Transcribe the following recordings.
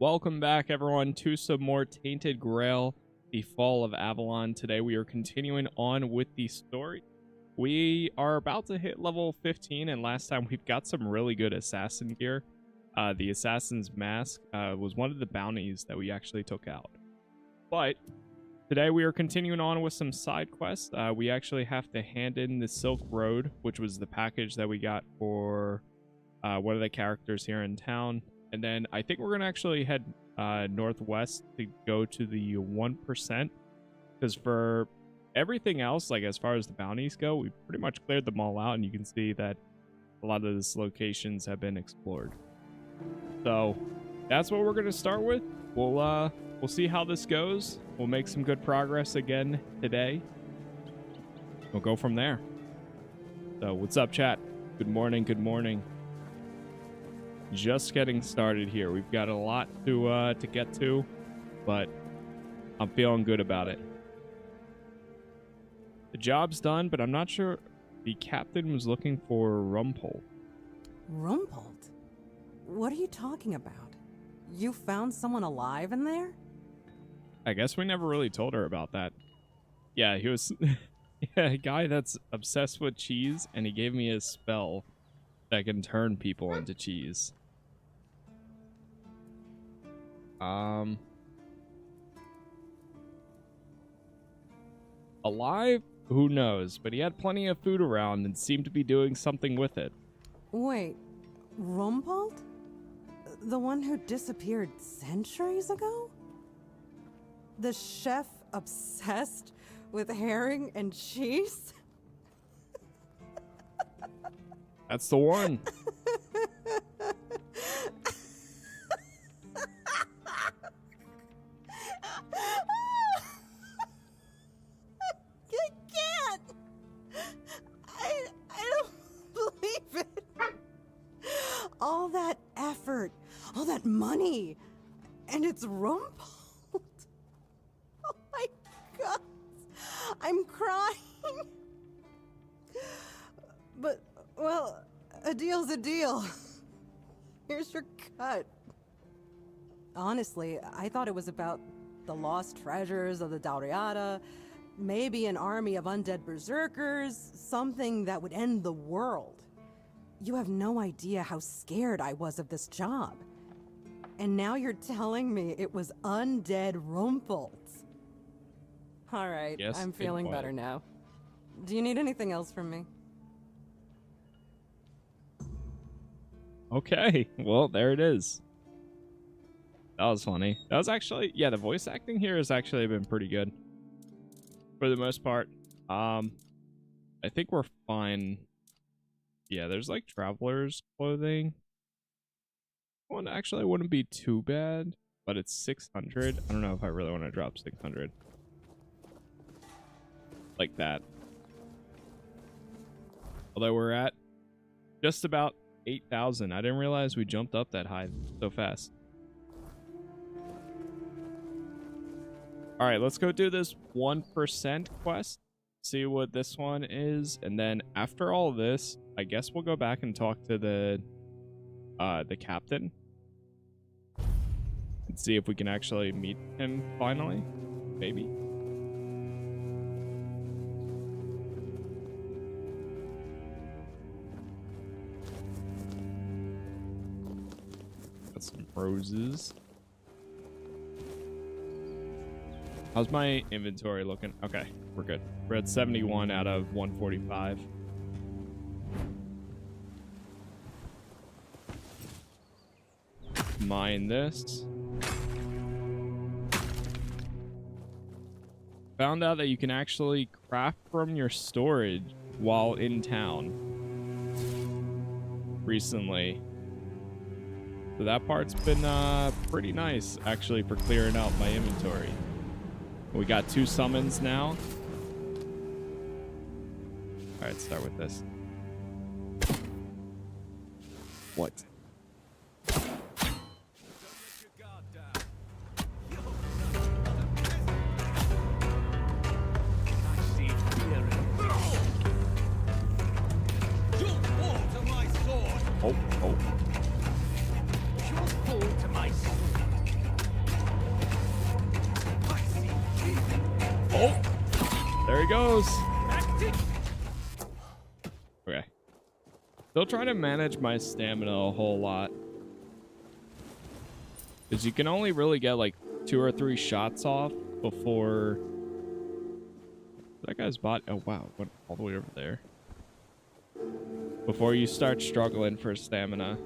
Welcome back, everyone, to some more Tainted Grail, the Fall of Avalon. Today we are continuing on with the story. We are about to hit level 15, and last time we've got some really good assassin gear. The assassin's mask was one of the bounties that we actually took out. But today we are continuing on with some side quests. We actually have to hand in the Silk Road, which was the package that we got for one of the characters here in town. And then I think we're going to actually head northwest to go to the 1%. Because for everything else, like as far as the bounties go, we pretty much cleared them all out. And you can see that a lot of these locations have been explored. So that's what we're going to start with. We'll see how this goes. We'll make some good progress again today. We'll go from there. So what's up, chat? Good morning. Good morning. Just getting started here. We've got a lot to get to, but I'm feeling good about it. The job's done, but I'm not sure. The captain was looking for Rumpold. Rumpold? What are you talking about? You found someone alive in there? I guess we never really told her about that. Yeah, he was a guy that's obsessed with cheese, and he gave me a spell that can turn people into cheese. Alive? Who knows? But he had plenty of food around and seemed to be doing something with it. Wait, Rumpold? The one who disappeared centuries ago? The chef obsessed with herring and cheese? That's the one. All that effort, all that money, and it's Rumpold. Oh my God, I'm crying. But, well, a deal's a deal. Here's your cut. Honestly, I thought it was about the lost treasures of the Dauriata, maybe an army of undead berserkers, something that would end the world. You have no idea how scared I was of this job. And now you're telling me it was undead Rumpold. All right, yes, I'm feeling better now. Do you need anything else from me? Okay, well, there it is. That was funny. That was actually, yeah, the voice acting here has actually been pretty good. For the most part. I think we're fine. Yeah, there's like traveler's clothing. One actually wouldn't be too bad, but it's 600. I don't know if I really want to drop 600. Like that. Although we're at just about 8,000. I didn't realize we jumped up that high so fast. All right, let's go do this 1% quest. See what this one is, and then after all this, I guess we'll go back and talk to the captain and see if we can actually meet him finally. Maybe. Got some roses. How's my inventory looking? Okay, we're good. We're at 71 out of 145. Mine this. Found out that you can actually craft from your storage while in town recently. So that part's been pretty nice, actually, for clearing out my inventory. We got 2 summons now. All right, start with this. What? Oh, oh. You'll fall to my sword. Oh, there he goes. Okay. Still trying to manage my stamina a whole lot. Because you can only really get like 2 or 3 shots off before... That guy's bot... Oh, wow. Went all the way over there. Before you start struggling for stamina.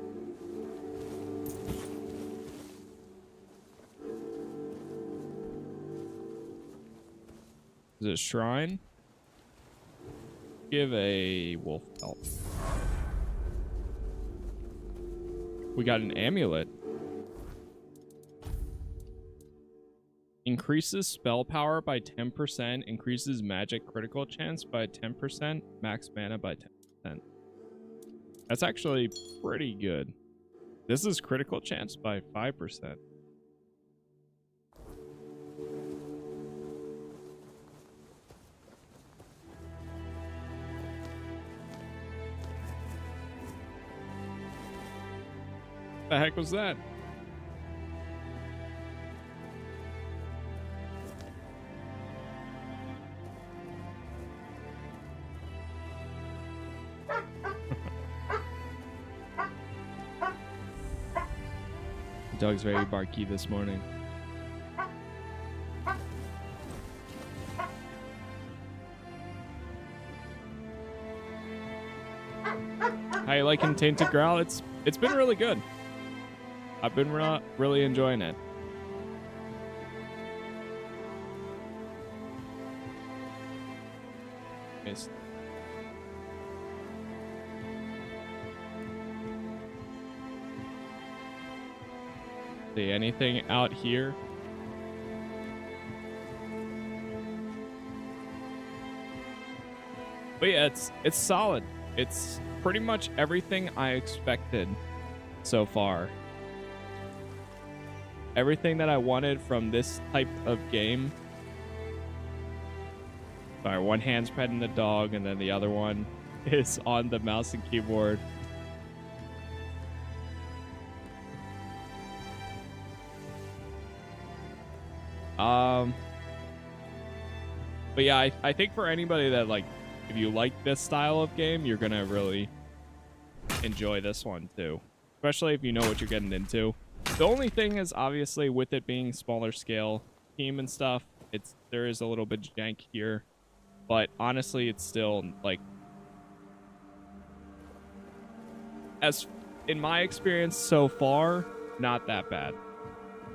Is it a shrine? Give a wolf pelt. We got an amulet. Increases spell power by 10%. Increases magic critical chance by 10%. Max mana by 10%. That's actually pretty good. This is critical chance by 5%. The heck was that? The dog's very barky this morning. How you liking Tainted Grail? It's been really good. I've been really enjoying it. Missed. See anything out here? But yeah, it's solid. It's pretty much everything I expected so far. Everything that I wanted from this type of game. Sorry, one hand's petting the dog and then the other one is on the mouse and keyboard. But yeah, I think for anybody that like, if you like this style of game, you're gonna really enjoy this one too. Especially if you know what you're getting into. The only thing is obviously with it being smaller scale team and stuff, there is a little bit jank here. But honestly, it's still like, as in my experience so far, not that bad.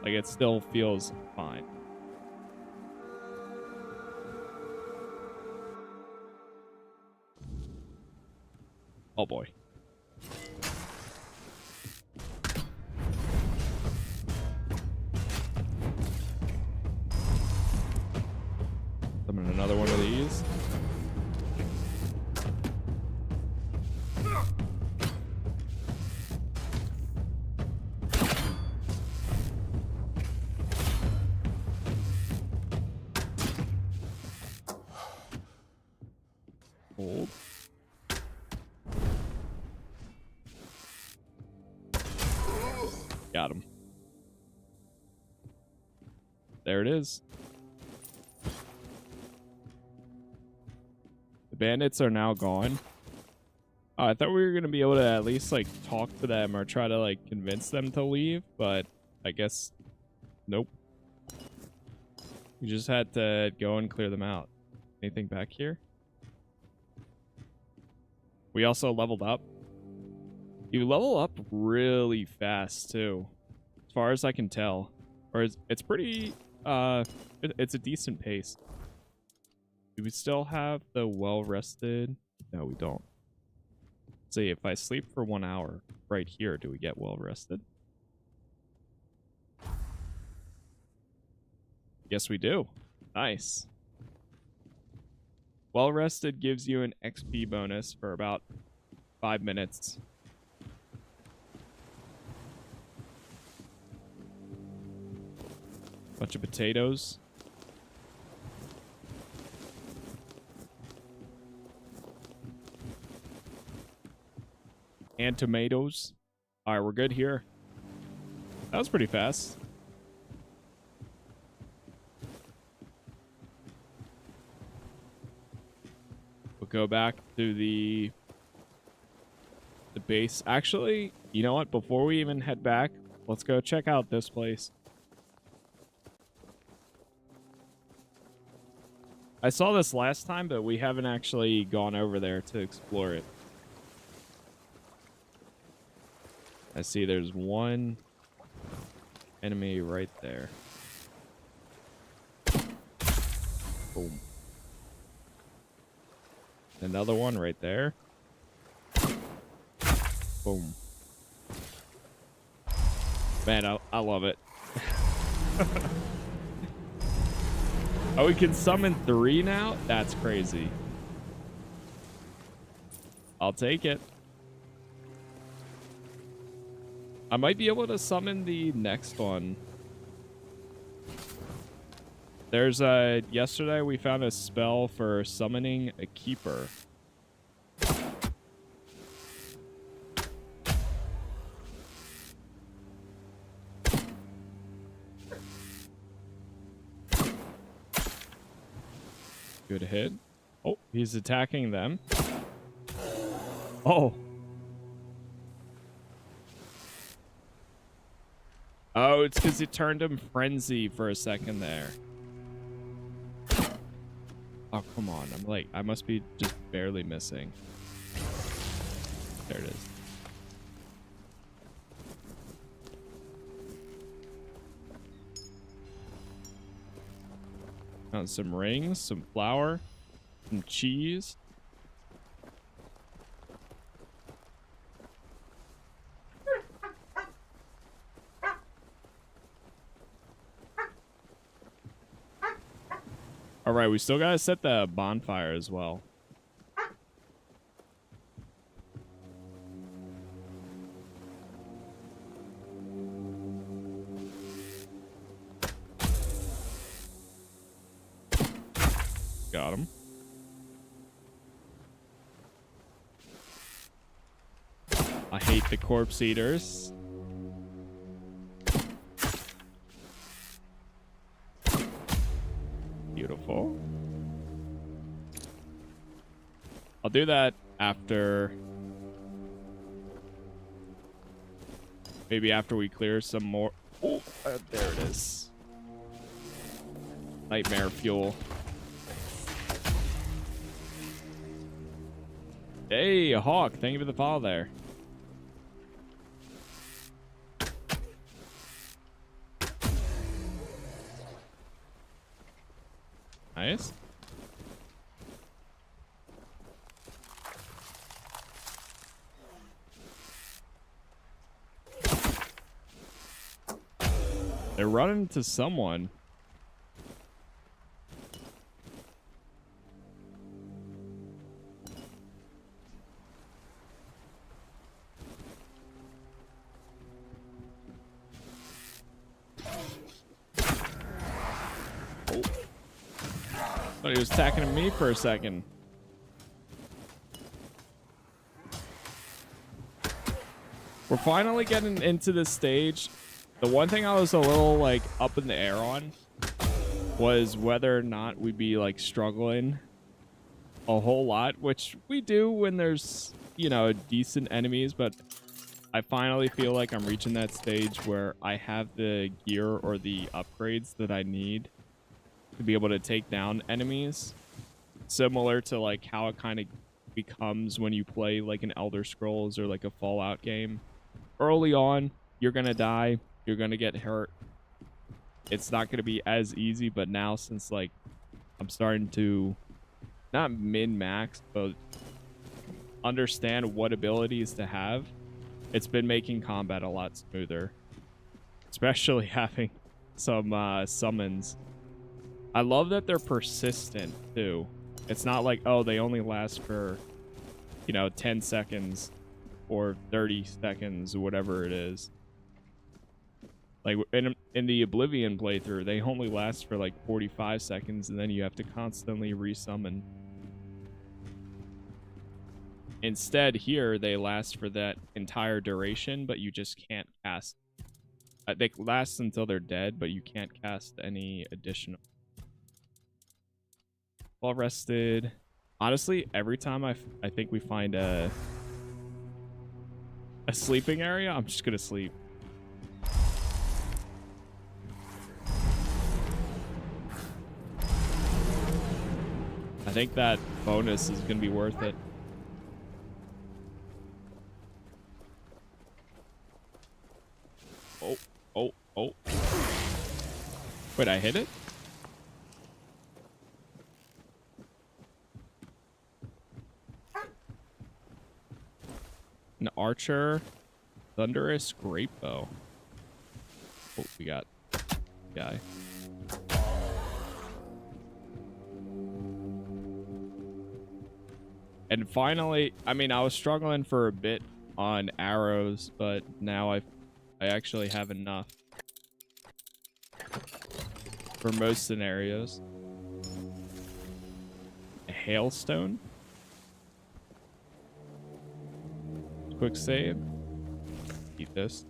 Like it still feels fine. Oh boy. Summon another one of these. Hold. Got him. There it is. The bandits are now gone. Oh, I thought we were going to be able to at least like talk to them or try to like convince them to leave, but I guess nope. We just had to go and clear them out. Anything back here? We also leveled up. You level up really fast too, as far as I can tell. Or it's pretty, it's a decent pace. Do we still have the well-rested? No, we don't. Let's see, if I sleep for 1 hour right here, do we get well-rested? Yes, we do. Nice. Well-rested gives you an XP bonus for about 5 minutes. Bunch of potatoes. And tomatoes. Alright, we're good here. That was pretty fast. go back to the base. Actually, you know what? Before we even head back, let's go check out this place. I saw this last time, but we haven't actually gone over there to explore it. I see there's one enemy right there. Boom. Another one right there. Boom. Man, I love it. Oh, we can summon 3 now? That's crazy. I'll take it. I might be able to summon the next one. There's a... Yesterday we found a spell for summoning a keeper. Good hit. Oh, he's attacking them. Oh. Oh, it's because it turned him frenzy for a second there. Oh, come on. I'm like, I must be just barely missing. There it is. Found some rings, some flour, some cheese. All right, we still gotta set the bonfire as well. Got him. I hate the corpse eaters. Beautiful. I'll do that after... Maybe after we clear some more... Oh, there it is. Nightmare fuel. Hey, a hawk. Thank you for the follow there. Nice. They're running to someone. Thought he was attacking me for a second. We're finally getting into this stage. The one thing I was a little like up in the air on was whether or not we'd be like struggling a whole lot, which we do when there's, you know, decent enemies, but I finally feel like I'm reaching that stage where I have the gear or the upgrades that I need to be able to take down enemies, similar to like how it kind of becomes when you play like an Elder Scrolls or like a Fallout game. Early on, you're gonna die, you're gonna get hurt. It's not gonna be as easy, but now since like I'm starting to not min-max, but understand what abilities to have, it's been making combat a lot smoother, especially having some summons. I love that they're persistent, too. It's not like, oh, they only last for, you know, 10 seconds or 30 seconds or whatever it is. Like, in the Oblivion playthrough, they only last for, like, 45 seconds, and then you have to constantly resummon. Instead, here, they last for that entire duration, but you just can't cast. They last until they're dead, but you can't cast any additional. Well rested. Honestly, every time I think we find a sleeping area, I'm just gonna sleep. I think that bonus is gonna be worth it. Oh, oh, oh. Wait, I hit it? An archer, thunderous great bow. Oh, we got guy. And finally, I mean, I was struggling for a bit on arrows, but now I actually have enough for most scenarios. A hailstone. Quick save. Eat this.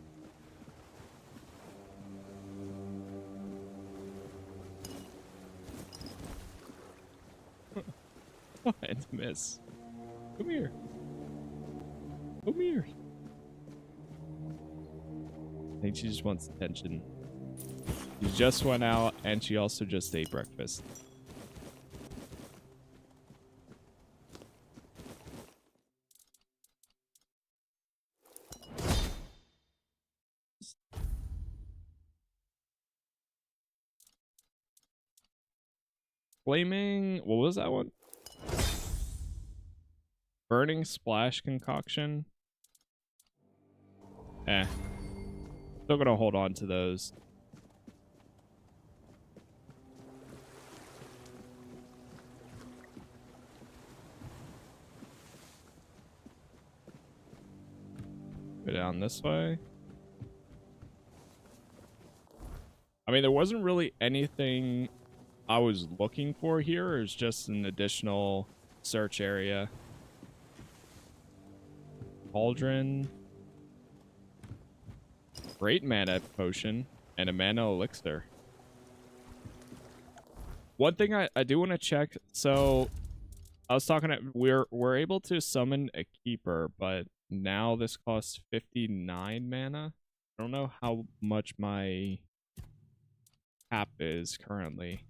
And miss. Come here. Come here. I think she just wants attention. She just went out and she also just ate breakfast. Flaming, what was that one? Burning splash concoction. Still gonna hold on to those. Go down this way. I mean, there wasn't really anything I was looking for here. It was just an additional search area. Cauldron. Great mana potion. And a mana elixir. One thing I do want to check. So, I was talking at we're able to summon a keeper, but now this costs 59 mana. I don't know how much my cap is currently.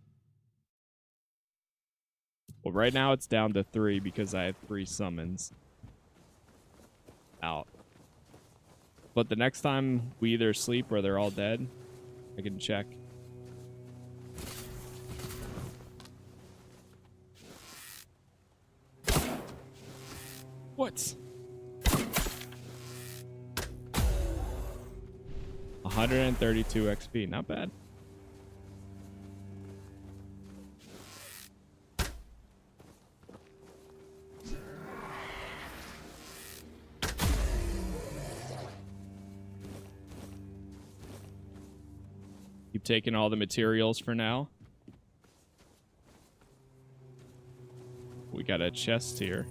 Well, right now it's down to 3 because I have 3 summons out. But the next time we either sleep or they're all dead, I can check. What? 132 XP, not bad. Keep taking all the materials for now. We got a chest here.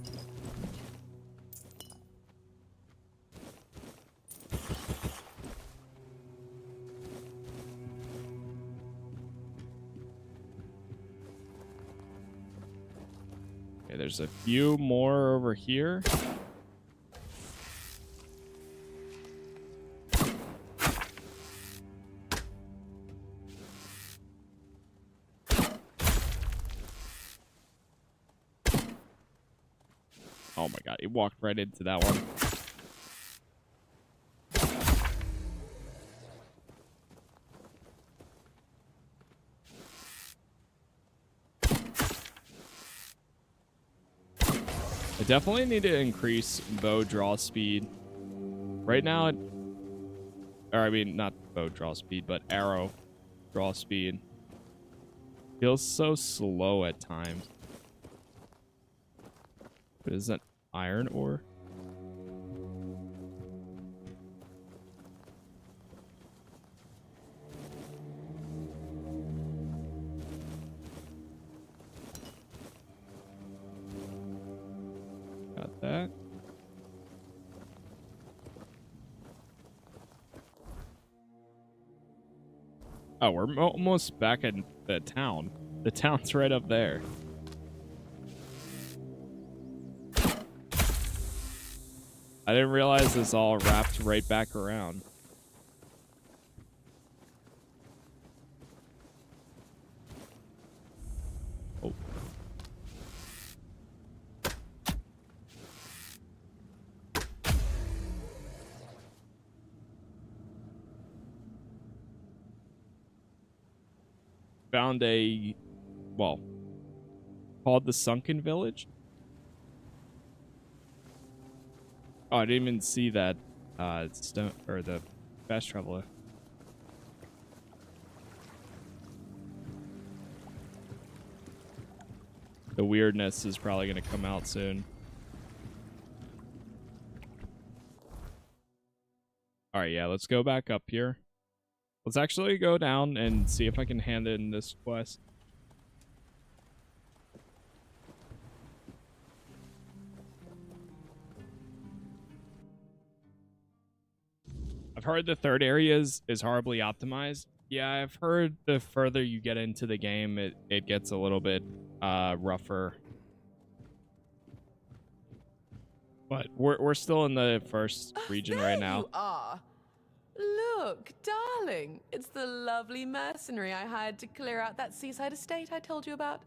Okay, there's a few more over here. Oh my god, he walked right into that one. I definitely need to increase bow draw speed. Right now, or I mean, not bow draw speed, but arrow draw speed. Feels so slow at times. But is that iron ore? Got that. Oh, we're almost back in the town. The town's right up there. I didn't realize this all wrapped right back around. Oh. Found a, well, called the Sunken Village. Oh, I didn't even see that stone or the fast traveler. The weirdness is probably going to come out soon. All right, yeah, let's go back up here. Let's actually go down and see if I can hand in this quest. I've heard the third area is horribly optimized. Yeah, I've heard the further you get into the game, it gets a little bit rougher. But we're still in the first region right now. You are. Look, darling, it's the lovely mercenary I hired to clear out that seaside estate I told you about.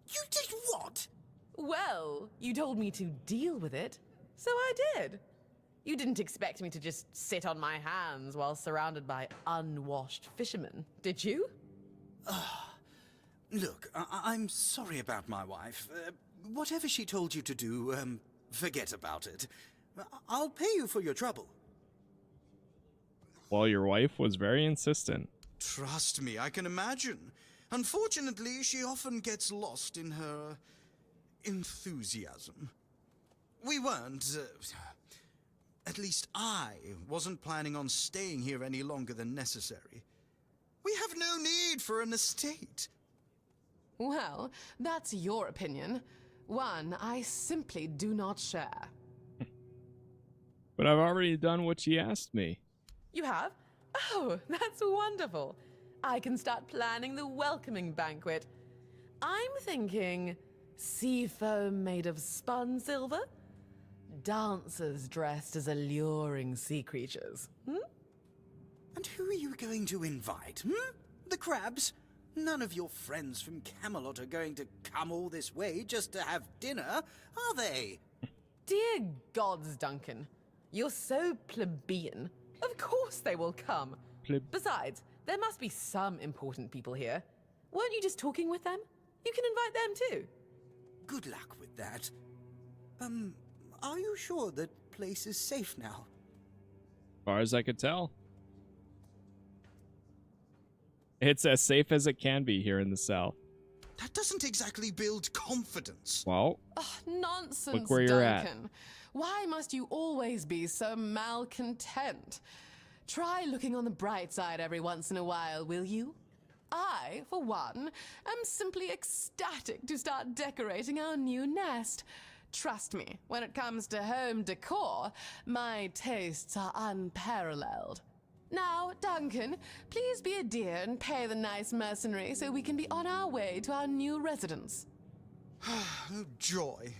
You did what? Well, you told me to deal with it, so I did. You didn't expect me to just sit on my hands while surrounded by unwashed fishermen, did you? Look, I'm sorry about my wife. Whatever she told you to do, forget about it. I'll pay you for your trouble. Well, your wife was very insistent. Trust me, I can imagine. Unfortunately, she often gets lost in her enthusiasm. We weren't, at least I wasn't planning on staying here any longer than necessary. We have no need for an estate. Well, that's your opinion. One I simply do not share. But I've already done what she asked me. You have? Oh, that's wonderful. I can start planning the welcoming banquet. I'm thinking sea foam made of spun silver? Dancers dressed as alluring sea creatures. And who are you going to invite, The crabs? None of your friends from Camelot are going to come all this way just to have dinner, are they? Dear gods, Duncan. You're so plebeian. Of course they will come. Besides, there must be some important people here. Weren't you just talking with them? You can invite them too. Good luck with that. Are you sure that place is safe now? As far as I could tell. It's as safe as it can be here in the south. That doesn't exactly build confidence. Well, Nonsense, look where you're Duncan. at. Why must you always be so malcontent? Try looking on the bright side every once in a while, will you? I, for one, am simply ecstatic to start decorating our new nest. Trust me, when it comes to home decor, my tastes are unparalleled. Now, Duncan, please be a dear and pay the nice mercenary so we can be on our way to our new residence. Oh, joy.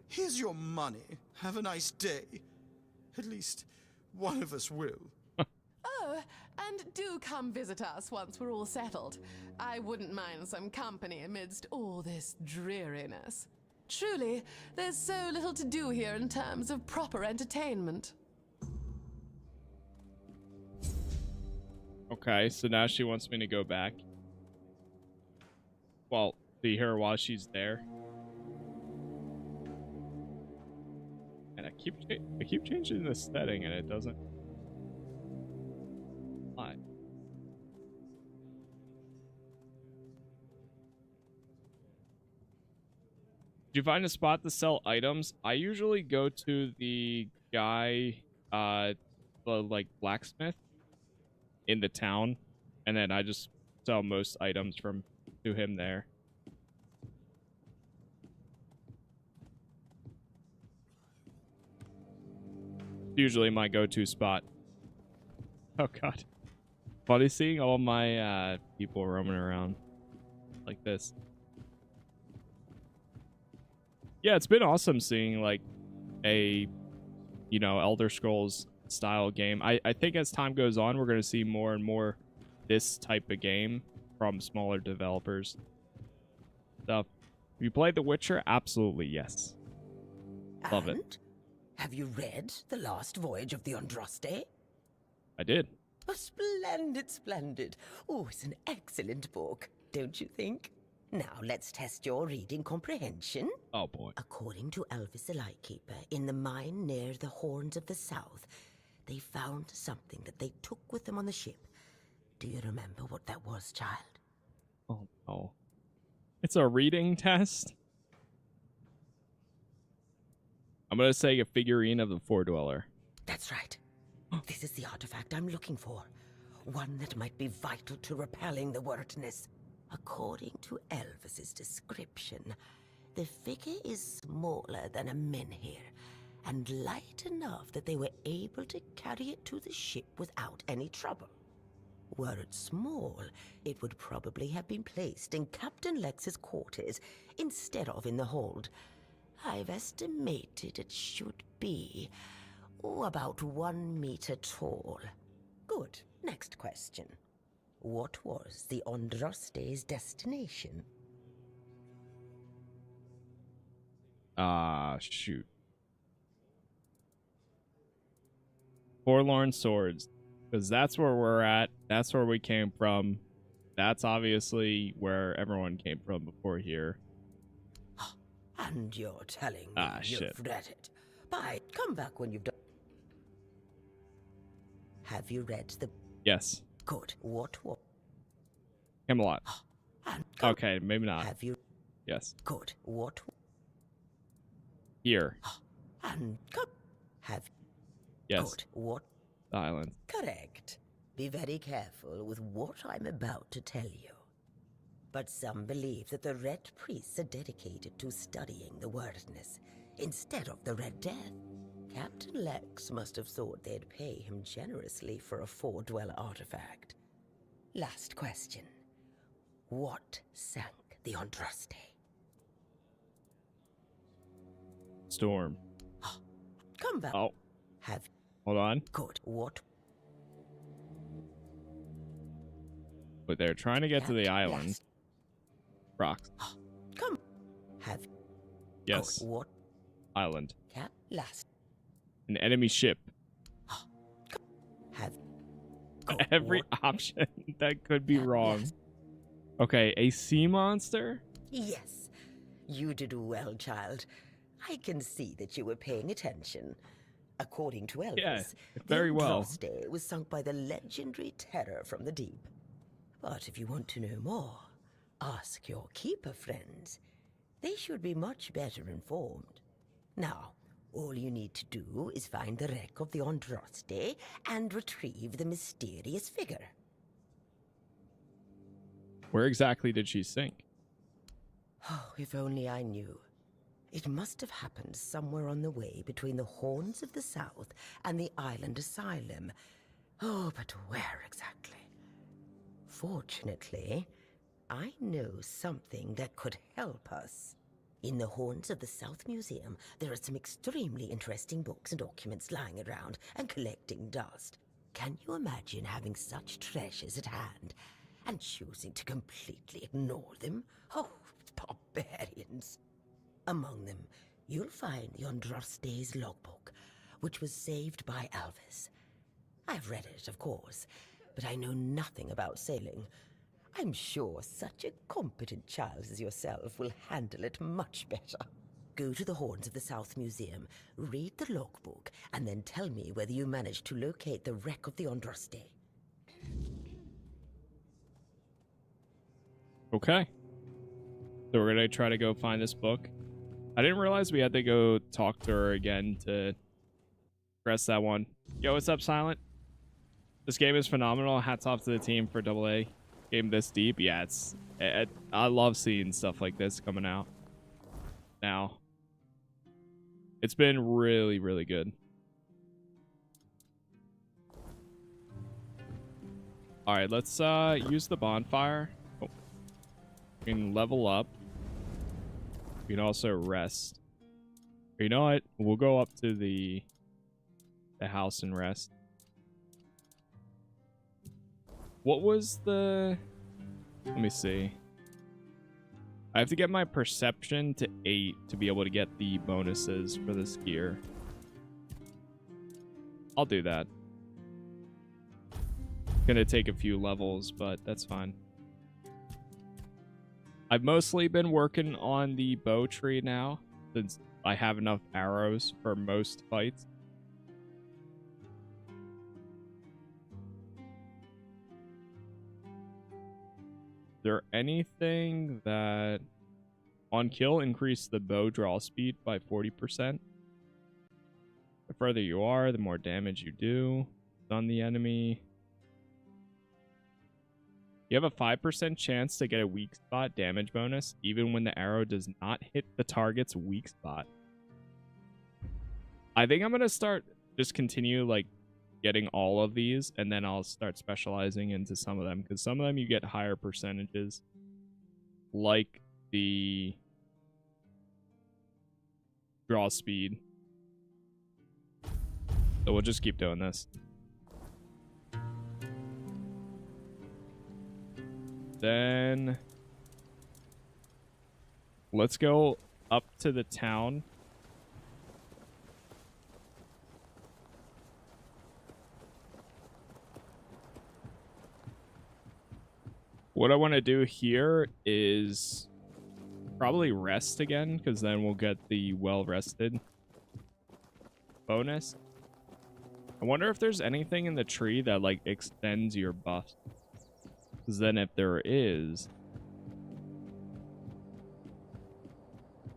Here's your money. Have a nice day. At least one of us will. Oh, and do come visit us once we're all settled. I wouldn't mind some company amidst all this dreariness. Truly, there's so little to do here in terms of proper entertainment. okay, so now she wants me to go back. Well, see her while she's there. And I keep changing the setting and it doesn't. Why? Did you find a spot to sell items? I usually go to the guy, the like blacksmith in the town, and then I just sell most items to him there. Usually my go-to spot. Oh god. Funny seeing all my people roaming around like this. Yeah, it's been awesome seeing like a you know, Elder Scrolls style game. I think as time goes on, we're going to see more and more this type of game from smaller developers. So, have you played The Witcher? Absolutely, yes. Love it. Have you read The Last Voyage of the Andraste? I did. Oh, splendid, splendid. Oh, it's an excellent book, don't you think? Now, let's test your reading comprehension. Oh, boy. According to Elvis the Lightkeeper, in the mine near the Horns of the South, they found something that they took with them on the ship. Do you remember what that was, child? Oh, no. It's a reading test? I'm going to say a figurine of the Fore-Dweller. That's right. This is the artifact I'm looking for. One that might be vital to repelling the wordness. According to Elvis's description, the figure is smaller than a menhir, and light enough that they were able to carry it to the ship without any trouble. Were it small, it would probably have been placed in Captain Lex's quarters instead of in the hold. I've estimated it should be about 1 meter tall. Good. Next question. What was the Andraste's destination? Shoot. Forlorn Swords. Because that's where we're at. That's where we came from. That's obviously where everyone came from before here. And you're telling me you've shit. read it. Bye. Come back when you've done. Have you read the... Yes. Good. What? Camelot. And Okay, maybe not. Have you... Yes. Good. What? Here. And come... Have... Yes. Good. What? The island. Correct. Be very careful with what I'm about to tell you. But some believe that the Red Priests are dedicated to studying the wordness instead of the Red Death. Captain Lex must have thought they'd pay him generously for a Fore-Dweller artifact. Last question. What sank the Andraste? Storm. Come back. Oh, Have... hold on. Good. What? But they're trying to get to the Captain island. Lex. Rocks. Come. Have... Yes. Good. What? Island. Cap... Last... An enemy ship. Have... Good. Every What? option that could be Cap... wrong. Last... Okay, a sea monster? Yes, you did well, child. I can see that you were paying attention. According to Elvis, Yeah, very well. the Andraste was sunk by the legendary terror from the deep. But if you want to know more, ask your keeper friends. They should be much better informed. Now, all you need to do is find the wreck of the Andraste and retrieve the mysterious figure. Where exactly did she sink? Oh, if only I knew. It must have happened somewhere on the way between the Horns of the South and the Island Asylum. Oh, but where exactly? Fortunately, I know something that could help us. In the Horns of the South Museum, there are some extremely interesting books and documents lying around and collecting dust. Can you imagine having such treasures at hand and choosing to completely ignore them? Oh, barbarians. Among them, you'll find the Andraste's logbook, which was saved by Elvis. I've read it, of course, but I know nothing about sailing. I'm sure such a competent child as yourself will handle it much better. Go to the Horns of the South Museum, read the logbook, and then tell me whether you managed to locate the wreck of the Andraste. Okay. So we're going to try to go find this book. I didn't realize we had to go talk to her again to press that one. Yo, what's up, Silent? This game is phenomenal. Hats off to the team for AA. Game this deep. Yeah, I love seeing stuff like this coming out now. It's been really, really good. All right, let's use the bonfire. Oh. We can level up. We can also rest. You know what? We'll go up to the the house and rest. What was the... Let me see. I have to get my perception to 8 to be able to get the bonuses for this gear. I'll do that. Gonna take a few levels, but that's fine. I've mostly been working on the bow tree now, since I have enough arrows for most fights. Is there anything that on kill increase the bow draw speed by 40%? The further you are, the more damage you do on the enemy. You have a 5% chance to get a weak spot damage bonus, even when the arrow does not hit the target's weak spot. I think I'm gonna start just continue like getting all of these, and then I'll start specializing into some of them, because some of them you get higher percentages, like the draw speed. So we'll just keep doing this. Then let's go up to the town. What I want to do here is probably rest again, because then we'll get the well-rested bonus. I wonder if there's anything in the tree that like extends your buffs. Because then if there is,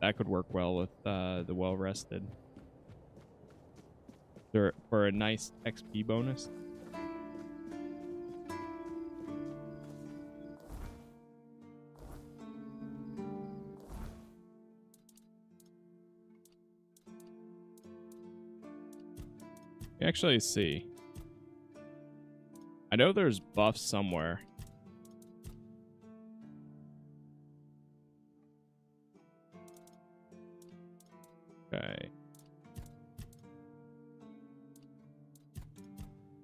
that could work well with the well-rested. For a nice XP bonus. Actually see. I know there's buffs somewhere. Okay.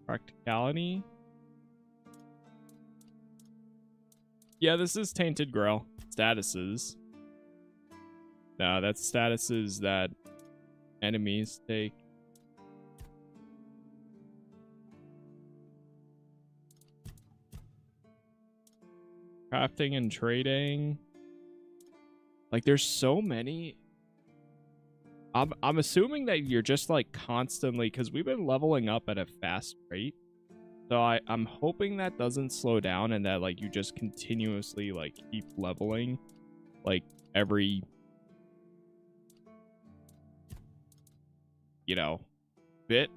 Practicality. Yeah, this is Tainted Grail. Statuses. No, that's statuses that enemies take. Crafting and trading. Like, there's so many. I'm assuming that you're just like constantly, because we've been leveling up at a fast rate. So I'm hoping that doesn't slow down, and that like you just continuously like keep leveling like every, you know, bit.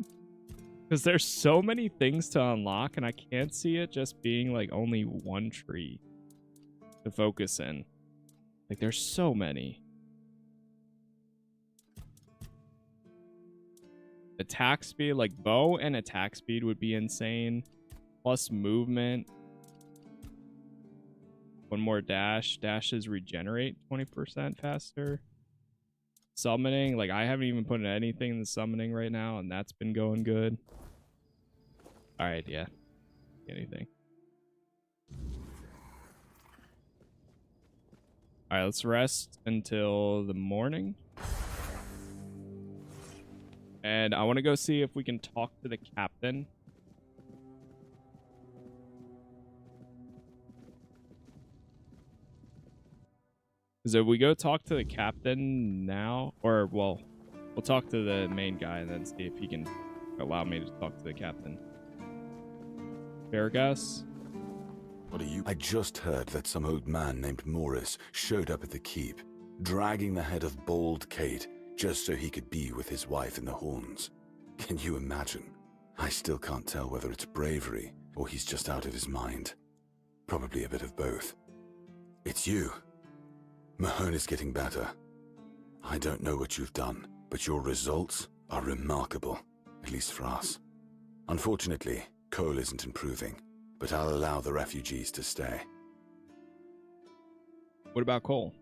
Because there's so many things to unlock, and I can't see it just being like only one tree to focus in. Like, there's so many. Attack speed, like bow and attack speed would be insane. Plus movement. One more dash. Dashes regenerate 20% faster. Summoning, like I haven't even put anything in the summoning right now, and that's been going good. Alright, yeah. Anything. Alright, let's rest until the morning. And I want to go see if we can talk to the captain. Because if we go talk to the captain now, or, well, we'll talk to the main guy and then see if he can allow me to talk to the captain. Vargas? What are you? I just heard that some old man named Morris showed up at the keep, dragging the head of bald Kate just so he could be with his wife in the Horns. Can you imagine? I still can't tell whether it's bravery or he's just out of his mind. Probably a bit of both. It's you. Mahone is getting better. I don't know what you've done, but your results are remarkable, at least for us. Unfortunately, Cole isn't improving, but I'll allow the refugees to stay. What about Cole?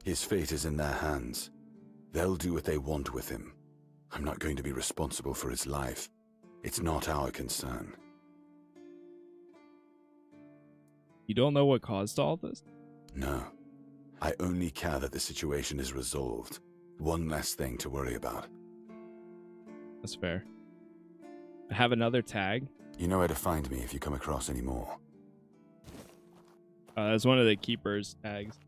His fate is in their hands. They'll do what they want with him. I'm not going to be responsible for his life. It's not our concern. You don't know what caused all this? No. I only care that the situation is resolved. One less thing to worry about. That's fair. I have another tag. You know where to find me if you come across any more. That's one of the keeper's tags.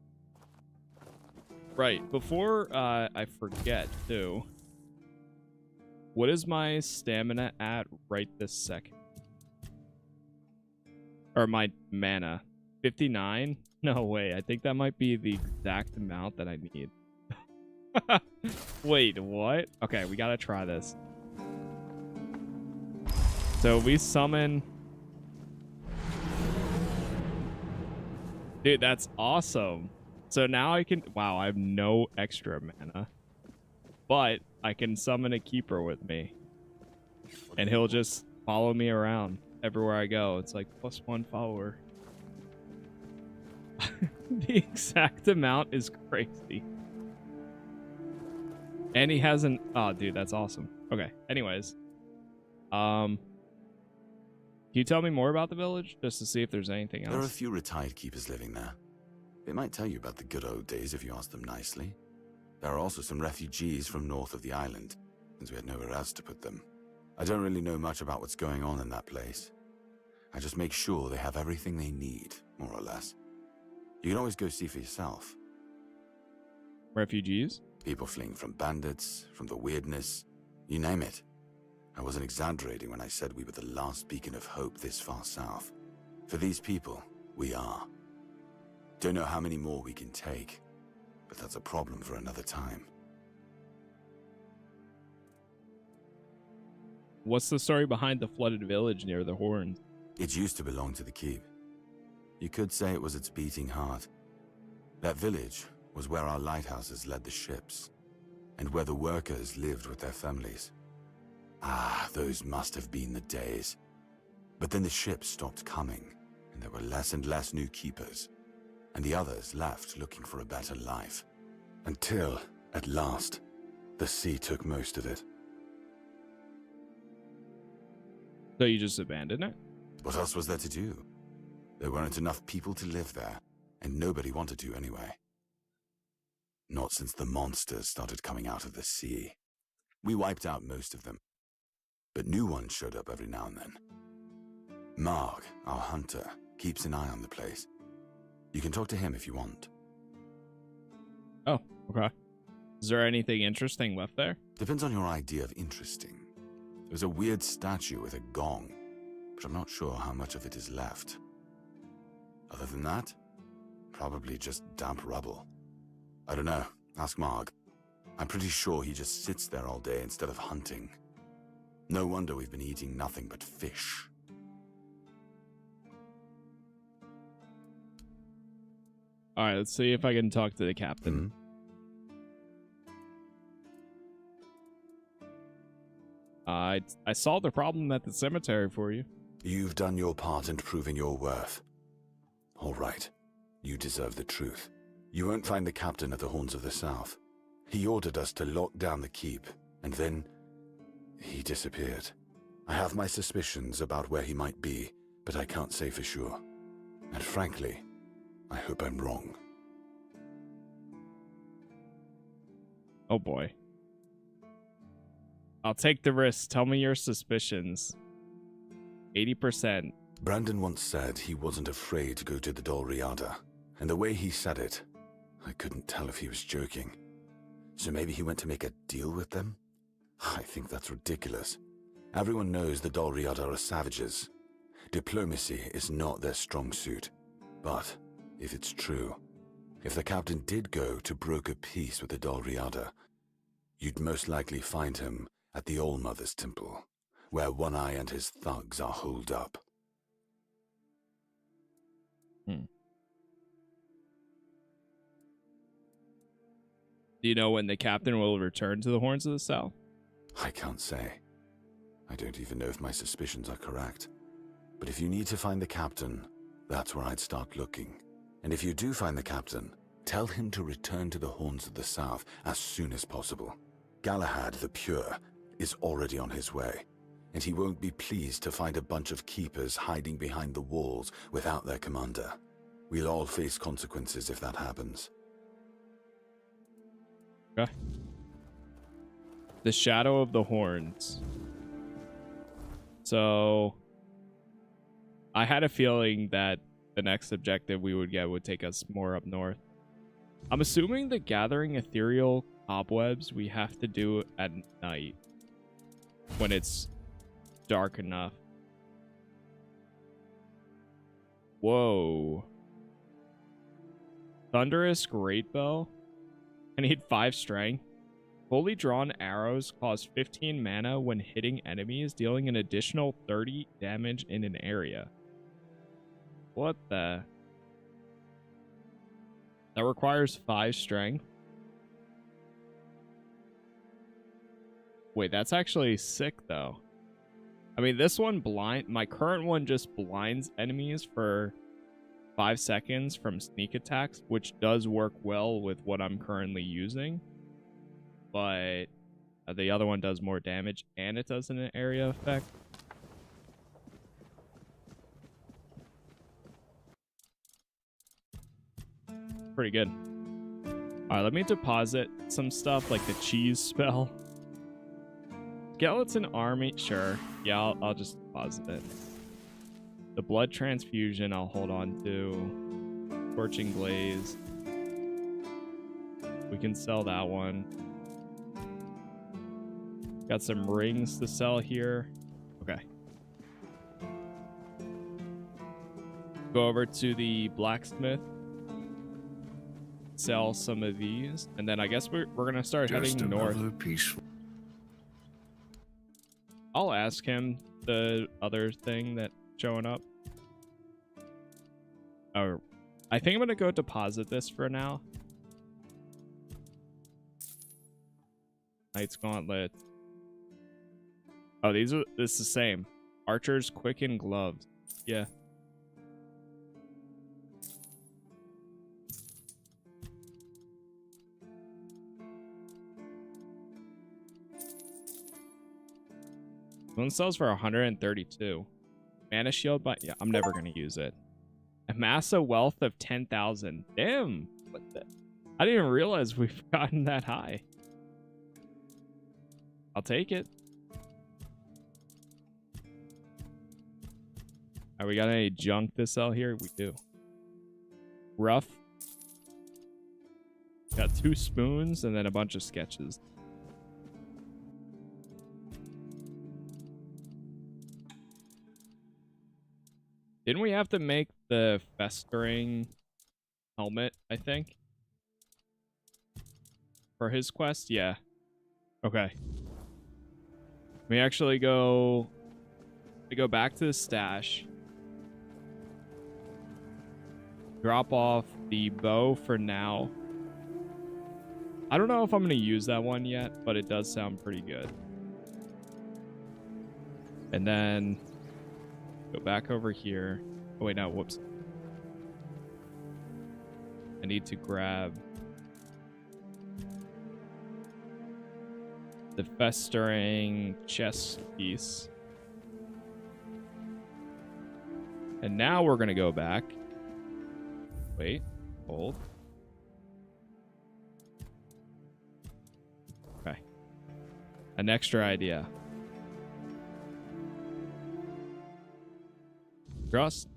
Right, before I forget, too. What is my stamina at right this second? Or my mana? 59? No way, I think that might be the exact amount that I need. Wait, what? Okay, we gotta try this. So we summon... Dude, that's awesome. So now I can... Wow, I have no extra mana. But I can summon a keeper with me. And he'll just follow me around everywhere I go. It's like +1 follower. The exact amount is crazy. And he hasn't... Oh, dude, that's awesome. Okay, anyways. Can you tell me more about the village? Just to see if there's anything else. There are a few retired keepers living there. They might tell you about the good old days if you ask them nicely. There are also some refugees from north of the island, since we had nowhere else to put them. I don't really know much about what's going on in that place. I just make sure they have everything they need, more or less. You can always go see for yourself. Refugees? People fleeing from bandits, from the weirdness, you name it. I wasn't exaggerating when I said we were the last beacon of hope this far south. For these people, we are. Don't know how many more we can take, but that's a problem for another time. What's the story behind the flooded village near the Horns? It used to belong to the keep. You could say it was its beating heart. That village was where our lighthouses led the ships, and where the workers lived with their families. Ah, those must have been the days. But then the ships stopped coming, and there were less and less new keepers, and the others left looking for a better life. Until, at last, the sea took most of it. So you just abandoned it? What else was there to do? There weren't enough people to live there, and nobody wanted to anyway. Not since the monsters started coming out of the sea. We wiped out most of them, but new ones showed up every now and then. Mark, our hunter, keeps an eye on the place. You can talk to him if you want. Oh, okay. Is there anything interesting left there? Depends on your idea of interesting. There's a weird statue with a gong, but I'm not sure how much of it is left. Other than that, probably just damp rubble. I don't know. Ask Marg. I'm pretty sure he just sits there all day instead of hunting. No wonder we've been eating nothing but fish. All right, let's see if I can talk to the captain. I solved the problem at the cemetery for you. You've done your part in proving your worth. All right. You deserve the truth. You won't find the captain at the Horns of the South. He ordered us to lock down the keep, and then he disappeared. I have my suspicions about where he might be, but I can't say for sure. And frankly, I hope I'm wrong. Oh boy. I'll take the risk. Tell me your suspicions. 80%. Brandon once said he wasn't afraid to go to the Dalriada, and the way he said it, I couldn't tell if he was joking. So maybe he went to make a deal with them? I think that's ridiculous. Everyone knows the Dalriada are savages. Diplomacy is not their strong suit. But if it's true, if the captain did go to broker peace with the Dalriada, you'd most likely find him at the All-Mother's Temple, where One Eye and his thugs are holed up. Do you know when the captain will return to the Horns of the South? I can't say. I don't even know if my suspicions are correct. But if you need to find the captain, that's where I'd start looking. And if you do find the captain, tell him to return to the Horns of the South as soon as possible. Galahad the Pure is already on his way, and he won't be pleased to find a bunch of keepers hiding behind the walls without their commander. We'll all face consequences if that happens. Okay. The Shadow of the Horns. So I had a feeling that the next objective we would get would take us more up north. I'm assuming the gathering ethereal cobwebs we have to do at night when it's dark enough. Whoa. Thunderous Great Bow. I need 5 strength. Fully drawn arrows cost 15 mana when hitting enemies, dealing an additional 30 damage in an area. What the? That requires 5 strength. Wait, that's actually sick though. I mean, this one my current one just blinds enemies for 5 seconds from sneak attacks, which does work well with what I'm currently using. But the other one does more damage and it does an area effect. Pretty good. Alright, let me deposit some stuff like the cheese spell. Skeleton army, sure. Yeah, I'll just deposit it. The blood transfusion I'll hold on to. Scorching blaze. We can sell that one. Got some rings to sell here. Okay. Go over to the blacksmith. Sell some of these. And then I guess we're going to start heading north. I'll ask him the other thing that's showing up. Oh, I think I'm going to go deposit this for now. Knight's Gauntlet. Oh, this is the same. Archer's Quicken Gloves. Yeah. One sells for 132. Mana Shield, but yeah, I'm never going to use it. Amass a wealth of 10,000. Damn. What the? I didn't even realize we've gotten that high. I'll take it. Are we got any junk to sell here? We do. Rough. Got 2 spoons and then a bunch of sketches. Didn't we have to make the festering helmet, I think? For his quest? Yeah. Okay. We actually go... We go back to the stash. Drop off the bow for now. I don't know if I'm going to use that one yet, but it does sound pretty good. And then go back over here. Oh, wait, no, whoops. I need to grab the festering chest piece. And now we're going to go back. Wait, hold. Okay. An extra idea. Trust.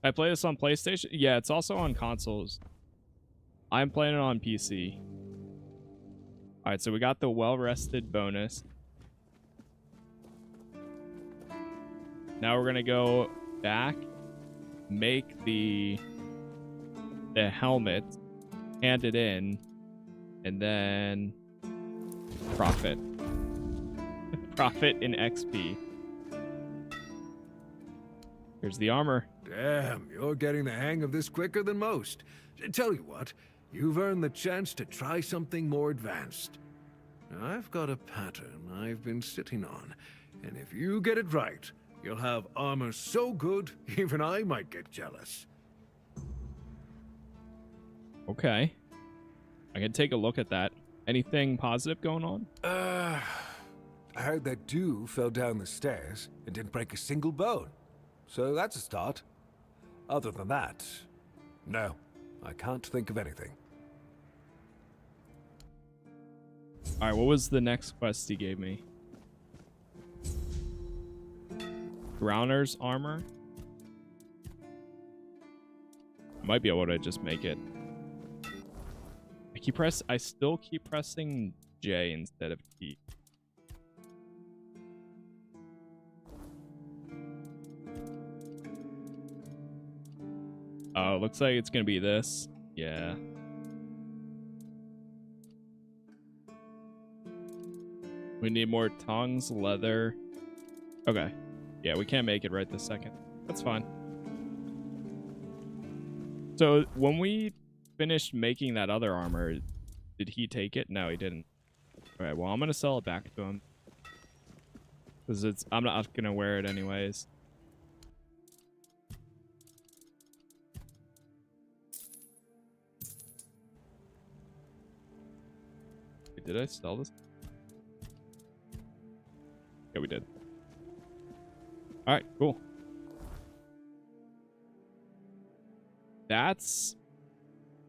I play this on PlayStation? Yeah, it's also on consoles. I'm playing it on PC. Alright, so we got the well-rested bonus. Now we're gonna go back, make the helmet, hand it in, and then profit. Profit in XP. Here's the armor. Damn, you're getting the hang of this quicker than most. Tell you what, you've earned the chance to try something more advanced. Now, I've got a pattern I've been sitting on, and if you get it right, you'll have armor so good, even I might get jealous. Okay. I can take a look at that. Anything positive going on? I heard that dew fell down the stairs and didn't break a single bone. So that's a start. Other than that, no, I can't think of anything. Alright, what was the next quest he gave me? Drowner's armor? I might be able to just make it. I still keep pressing J instead of T. Oh, looks like it's gonna be this. Yeah. We need more tongs, leather. Okay. Yeah, we can't make it right this second. That's fine. So when we finished making that other armor, did he take it? No, he didn't. Alright, well, I'm gonna sell it back to him. Because I'm not gonna wear it anyways. Wait, did I sell this? Yeah, we did. Alright, cool. That's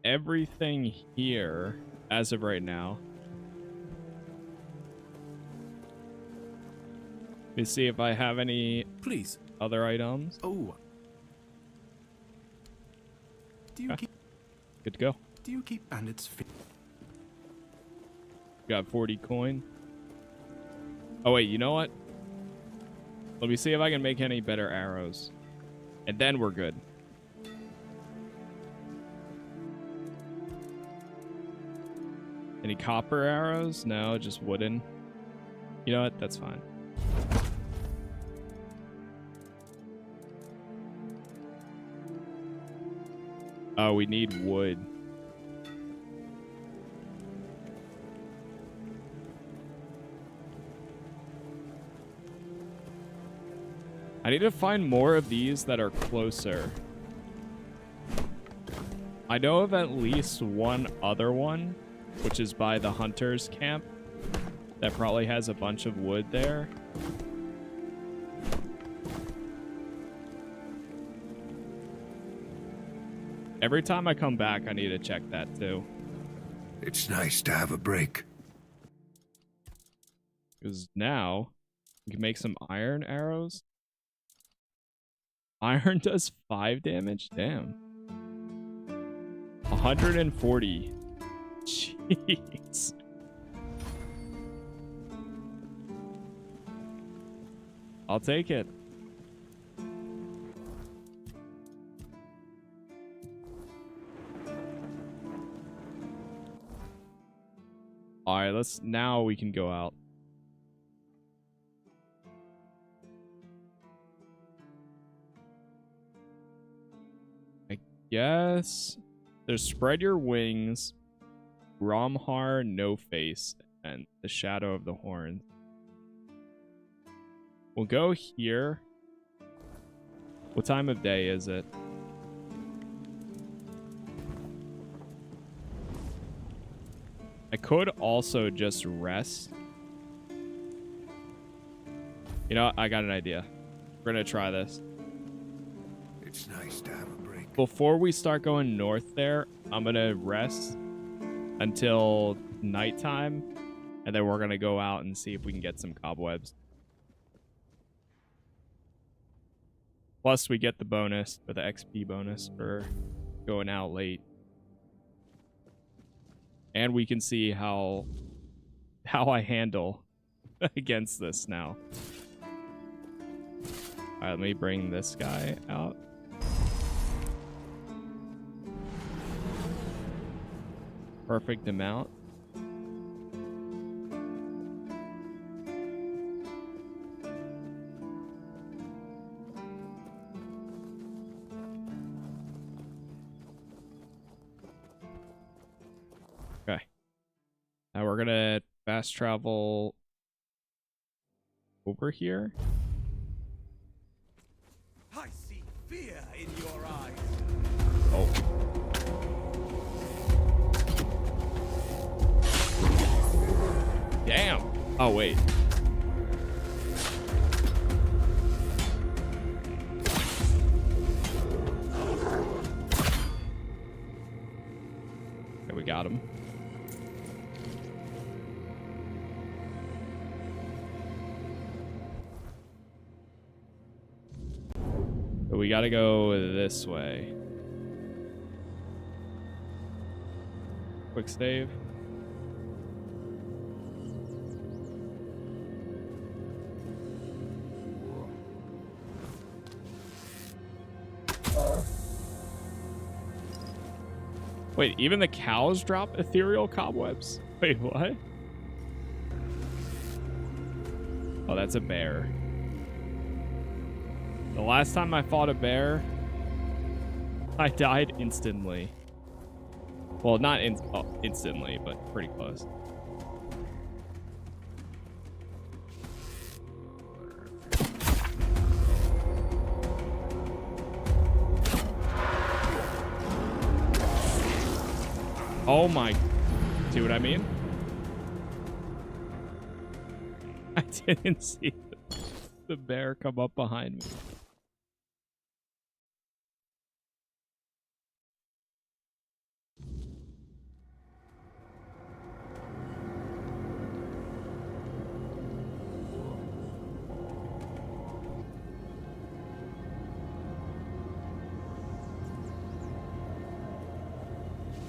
everything here as of right now. Let me see if I have any other items. Oh. Do you keep Good to go. Do you keep bandits fit? Got 40 coin. Oh wait, you know what? Let me see if I can make any better arrows. And then we're good. Any copper arrows? No, just wooden. You know what? That's fine. Oh, we need wood. I need to find more of these that are closer. I know of at least one other one, which is by the hunter's camp, that probably has a bunch of wood there. Every time I come back, I need to check that too. It's nice to have a break. Because now, we can make some iron arrows. Iron does 5 damage? Damn. 140. Jeez. I'll take it. Alright, now we can go out. I guess there's spread your wings, Ramhar, no face, and the shadow of the horn. We'll go here. What time of day is it? I could also just rest. You know what? I got an idea. We're gonna try this. It's nice to have a break. Before we start going north there, I'm gonna rest until nighttime, and then we're gonna go out and see if we can get some cobwebs. Plus, we get the bonus, or the XP bonus for going out late. And we can see how I handle against this now. Alright, let me bring this guy out. Perfect amount. Okay. Now we're gonna fast travel over here. I see fear in your eyes. Oh. Oh, wait. Okay, we got him. But we gotta go this way. Quick save. Wait, even the cows drop ethereal cobwebs? Wait, what? Oh, that's a bear. The last time I fought a bear, I died instantly. Well, not instantly, but pretty close. Oh my... See what I mean? I didn't see the bear come up behind me.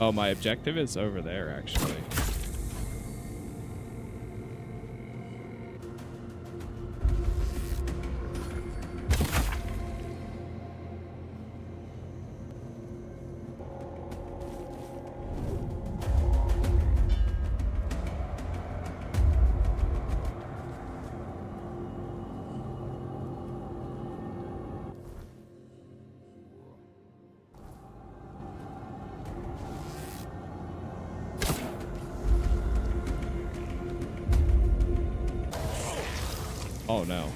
Oh, my objective is over there, actually. Oh no.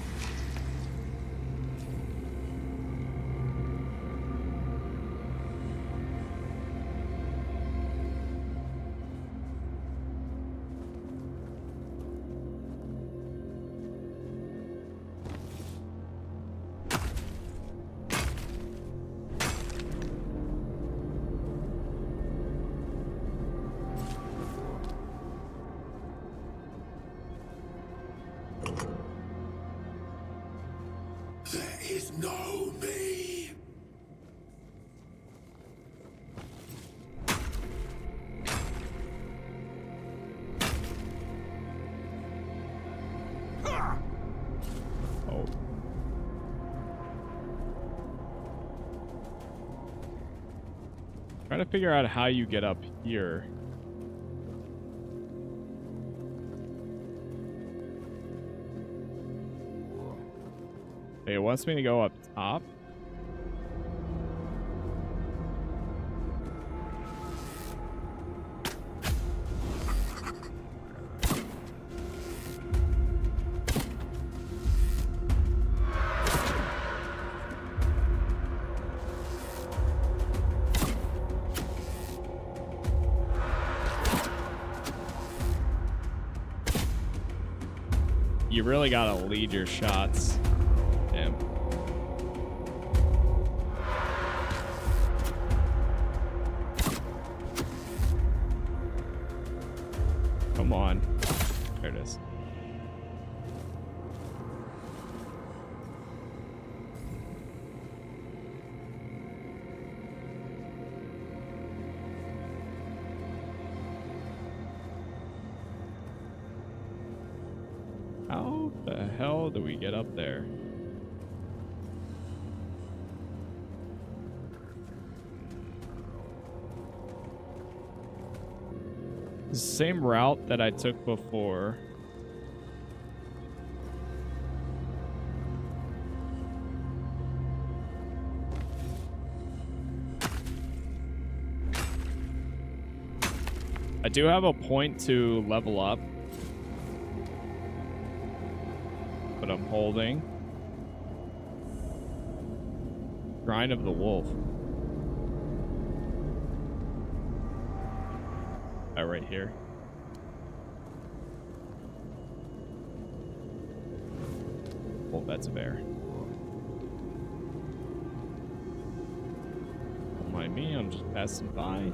There is no me. Oh. Trying to figure out how you get up here. It wants me to go up top. You really gotta lead your shots. Damn. Come on. There it is. How the hell do we get up there? The same route that I took before. I do have a point to level up, but I'm holding. Shrine of the Wolf. Right here. that's a bear. Don't mind me, I'm just passing by.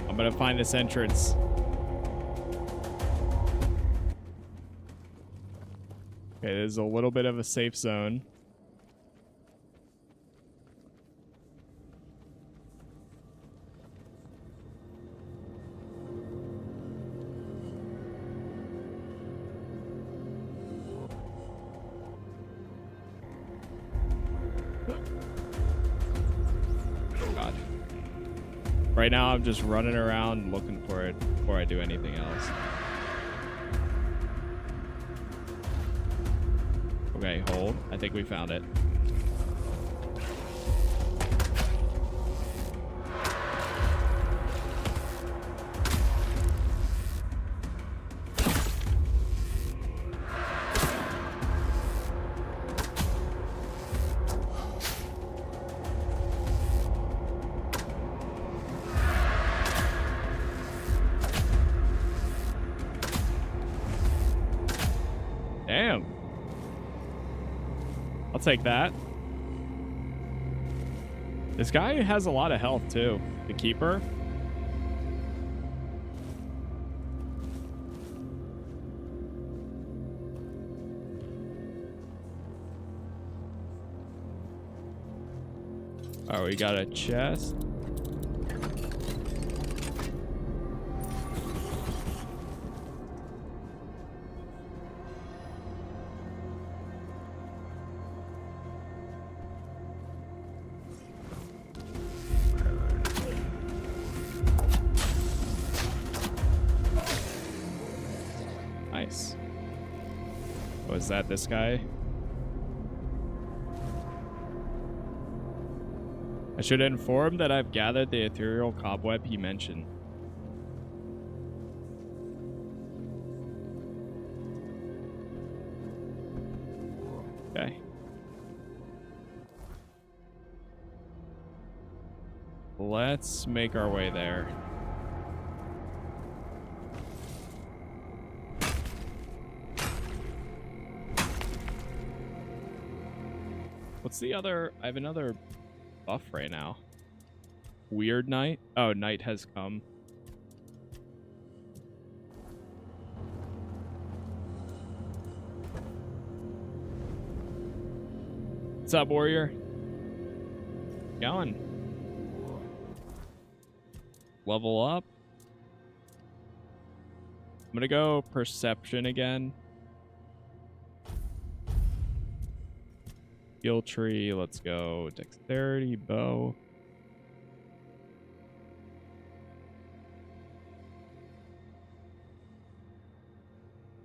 I'm gonna find this entrance. Okay, there's a little bit of a safe zone. God. Right now, I'm just running around looking for it before I do anything else. Okay, hold. I think we found it. Damn. I'll take that. This guy has a lot of health too. The keeper. Oh, we got a chest. Nice. Was that this guy? I should inform that I've gathered the ethereal cobweb he mentioned. Okay. Let's make our way there. What's the other? I have another buff right now. Weird night. Oh, night has come. What's up, warrior? Going. Level up. I'm gonna go perception again. Skill tree, let's go. Dexterity, bow.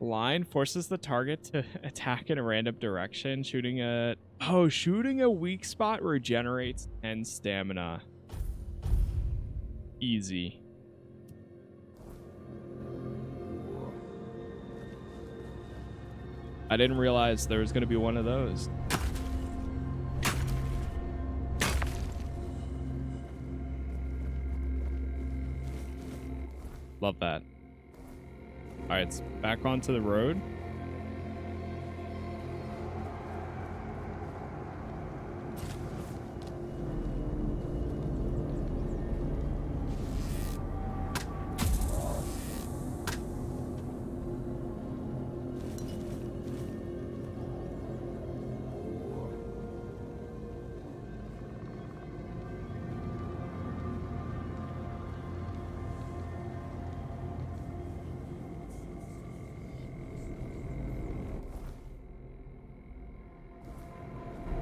Line forces the target to attack in a random direction. Shooting a weak spot regenerates 10 stamina. Easy. I didn't realize there was going to be one of those. Love that. All right, it's back onto the road.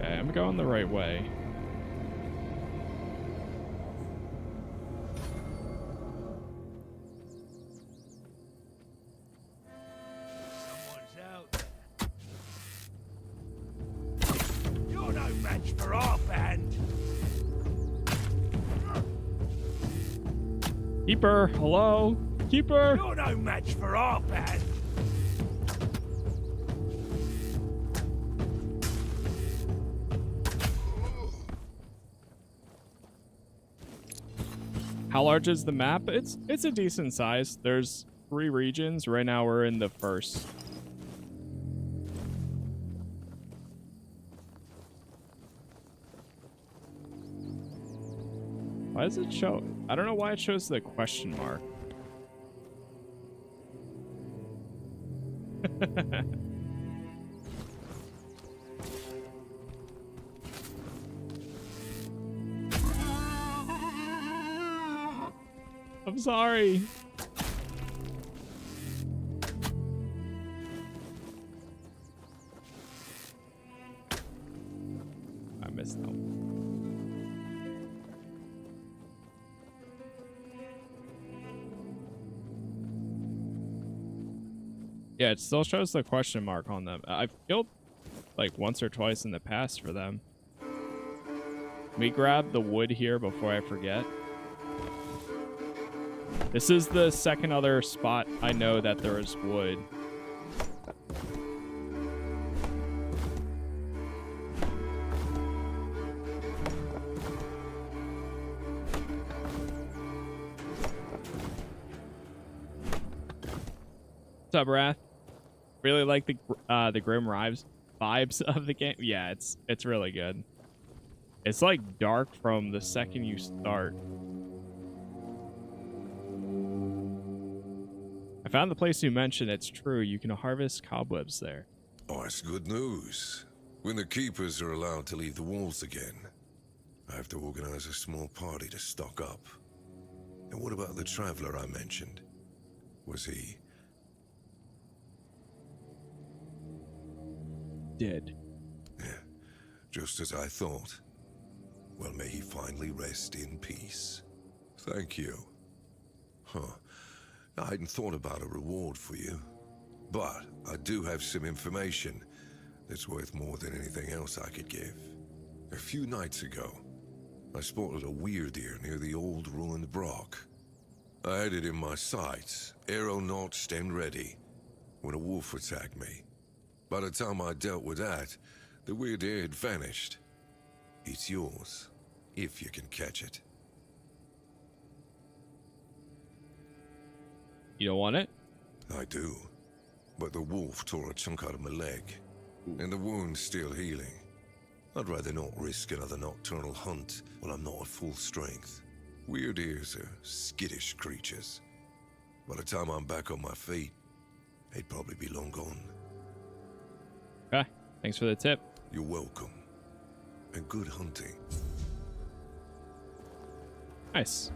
I'm going the right way. Someone's out there. You're no match for our band. Keeper, hello? Keeper! You're no match for our band. How large is the map? It's a decent size. There's 3 regions. Right now we're in the first. Why does it show? I don't know why it shows the question mark. I'm sorry. I missed them. Yeah, it still shows the question mark on them. I've killed like once or twice in the past for them. Let me grab the wood here before I forget. This is the second other spot I know that there is wood. What's up, Wrath? Really like the Grim vibes of the game. Yeah, it's really good. It's like dark from the second you start. I found the place you mentioned. It's true. You can harvest cobwebs there. Oh, it's good news. When the keepers are allowed to leave the walls again, I have to organize a small party to stock up. And what about the traveler I mentioned? Was he... Dead? Yeah, just as I thought. Well, may he finally rest in peace. Thank you. Huh. I hadn't thought about a reward for you, but I do have some information that's worth more than anything else I could give. A few nights ago, I spotted a weird deer near the old ruined Brock. I had it in my sights, arrow notched and ready, when a wolf attacked me. By the time I dealt with that, the weird deer had vanished. It's yours, if you can catch it. You don't want it? I do, but the wolf tore a chunk out of my leg, and the wound's still healing. I'd rather not risk another nocturnal hunt while I'm not at full strength. Weird ears are skittish creatures. By the time I'm back on my feet, they'd probably be long gone. Okay, thanks for the tip. You're welcome, and good hunting. Nice.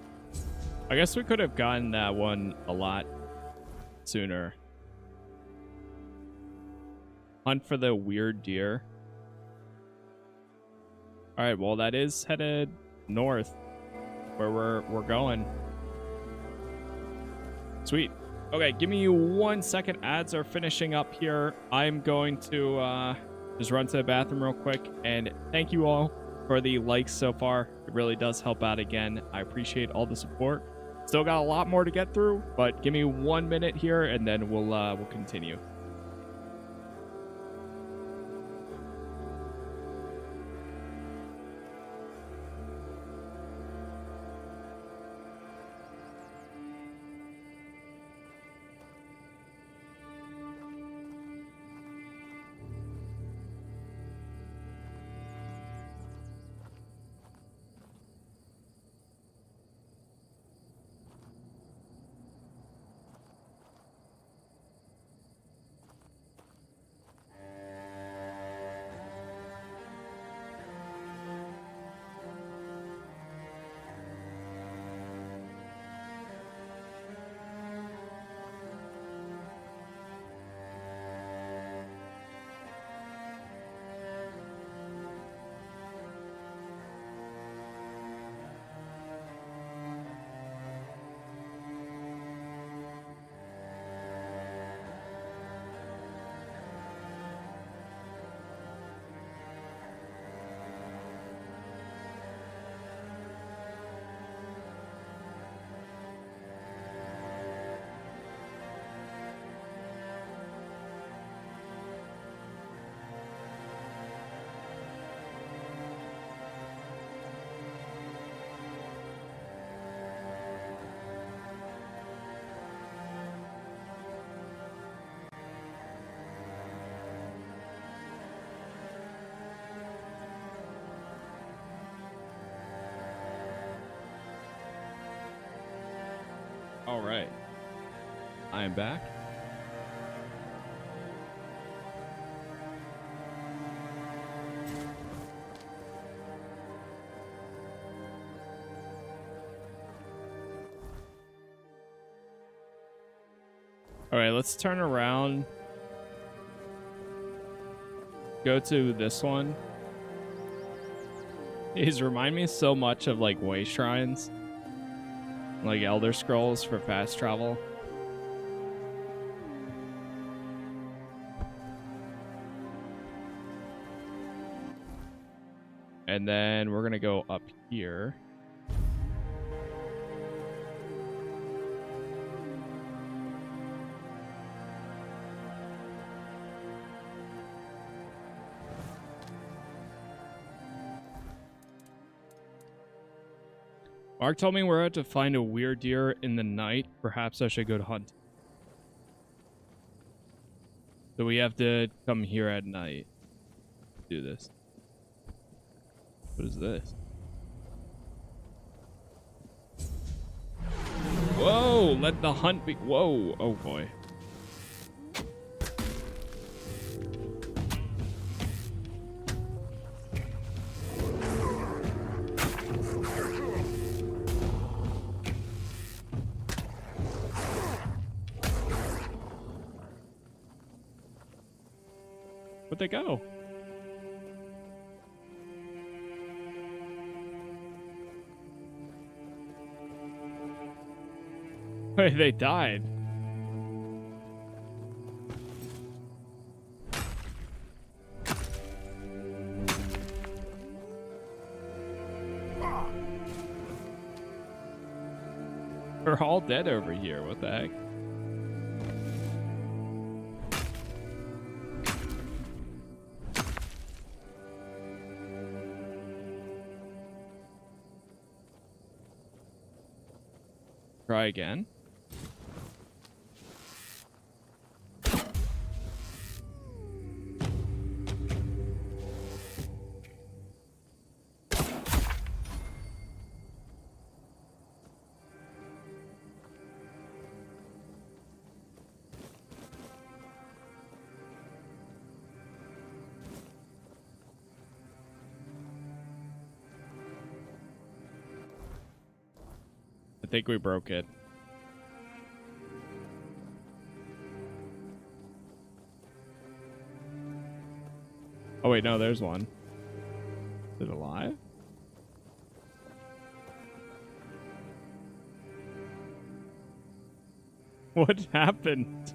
I guess we could have gotten that one a lot sooner. Hunt for the weird deer. All right, well, that is headed north where we're going. Sweet. Okay, give me 1 second. Ads are finishing up here. I'm going to just run to the bathroom real quick, and thank you all for the likes so far. It really does help out again. I appreciate all the support. Still got a lot more to get through, but give me 1 minute here, and then we'll continue. All right. I am back. All right, let's turn around. Go to this one. These remind me so much of like way shrines. Like Elder Scrolls for fast travel. And then we're gonna go up here. Mark told me we're out to find a weird deer in the night. Perhaps I should go to hunt. So we have to come here at night. Do this. What is this? Whoa! Let the hunt be. Whoa! Oh boy. Where'd they go? Wait, they died. We're all dead over here. What the heck? Try again. I think we broke it. Oh wait, no, there's one. Is it alive? What happened?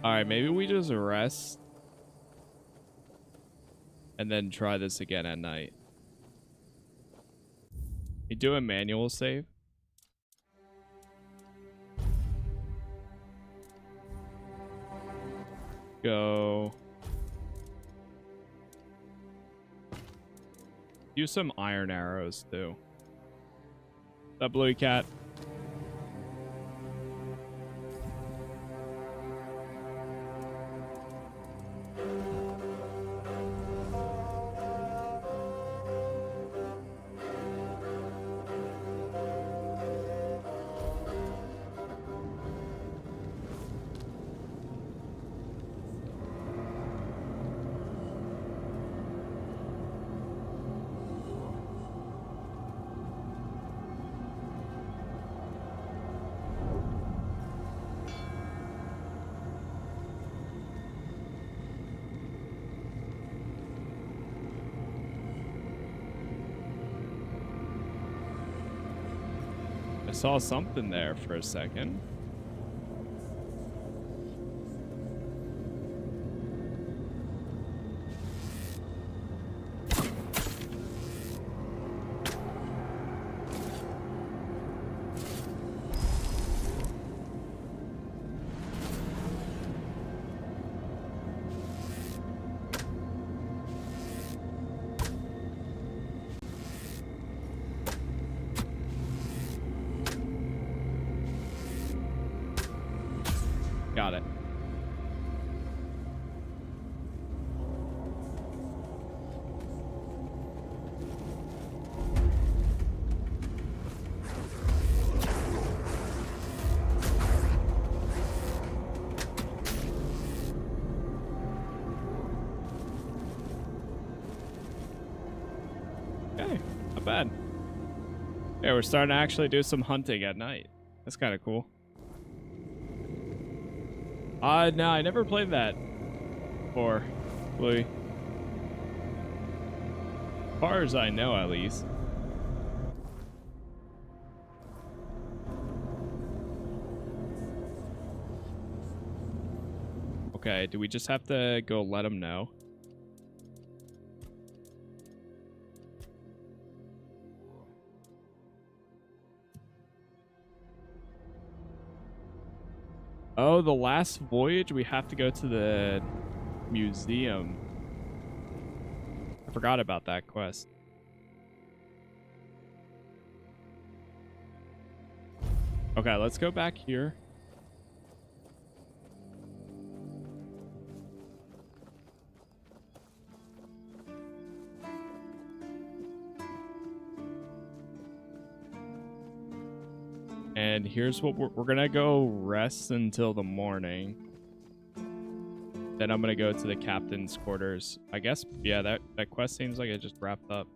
Alright, maybe we just rest and then try this again at night. You do a manual save? Go. Use some iron arrows too. What's up, Bluey Cat? I saw something there for a second. Got it. Yeah, we're starting to actually do some hunting at night. That's kind of cool. No, I never played that before, Louis. As far as I know, at least. Okay, do we just have to go let them know? Oh, the last voyage, we have to go to the museum. I forgot about that quest. Okay, let's go back here. And here's what we're gonna go rest until the morning. Then I'm gonna go to the captain's quarters. I guess, yeah, that quest seems like it just wrapped up.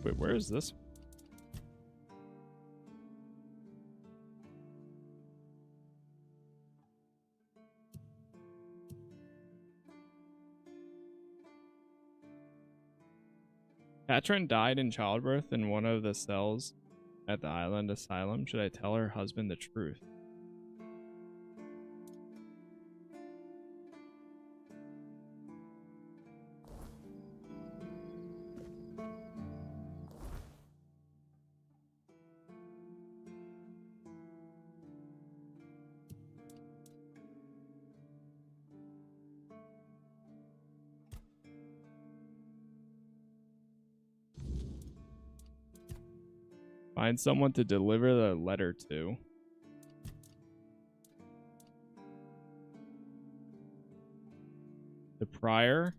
Wait, where is this? Katrin died in childbirth in one of the cells at the island asylum. Should I tell her husband the truth? Find someone to deliver the letter to. The prior.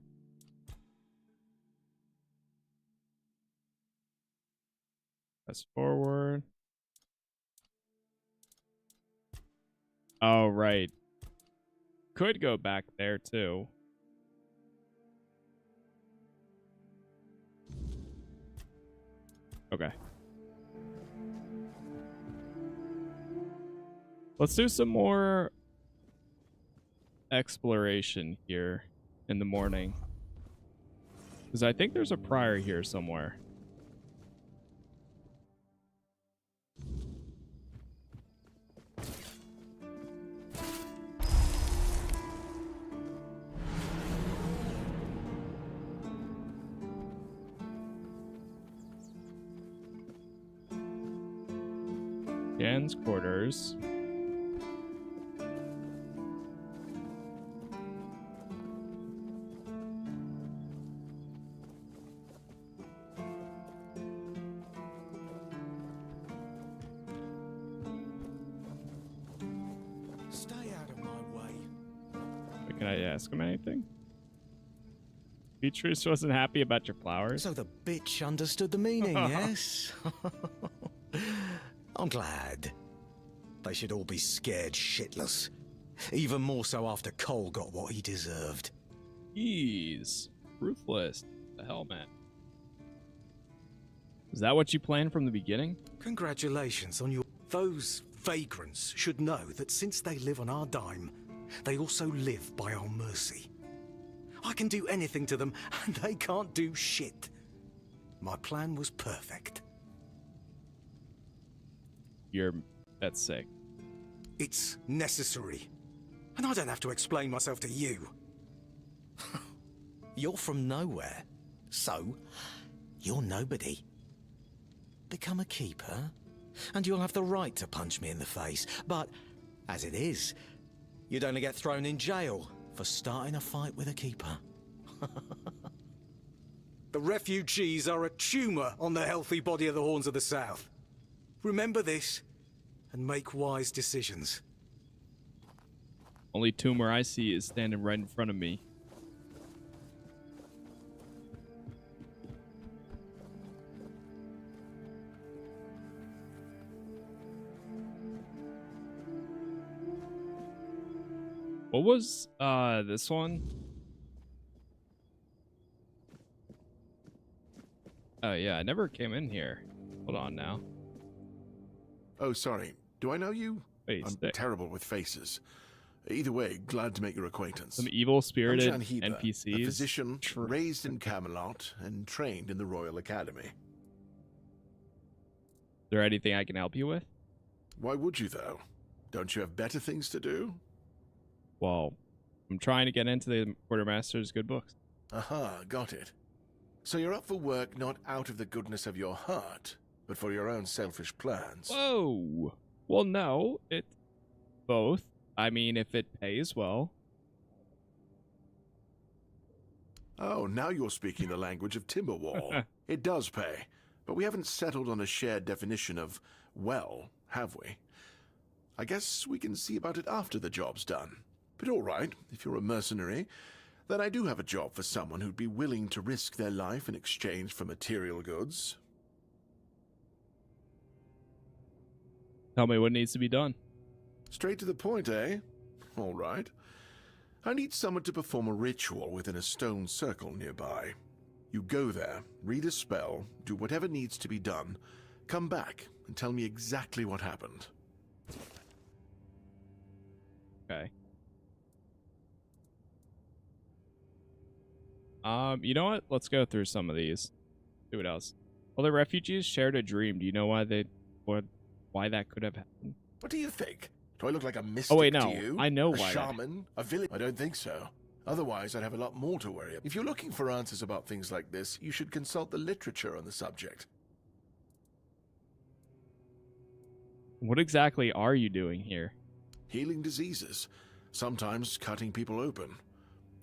Press forward. Oh, right. Could go back there too. Okay. Let's do some more exploration here in the morning. Because I think there's a prior here somewhere. Dan's quarters. Can I ask him anything? Beatrice wasn't happy about your flowers. So the bitch understood the meaning, yes? I'm glad. They should all be scared shitless. Even more so after Cole got what he deserved. Jeez. Ruthless. The hell, man. Is that what you planned from the beginning? Congratulations on your... Those vagrants should know that since they live on our dime, they also live by our mercy. I can do anything to them, and they can't do shit. My plan was perfect. That's sick. It's necessary. And I don't have to explain myself to you. You're from nowhere. So, you're nobody. Become a keeper, and you'll have the right to punch me in the face. But, as it is, you'd only get thrown in jail for starting a fight with a keeper. The refugees are a tumor on the healthy body of the Horns of the South. Remember this, and make wise decisions. Only tumor I see is standing right in front of me. What was this one? Oh yeah, I never came in here. Hold on now. Oh, sorry. Do I know you? Wait, I'm terrible with faces. Either way, glad to make your acquaintance. Some evil-spirited I'm Jan Heber, NPCs. a physician raised in Camelot and trained in the Royal Academy. Is there anything I can help you with? Why would you, though? Don't you have better things to do? Well, I'm trying to get into the Quartermaster's good books. Aha, got it. So you're up for work not out of the goodness of your heart, but for your own selfish plans. Whoa! Well, no, it's both. I mean, if it pays well. Oh, now you're speaking the language of Timberwall. It does pay, but we haven't settled on a shared definition of well, have we? I guess we can see about it after the job's done. But all right, if you're a mercenary, then I do have a job for someone who'd be willing to risk their life in exchange for material goods. Tell me what needs to be done. Straight to the point, eh? All right. I need someone to perform a ritual within a stone circle nearby. You go there, read a spell, do whatever needs to be done, come back and tell me exactly what happened. Okay. You know what? Let's go through some of these. See what else. Well, the refugees shared a dream. Do you know why that could have happened? What do you think? Do I look like a mystic Oh wait, to no. you? I know a why. Shaman? A village? I don't think so. Otherwise, I'd have a lot more to worry about. If you're looking for answers about things like this, you should consult the literature on the subject. What exactly are you doing here? Healing diseases. Sometimes cutting people open.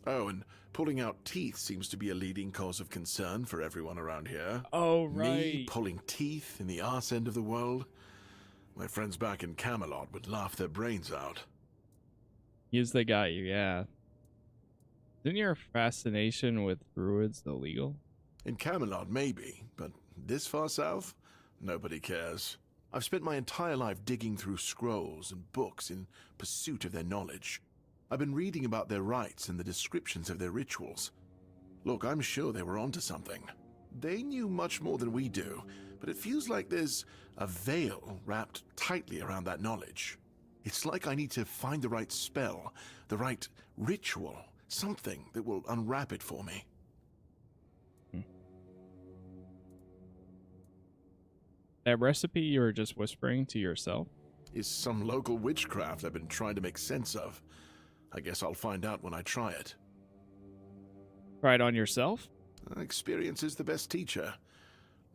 Oh, and pulling out teeth seems to be a leading cause of concern for everyone around here. Oh, right. Me pulling teeth in the arse end of the world? My friends back in Camelot would laugh their brains out. He's the guy, yeah. Isn't your fascination with druids illegal? In Camelot, maybe, but this far south? Nobody cares. I've spent my entire life digging through scrolls and books in pursuit of their knowledge. I've been reading about their rites and the descriptions of their rituals. Look, I'm sure they were onto something. They knew much more than we do, but it feels like there's a veil wrapped tightly around that knowledge. It's like I need to find the right spell, the right ritual, something that will unwrap it for me. That recipe you were just whispering to yourself? Is some local witchcraft I've been trying to make sense of. I guess I'll find out when I try it. Try it on yourself? Experience is the best teacher.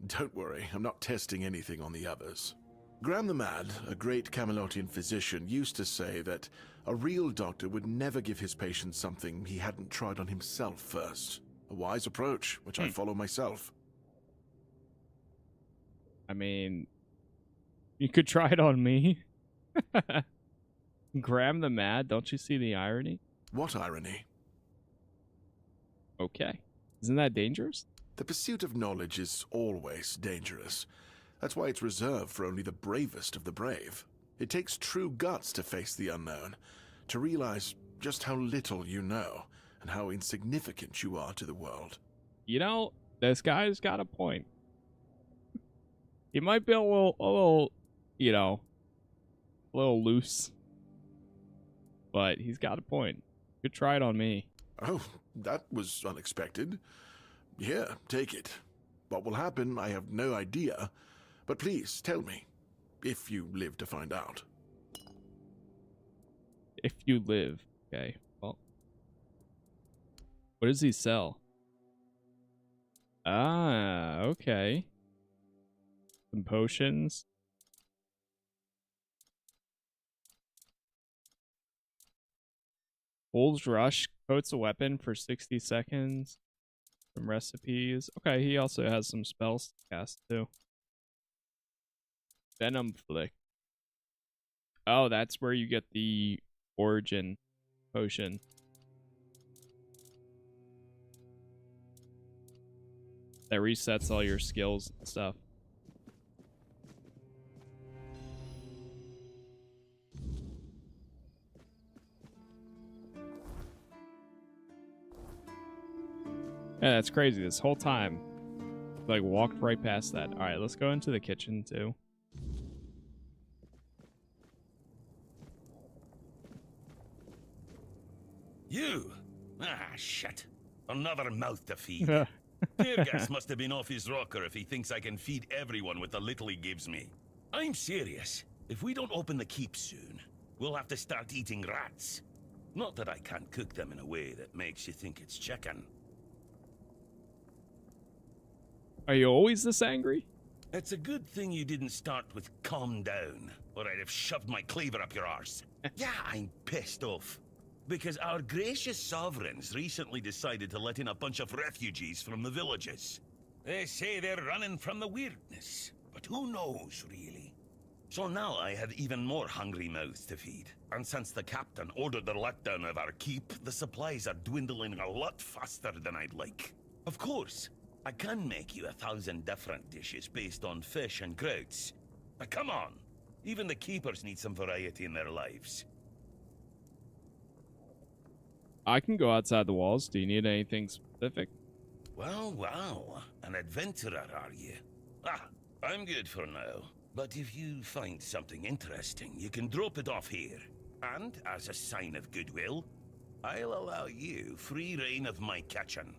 Don't worry, I'm not testing anything on the others. Graham the Mad, a great Camelotian physician, used to say that a real doctor would never give his patients something he hadn't tried on himself first. A wise approach, which I follow myself. I mean, you could try it on me. Graham the Mad, don't you see the irony? What irony? Okay. Isn't that dangerous? The pursuit of knowledge is always dangerous. That's why it's reserved for only the bravest of the brave. It takes true guts to face the unknown, to realize just how little you know, and how insignificant you are to the world. You know, this guy's got a point. He might be a little, you know, a little loose. But he's got a point. You could try it on me. Oh, that was unexpected. Here, take it. What will happen, I have no idea. But please, tell me, if you live to find out. If you live. Okay, well. What does he sell? Ah, okay. Some potions. Bull's Rush coats a weapon for 60 seconds. Some recipes. Okay, he also has some spells to cast too. Venom Flick. Oh, that's where you get the origin potion. That resets all your skills and stuff. Yeah, that's crazy. This whole time, like, walked right past that. All right, let's go into the kitchen too. You? Ah, shit. Another mouth to feed. Teargas must have been off his rocker if he thinks I can feed everyone with the little he gives me. I'm serious. If we don't open the keep soon, we'll have to start eating rats. Not that I can't cook them in a way that makes you think it's chicken. Are you always this angry? It's a good thing you didn't start with calm down, or I'd have shoved my cleaver up your arse. Yeah, I'm pissed off. Because our gracious sovereigns recently decided to let in a bunch of refugees from the villages. They say they're running from the weirdness, but who knows, really? So now I have even more hungry mouths to feed. And since the captain ordered the letdown of our keep, the supplies are dwindling a lot faster than I'd like. Of course, I can make you 1,000 different dishes based on fish and crowds. But come on, even the keepers need some variety in their lives. I can go outside the walls. Do you need anything specific? Well, wow. An adventurer, are you? Ah, I'm good for now. But if you find something interesting, you can drop it off here. And, as a sign of goodwill, I'll allow you free reign of my kitchen.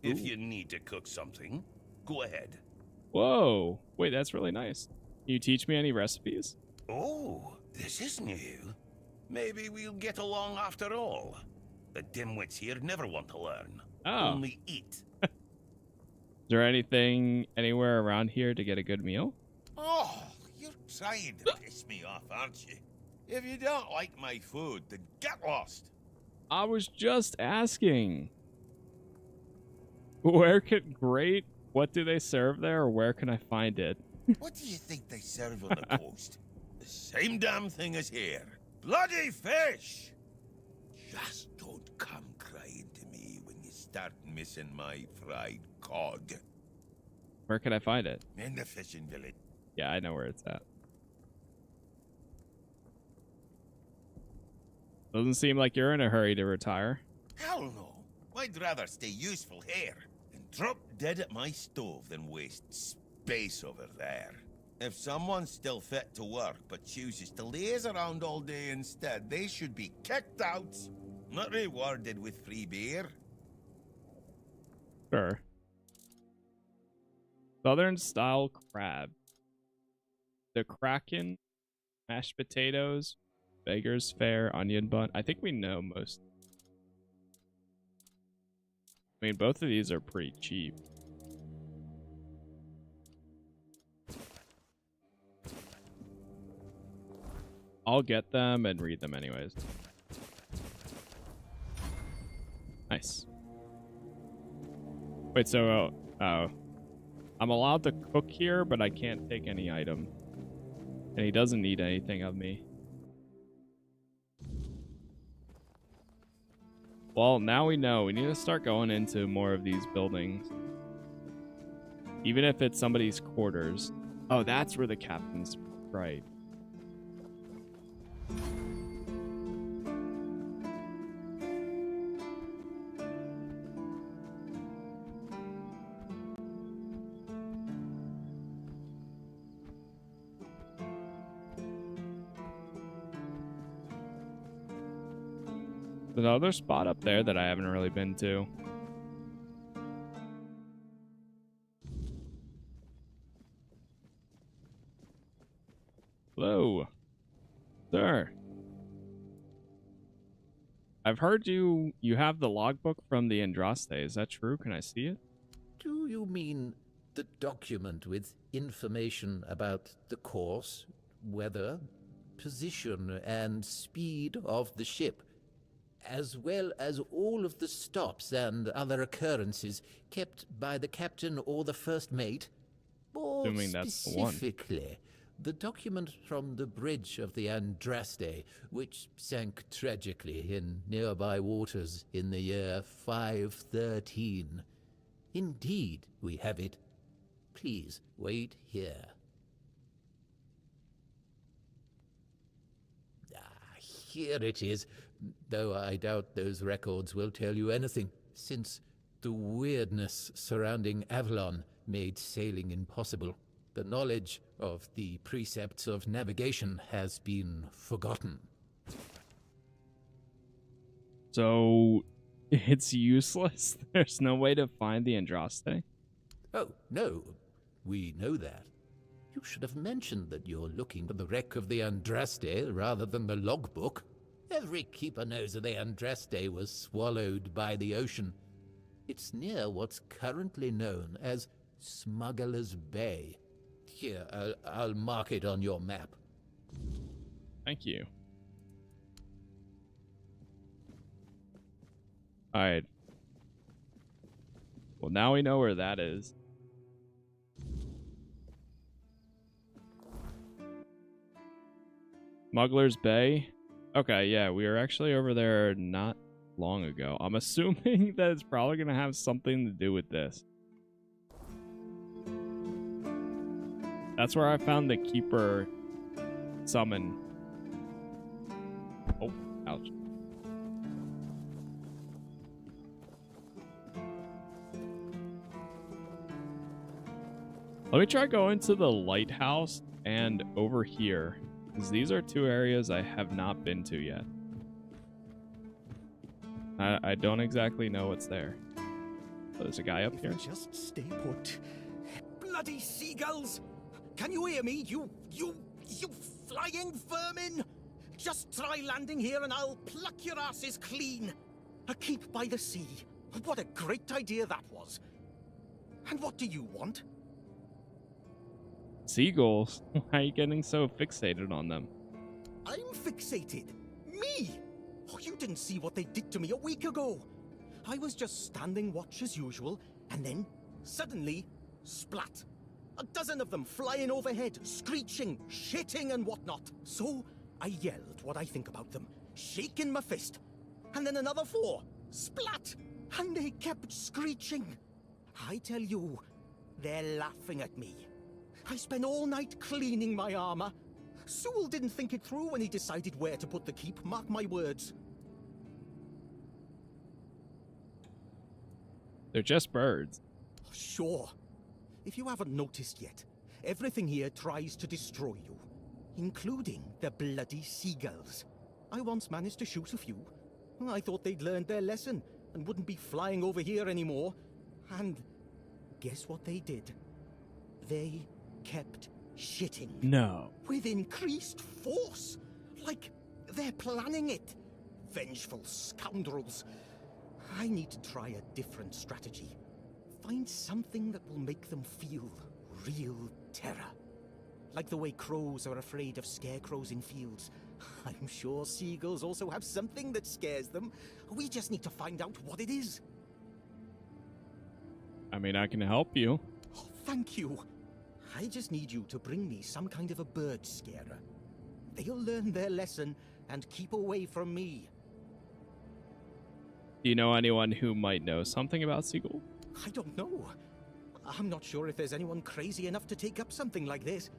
If you need to cook something, go ahead. Whoa. Wait, that's really nice. Can you teach me any recipes? Oh, this is new. Maybe we'll get along after all. The dimwits here never want to learn. Oh. Only eat. Is there anything anywhere around here to get a good meal? Oh, you're trying to piss me off, aren't you? If you don't like my food, then get lost. I was just asking. Where can... Great. What do they serve there, or where can I find it? What do you think they serve on the coast? The same damn thing as here. Bloody fish! Just don't come crying to me when you start missing my fried cod. Where can I find it? In the fishing village. Yeah, I know where it's at. Doesn't seem like you're in a hurry to retire. Hell no. I'd rather stay useful here and drop dead at my stove than waste space over there. If someone's still fit to work but chooses to laze around all day instead, they should be kicked out, not rewarded with free beer. Sure. Southern style crab. The Kraken, mashed potatoes, beggar's fare, onion bun. I think we know most. I mean, both of these are pretty cheap. I'll get them and read them anyways. Nice. Wait, so I'm allowed to cook here, but I can't take any item. And he doesn't need anything of me. Well, now we know. We need to start going into more of these buildings. Even if it's somebody's quarters. Oh, that's where the captain's... Right. Another spot up there that I haven't really been to. Hello, sir. I've heard you have the logbook from the Andraste. Is that true? Can I see it? Do you mean the document with information about the course, weather, position, and speed of the ship, as well as all of the stops and other occurrences kept by the captain or the first mate? More Assuming that's the one. specifically, The document from the bridge of the Andraste, which sank tragically in nearby waters in the year 513. Indeed, we have it. Please wait here. Here it is, though I doubt those records will tell you anything, since the weirdness surrounding Avalon made sailing impossible. The knowledge of the precepts of navigation has been forgotten. So, it's useless? There's no way to find the Andraste? Oh, no. We know that. You should have mentioned that you're looking for the wreck of the Andraste rather than the logbook. Every keeper knows that the Andraste was swallowed by the ocean. It's near what's currently known as Smugglers Bay. Here, I'll mark it on your map. Thank you. Alright. Well, now we know where that is. Smugglers Bay? Okay, yeah, we were actually over there not long ago. I'm assuming that it's probably going to have something to do with this. That's where I found the keeper summon. Oh, ouch. Let me try going to the lighthouse and over here, because these are two areas I have not been to yet. I don't exactly know what's there. Oh, there's a guy up here. Just stay put. Bloody seagulls! Can you hear me? You flying vermin! Just try landing here and I'll pluck your asses clean. A keep by the sea. What a great idea that was. And what do you want? Seagulls? Why are you getting so fixated on them? I'm fixated. Me? Oh, you didn't see what they did to me a week ago. I was just standing watch as usual, and then, suddenly, splat. A dozen of them flying overhead, screeching, shitting and whatnot. So, I yelled what I think about them, shaking my fist. And then another 4, splat, and they kept screeching. I tell you, they're laughing at me. I spent all night cleaning my armor. Sewell didn't think it through when he decided where to put the keep, mark my words. They're just birds. Sure. If you haven't noticed yet, everything here tries to destroy you, including the bloody seagulls. I once managed to shoot a few. I thought they'd learned their lesson and wouldn't be flying over here anymore. And guess what they did? They kept shitting. No. With increased force. Like they're planning it. Vengeful scoundrels. I need to try a different strategy. Find something that will make them feel real terror. Like the way crows are afraid of scarecrows in fields. I'm sure seagulls also have something that scares them. We just need to find out what it is. I mean, I can help you. Oh, thank you. I just need you to bring me some kind of a bird scarer. They'll learn their lesson and keep away from me. Do you know anyone who might know something about seagull? I don't know. I'm not sure if there's anyone crazy enough to take up something like this.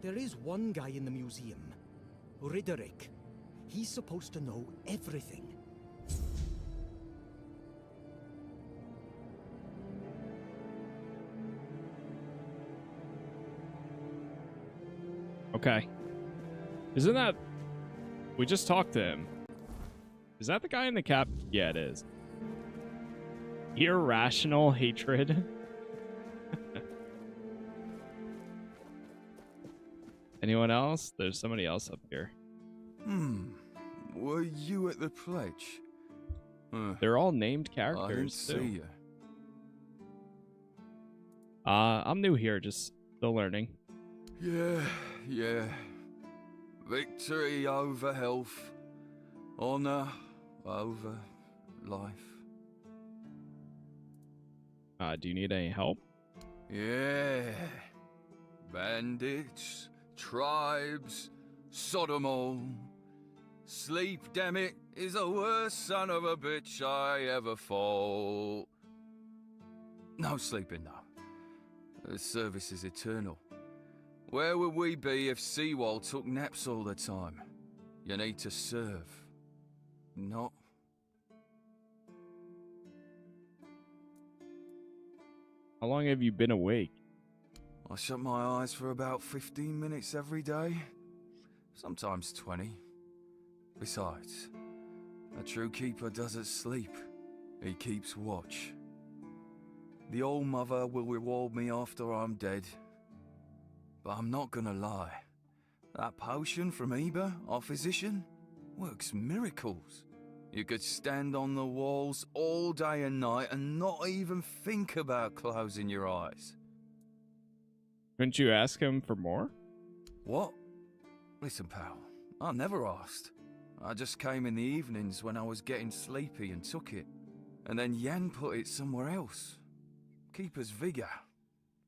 There is one guy in the museum, Riderick. He's supposed to know everything. Okay. Isn't that... We just talked to him. Is that the guy in the cap? Yeah, it is. Irrational hatred. Anyone else? There's somebody else up here. Were you at the pledge? They're all named I didn't characters, see too. you. I'm new here, just still learning. Yeah. Victory over health. Honor over life. Do you need any help? Yeah. Bandits, tribes, Sodomol. Sleep, damn it, is the worst son of a bitch I ever fought. No sleeping, though. The service is eternal. Where would we be if Seagull took naps all the time? You need to serve, not... How long have you been awake? I shut my eyes for about 15 minutes every day. Sometimes 20. Besides, a true keeper doesn't sleep. He keeps watch. The old mother will reward me after I'm dead. But I'm not gonna lie. That potion from Eber, our physician, works miracles. You could stand on the walls all day and night and not even think about closing your eyes. Couldn't you ask him for more? What? Listen, pal, I never asked. I just came in the evenings when I was getting sleepy and took it. And then Yan put it somewhere else. Keeper's vigor.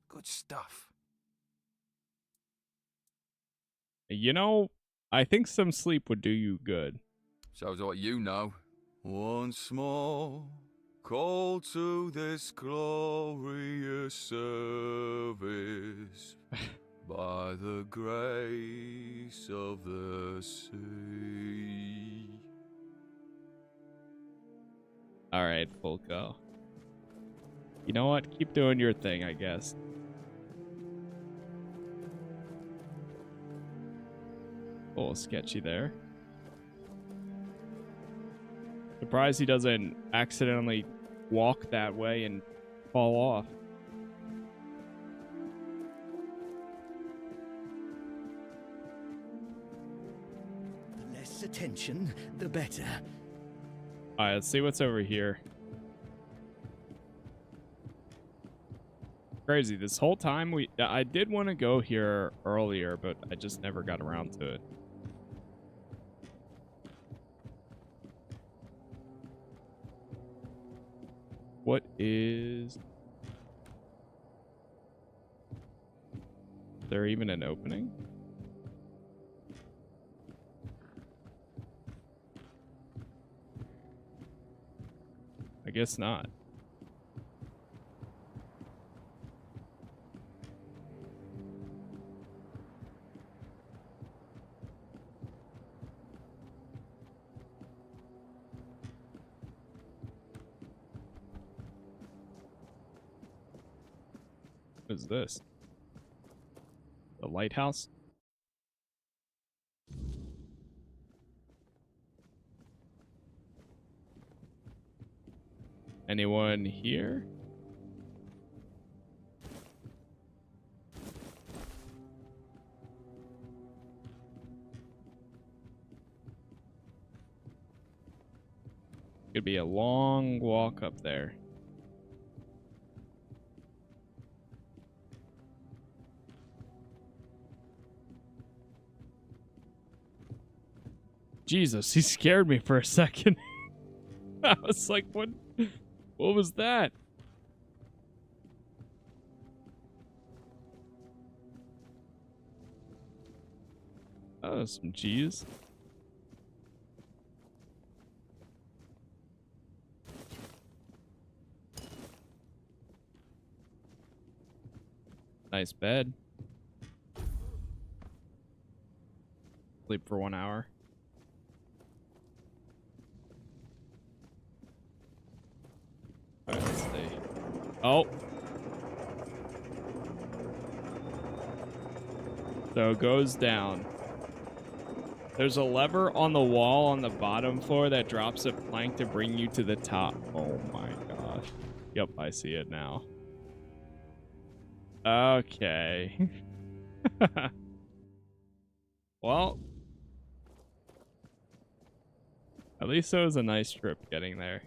Good stuff. You know, I think some sleep would do you good. Shows what you know. Once more, call to this glorious service by the grace of the sea. All right, Fulco. You know what? Keep doing your thing, I guess. A little sketchy there. Surprised he doesn't accidentally walk that way and fall off. The less attention, the better. Alright, let's see what's over here. Crazy. This whole time I did want to go here earlier, but I just never got around to it. What is there even an opening? I guess not. What is this? The lighthouse? Anyone here? Could be a long walk up there. Jesus, he scared me for a second. I was like, what was that? Oh, some cheese. Nice bed. Sleep for 1 hour. Alright, let's see. Oh. So it goes down. There's a lever on the wall on the bottom floor that drops a plank to bring you to the top. Oh my gosh. Yep, I see it now. Okay. Well, at least it was a nice trip getting there.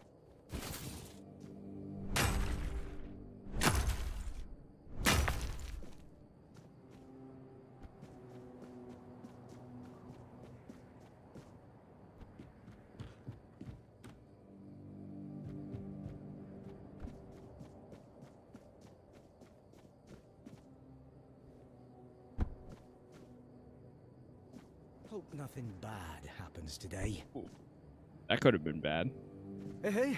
Hope nothing bad happens today. Ooh, that could have been bad. Hey.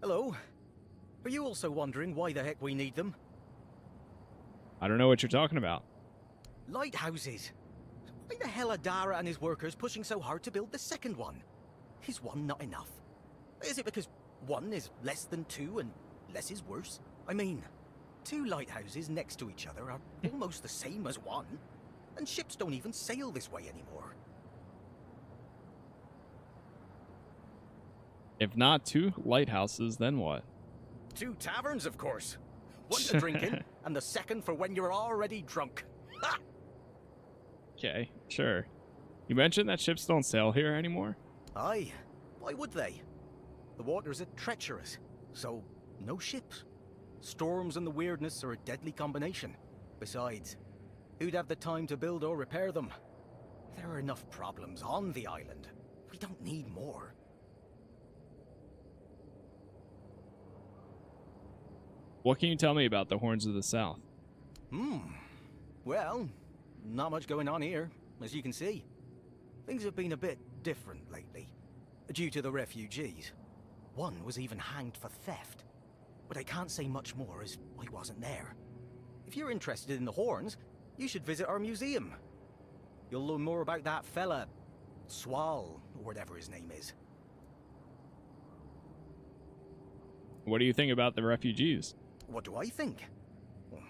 Hello. Are you also wondering why the heck we need them? I don't know what you're talking about. Lighthouses. Why the hell are Dara and his workers pushing so hard to build the second one? Is one not enough? Is it because one is less than two and less is worse? I mean, two lighthouses next to each other are almost the same as one, and ships don't even sail this way anymore. If not two lighthouses, then what? Two taverns, of course. One to drink in, and the second for when you're already drunk. Ha! Okay, sure. You mentioned that ships don't sail here anymore? Aye. Why would they? The waters are treacherous, so no ships. Storms and the weirdness are a deadly combination. Besides, who'd have the time to build or repair them? There are enough problems on the island. We don't need more. What can you tell me about the Horns of the South? Well, not much going on here, as you can see. Things have been a bit different lately, due to the refugees. One was even hanged for theft. But I can't say much more as I wasn't there. If you're interested in the Horns, you should visit our museum. You'll learn more about that fella, Swal, or whatever his name is. What do you think about the refugees? What do I think? Well,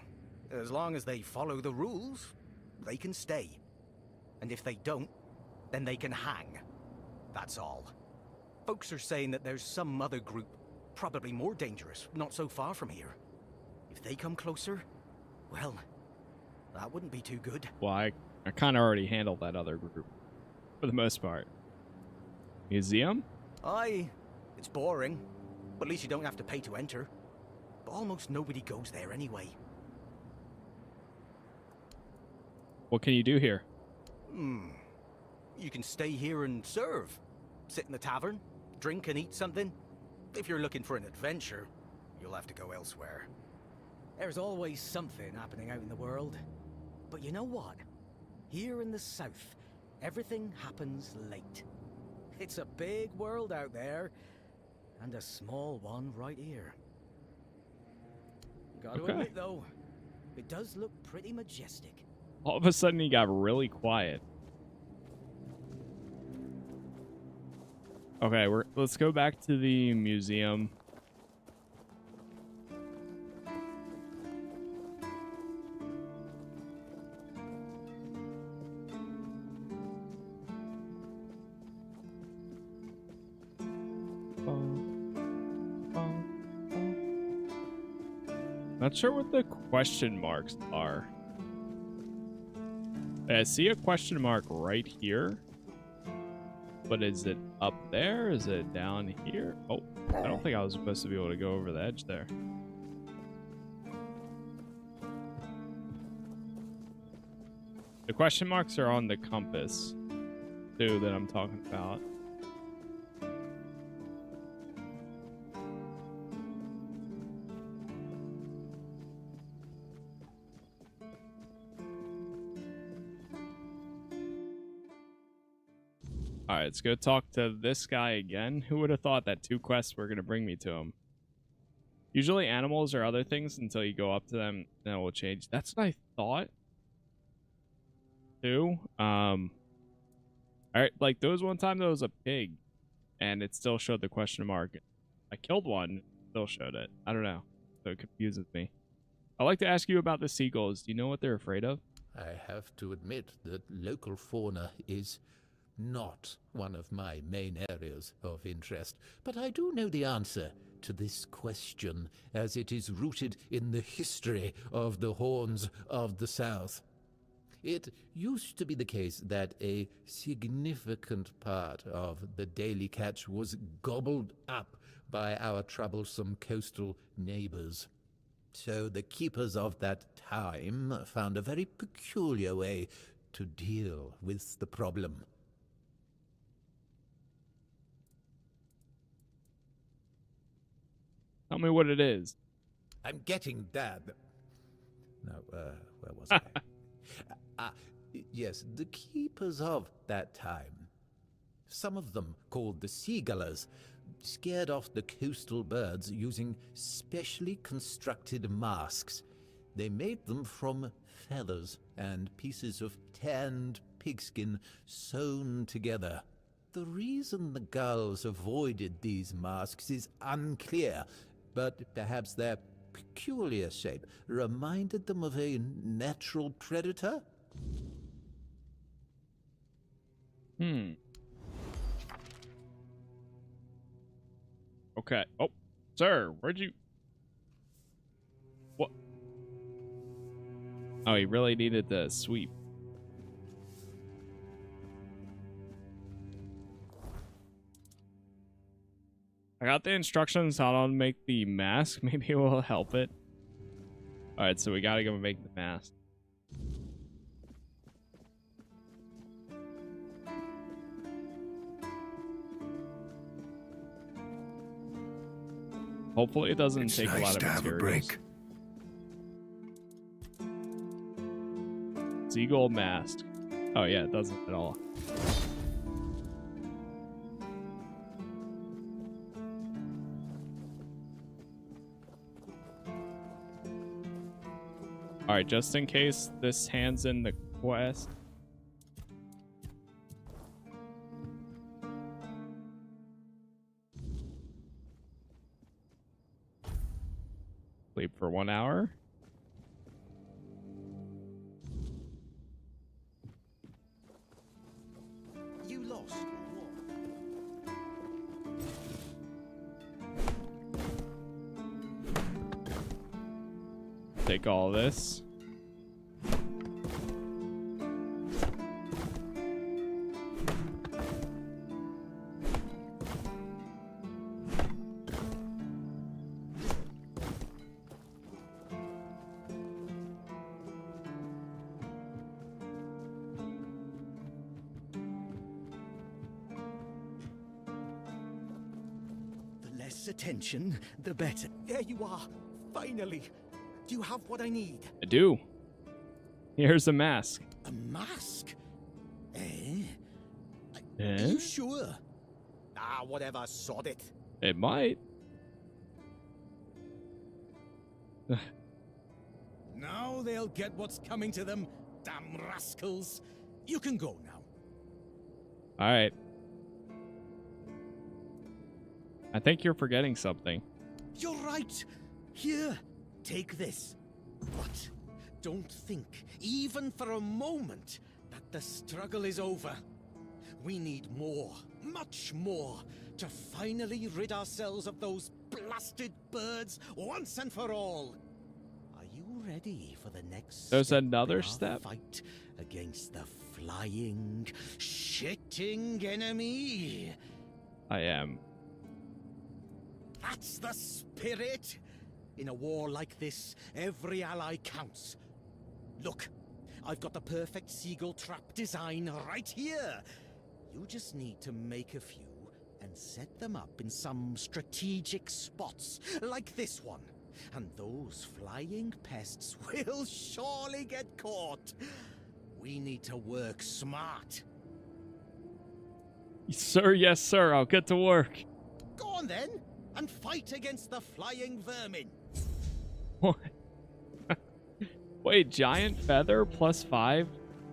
as long as they follow the rules, they can stay. And if they don't, then they can hang. That's all. Folks are saying that there's some other group, probably more dangerous, not so far from here. If they come closer, well, that wouldn't be too good. Well, I kind of already handled that other group, for the most part. Museum? Aye, it's boring, but at least you don't have to pay to enter. But almost nobody goes there anyway. What can you do here? You can stay here and serve. Sit in the tavern, drink and eat something. If you're looking for an adventure, you'll have to go elsewhere. There's always something happening out in the world. But you know what? Here in the south, everything happens late. It's a big world out there, and a small one right here. Gotta admit, though, it does look pretty majestic. All of a sudden, he got really quiet. Okay, let's go back to the museum. Not sure what the question marks are. I see a question mark right here. But is it up there? Is it down here? Oh, I don't think I was supposed to be able to go over the edge there. The question marks are on the compass, too, that I'm talking about. Alright, let's go talk to this guy again. Who would have thought that 2 quests were going to bring me to him? Usually animals or other things until you go up to them, then it will change. That's what I thought. Too. Alright, like there was one time there was a pig and it still showed the question mark. I killed one, it still showed it. I don't know. So it confuses me. I'd like to ask you about the seagulls. Do you know what they're afraid of? I have to admit that local fauna is not one of my main areas of interest, but I do know the answer to this question, as it is rooted in the history of the Horns of the South. It used to be the case that a significant part of the daily catch was gobbled up by our troublesome coastal neighbors. So the keepers of that time found a very peculiar way to deal with the problem. Tell me what it is. I'm getting that. No, where was I? Yes, the keepers of that time. Some of them, called the seagullers, scared off the coastal birds using specially constructed masks. They made them from feathers and pieces of tanned pigskin sewn together. The reason the gulls avoided these masks is unclear, but perhaps their peculiar shape reminded them of a natural predator? Okay. Oh, sir, where'd you... What? Oh, he really needed the sweep. I got the instructions how to make the mask. Maybe it will help it. Alright, so we gotta go make the mask. Hopefully it doesn't take a lot of materials. Seagull mask. Oh yeah, it doesn't at all. Alright, just in case this hands in the quest. Sleep for 1 hour. You lost. Take all this. The less attention, the better. There you are. Finally. Do you have what I need? I do. Here's a mask. A mask? Eh? Eh? Are you sure? Ah, whatever, sod it. It might. Now they'll get what's coming to them, damn rascals. You can go now. Alright. I think you're forgetting something. You're right. Here, take this. But don't think, even for a moment, that the struggle is over. We need more, much more, to finally rid ourselves of those blasted birds once and for all. Are you ready for the next There's step another in our step? fight against the flying, shitting enemy? I am. That's the spirit! In a war like this, every ally counts. Look, I've got the perfect seagull trap design right here. You just need to make a few and set them up in some strategic spots, like this one. And those flying pests will surely get caught. We need to work smart. Sir, yes, sir. I'll get to work. Go on then, and fight against the flying vermin. What? Wait, giant feather +5?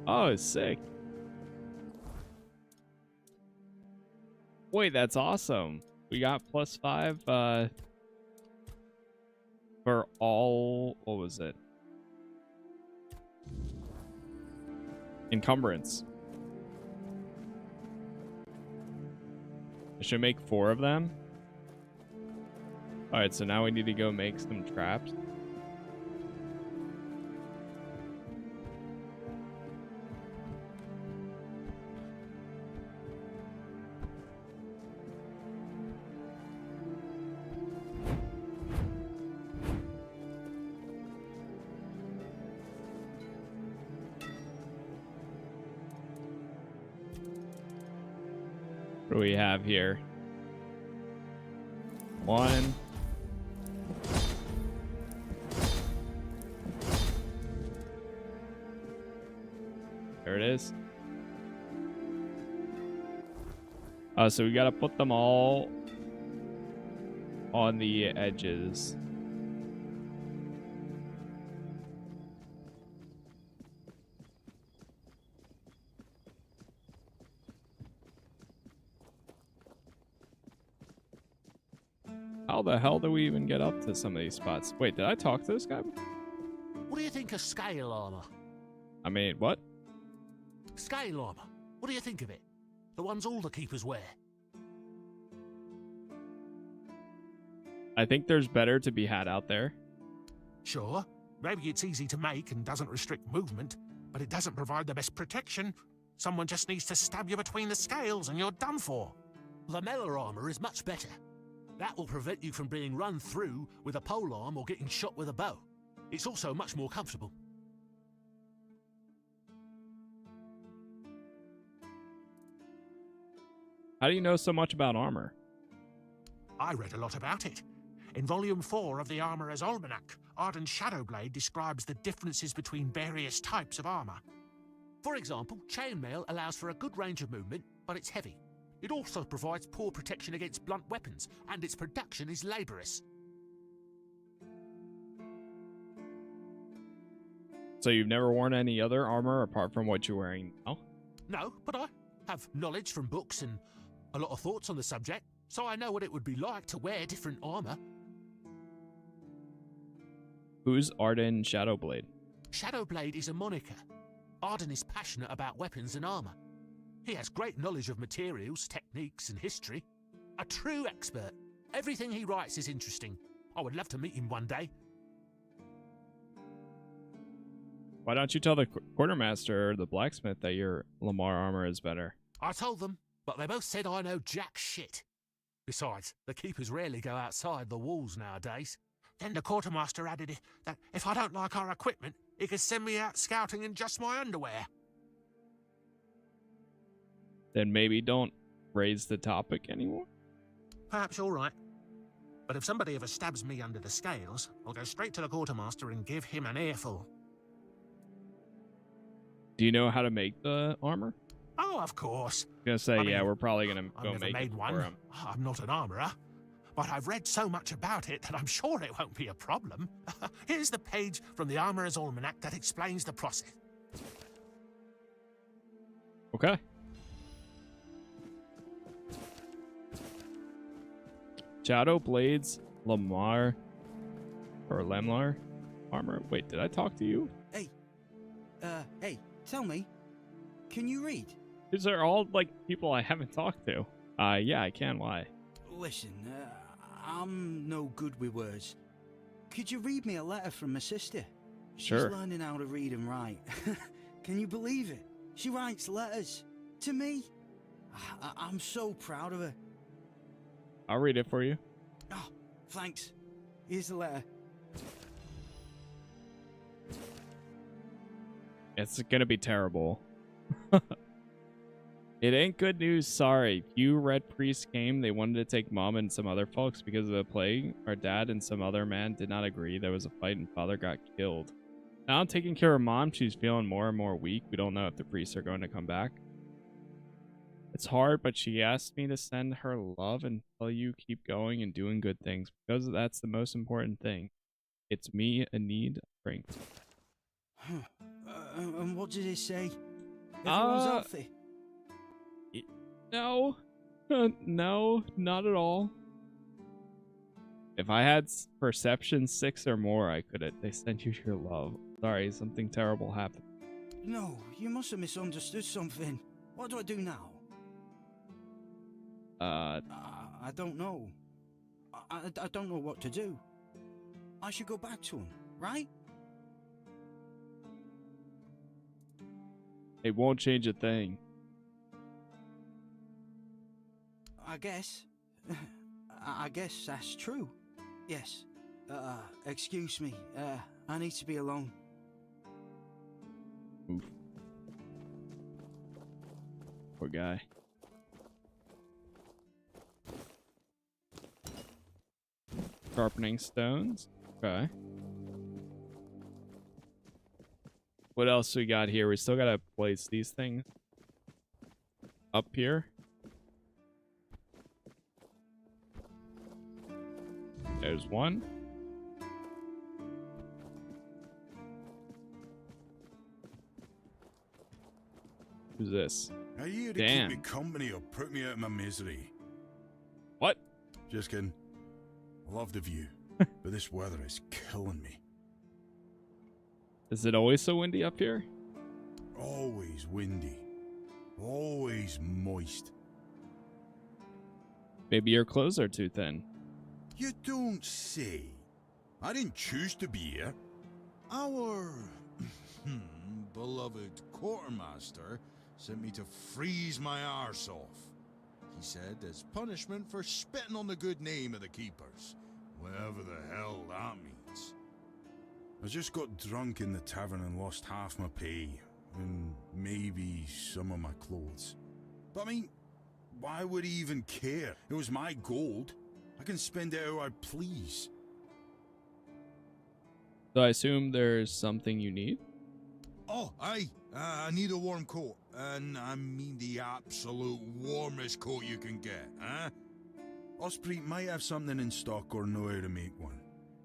Oh, sick. Wait, that's awesome. We got +5 for all, what was it? Encumbrance. I should make 4 of them. Alright, so now we need to go make some traps. What do we have here? 1. There it is. So we gotta put them all on the edges. How the hell do we even get up to some of these spots? Wait, did I talk to this guy? What do you think of scale armor? I mean, what? Scale armor. What do you think of it? The ones all the keepers wear. I think there's better to be had out there. Sure, maybe it's easy to make and doesn't restrict movement, but it doesn't provide the best protection. Someone just needs to stab you between the scales and you're done for. Lamellar armor is much better. That will prevent you from being run through with a polearm or getting shot with a bow. It's also much more comfortable. How do you know so much about armor? I read a lot about it. In Volume 4 of the Armourer's Almanac, Arden's Shadowblade describes the differences between various types of armor. For example, chainmail allows for a good range of movement, but it's heavy. It also provides poor protection against blunt weapons, and its production is laborious. So you've never worn any other armor apart from what you're wearing now? No, but I have knowledge from books and a lot of thoughts on the subject, so I know what it would be like to wear different armor. Who's Arden Shadowblade? Shadowblade is a moniker. Arden is passionate about weapons and armor. He has great knowledge of materials, techniques, and history. A true expert. Everything he writes is interesting. I would love to meet him one day. Why don't you tell the quartermaster or the blacksmith that your Lamar armor is better? I told them, but they both said I know jack shit. Besides, the keepers rarely go outside the walls nowadays. Then the quartermaster added that if I don't like our equipment, he could send me out scouting in just my underwear. Then maybe don't raise the topic anymore? Perhaps you're right. But if somebody ever stabs me under the scales, I'll go straight to the quartermaster and give him an earful. Do you know how to make the armor? Oh, of course. I'm gonna say, I mean, yeah, we're probably gonna I've go never make made it one. for him. I'm not an armorer, but I've read so much about it that I'm sure it won't be a problem. Here's the page from the Armourer's Almanac that explains the process. Okay. Shadowblade's Lamar or Lamlar armor. Wait, did I talk to you? Hey, tell me, can you read? These are all like people I haven't talked to. Yeah, I can. Why? Listen, I'm no good with words. Could you read me a letter from my sister? Sure. She's learning how to read and write. Can you believe it? She writes letters to me. I'm so proud of her. I'll read it for you. Oh, thanks. Here's the letter. It's gonna be terrible. It ain't good news, sorry. Few red priests came. They wanted to take Mom and some other folks because of the plague. Our dad and some other man did not agree. There was a fight and father got killed. Now I'm taking care of Mom. She's feeling more and more weak. We don't know if the priests are going to come back. It's hard, but she asked me to send her love and tell you keep going and doing good things because that's the most important thing. It's me in need of strength. And what did it say? Everyone's healthy? No. No, not at all. If I had perception 6 or more, I could have. They sent you your love. Sorry, something terrible happened. No, you must have misunderstood something. What do I do now? I don't know. I don't know what to do. I should go back to him, right? It won't change a thing. I guess. I guess that's true. Yes. Excuse me. I need to be alone. Oof. Poor guy. Sharpening stones. Okay. What else we got here? We still gotta place these things up here. There's one. Who's this? Are you to Damn. keep me company or put me out of my misery? What? Just kidding. I love the view, but this weather is killing me. Is it always so windy up here? Always windy. Always moist. Maybe your clothes are too thin. You don't say. I didn't choose to be here. Our beloved quartermaster sent me to freeze my arse off. He said as punishment for spitting on the good name of the keepers, whatever the hell that means. I just got drunk in the tavern and lost half my pay, and maybe some of my clothes. But I mean, why would he even care? It was my gold. I can spend it how I please. So I assume there's something you need? Oh, aye. I need a warm coat. And I mean the absolute warmest coat you can get, huh? Osprey might have something in stock or know how to make one.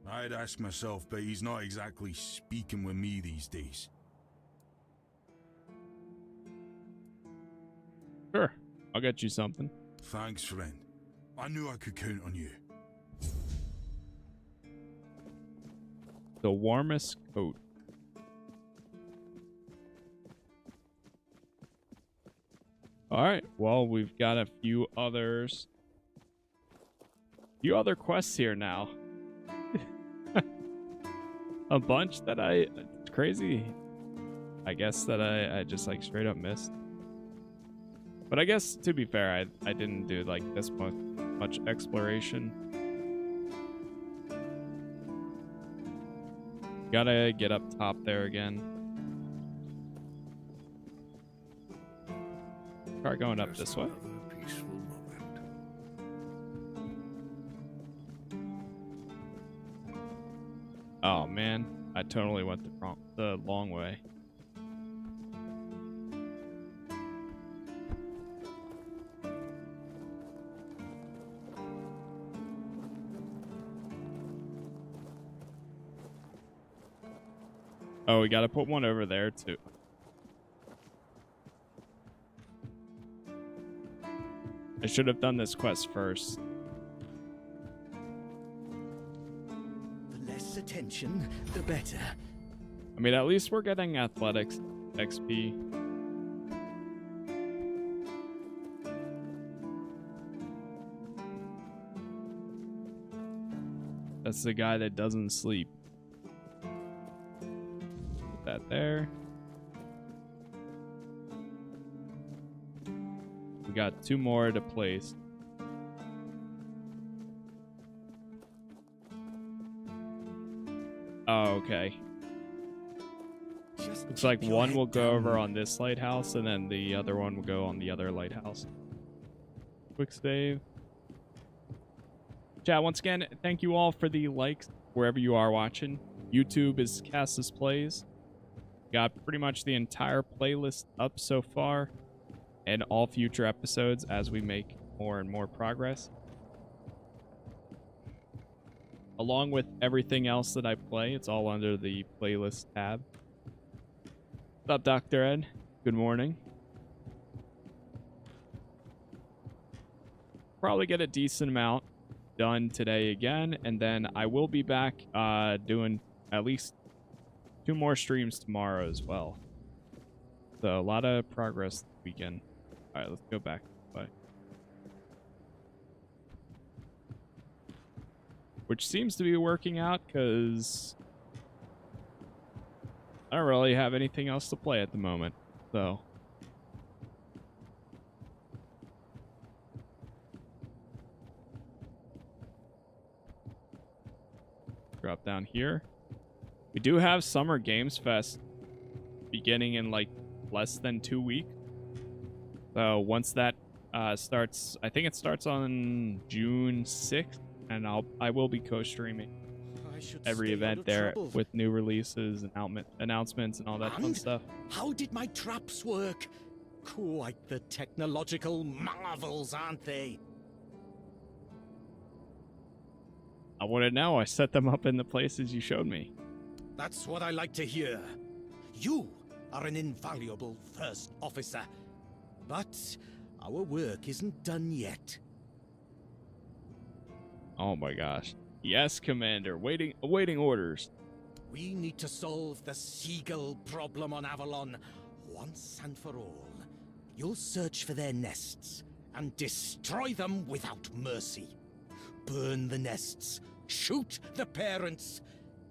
I'd ask myself, but he's not exactly speaking with me these days. Sure. I'll get you something. Thanks, friend. I knew I could count on you. The warmest coat. Alright, well, we've got a few other quests here now. A bunch that it's crazy. I guess that I just like straight up missed. But I guess, to be fair, I didn't do like this much exploration. Gotta get up top there again. Try going up this way. Oh man, I totally went the long way. Oh, we gotta put one over there too. I should have done this quest first. The less attention, the better. I mean, at least we're getting athletics XP. That's the guy that doesn't sleep. Put that there. We got 2 more to place. Oh, okay. Looks like one will go over on this lighthouse, and then the other one will go on the other lighthouse. Quick save. Chat, once again, thank you all for the likes wherever you are watching. YouTube is Casas Plays. Got pretty much the entire playlist up so far, and all future episodes as we make more and more progress. Along with everything else that I play, it's all under the playlist tab. What's up, Dr. Ed? Good morning. Probably get a decent amount done today again, and then I will be back doing at least 2 more streams tomorrow as well. So a lot of progress this weekend. All right, let's go back this way. Which seems to be working out because I don't really have anything else to play at the moment. So drop down here. We do have Summer Games Fest beginning in like less than 2 weeks. So once that starts, I think it starts on June 6th, and I will be co-streaming. I every event there with new releases and announcements and all that fun stuff. How did my traps work? Quite the technological marvels, aren't they? I wouldn't know. I set them up in the places you showed me. That's what I like to hear. You are an invaluable first officer. But our work isn't done yet. Oh my gosh. Yes, Commander. Awaiting orders. We need to solve the seagull problem on Avalon once and for all. You'll search for their nests and destroy them without mercy. Burn the nests. Shoot the parents.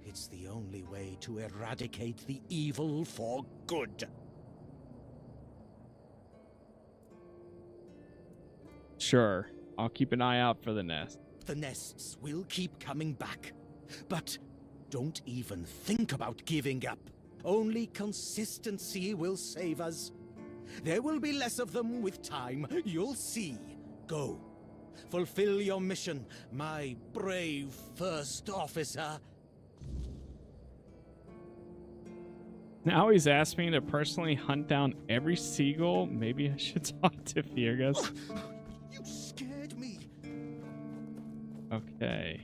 It's the only way to eradicate the evil for good. Sure. I'll keep an eye out for the nest. The nests will keep coming back. But don't even think about giving up. Only consistency will save us. There will be less of them with time. You'll see. Go. Fulfill your mission, my brave first officer. Now he's asked me to personally hunt down every seagull. Maybe I should talk to Fiergus. You scared me. Okay.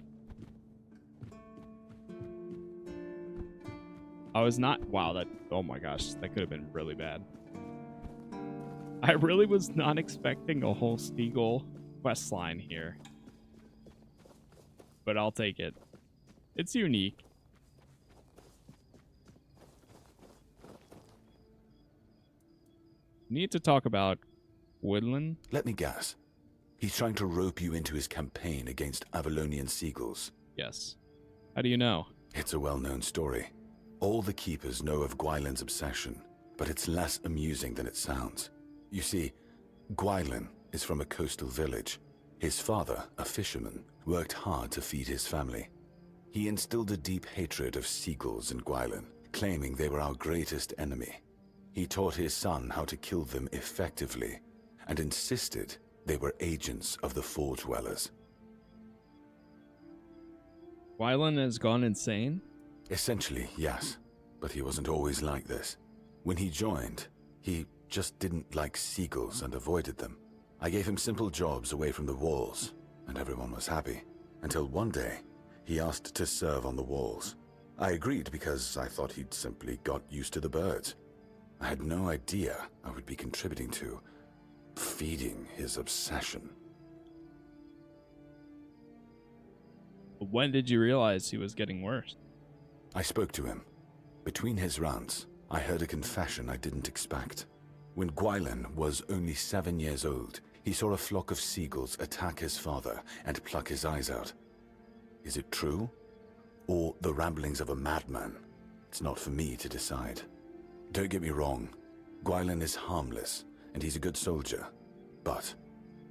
I was not... Wow, that... Oh my gosh, that could have been really bad. I really was not expecting a whole seagull quest line here. But I'll take it. It's unique. Need to talk about Woodland? Let me guess. He's trying to rope you into his campaign against Avalonian seagulls. Yes. How do you know? It's a well-known story. All the keepers know of Gwyland's obsession, but it's less amusing than it sounds. You see, Gwyland is from a coastal village. His father, a fisherman, worked hard to feed his family. He instilled a deep hatred of seagulls in Gwyland, claiming they were our greatest enemy. He taught his son how to kill them effectively, and insisted they were agents of the Fore-Dwellers. Gwyland has gone insane? Essentially, yes. But he wasn't always like this. When he joined, he just didn't like seagulls and avoided them. I gave him simple jobs away from the walls, and everyone was happy. Until one day, he asked to serve on the walls. I agreed because I thought he'd simply got used to the birds. I had no idea I would be contributing to feeding his obsession. When did you realize he was getting worse? I spoke to him. Between his rants, I heard a confession I didn't expect. When Gwyland was only 7 years old, he saw a flock of seagulls attack his father and pluck his eyes out. Is it true? Or the ramblings of a madman? It's not for me to decide. Don't get me wrong, Gwyland is harmless, and he's a good soldier, but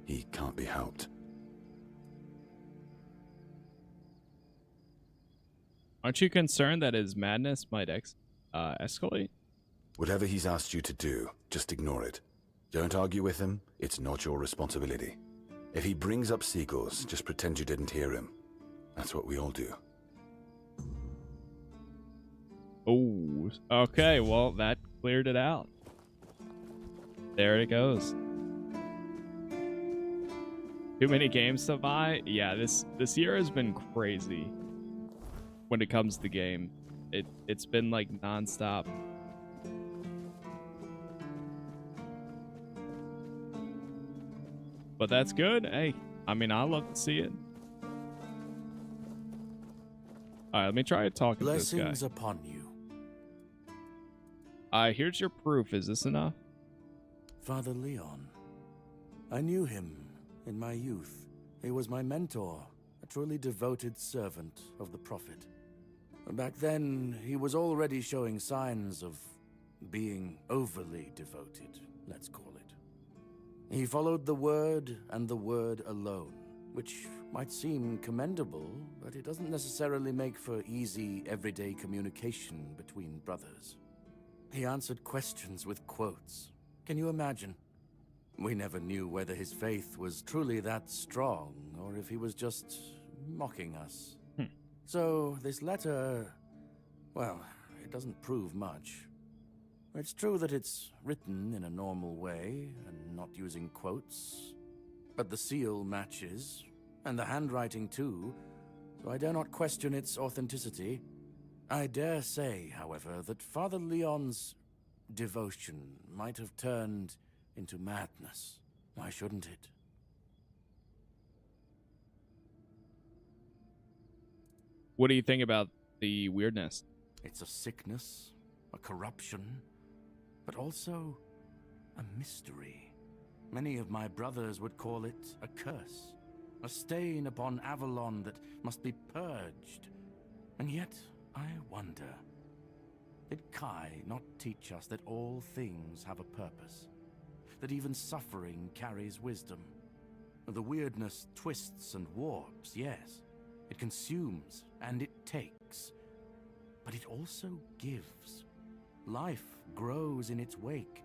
he can't be helped. Aren't you concerned that his madness might escalate? Whatever he's asked you to do, just ignore it. Don't argue with him, it's not your responsibility. If he brings up seagulls, just pretend you didn't hear him. That's what we all do. Oh, okay, well, that cleared it out. There it goes. Too many games to buy? Yeah, this year has been crazy when it comes to the game. It's been like non-stop. But that's good. Hey, I mean, I love to see it. Alright, let me try talking to this guy. Blessings upon you. Here's your proof. Is this enough? Father Leon. I knew him in my youth. He was my mentor, a truly devoted servant of the Prophet. Back then, he was already showing signs of being overly devoted, let's call it. He followed the word and the word alone, which might seem commendable, but it doesn't necessarily make for easy, everyday communication between brothers. He answered questions with quotes. Can you imagine? We never knew whether his faith was truly that strong, or if he was just mocking us. So, this letter, well, it doesn't prove much. It's true that it's written in a normal way and not using quotes, but the seal matches, and the handwriting too, so I dare not question its authenticity. I dare say, however, that Father Leon's devotion might have turned into madness. Why shouldn't it? What do you think about the weirdness? It's a sickness, a corruption, but also a mystery. Many of my brothers would call it a curse, a stain upon Avalon that must be purged. And yet, I wonder, did Kai not teach us that all things have a purpose? That even suffering carries wisdom? The weirdness twists and warps, yes. It consumes and it takes. But it also gives. Life grows in its wake.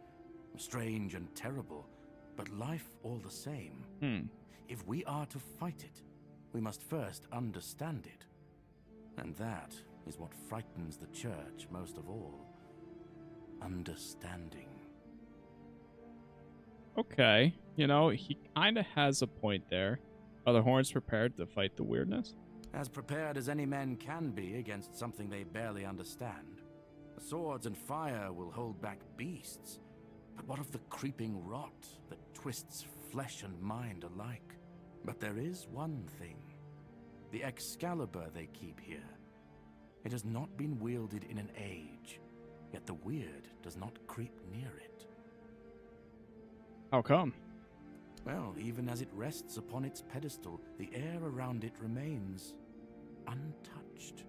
Strange and terrible, but life all the same. If we are to fight it, we must first understand it. And that is what frightens the church most of all. Understanding. Okay, you know, he kind of has a point there. Are the horns prepared to fight the weirdness? As prepared as any men can be against something they barely understand. The swords and fire will hold back beasts, but what of the creeping rot that twists flesh and mind alike? But there is one thing. The Excalibur they keep here. It has not been wielded in an age, yet the weird does not creep near it. How come? Well, even as it rests upon its pedestal, the air around it remains untouched.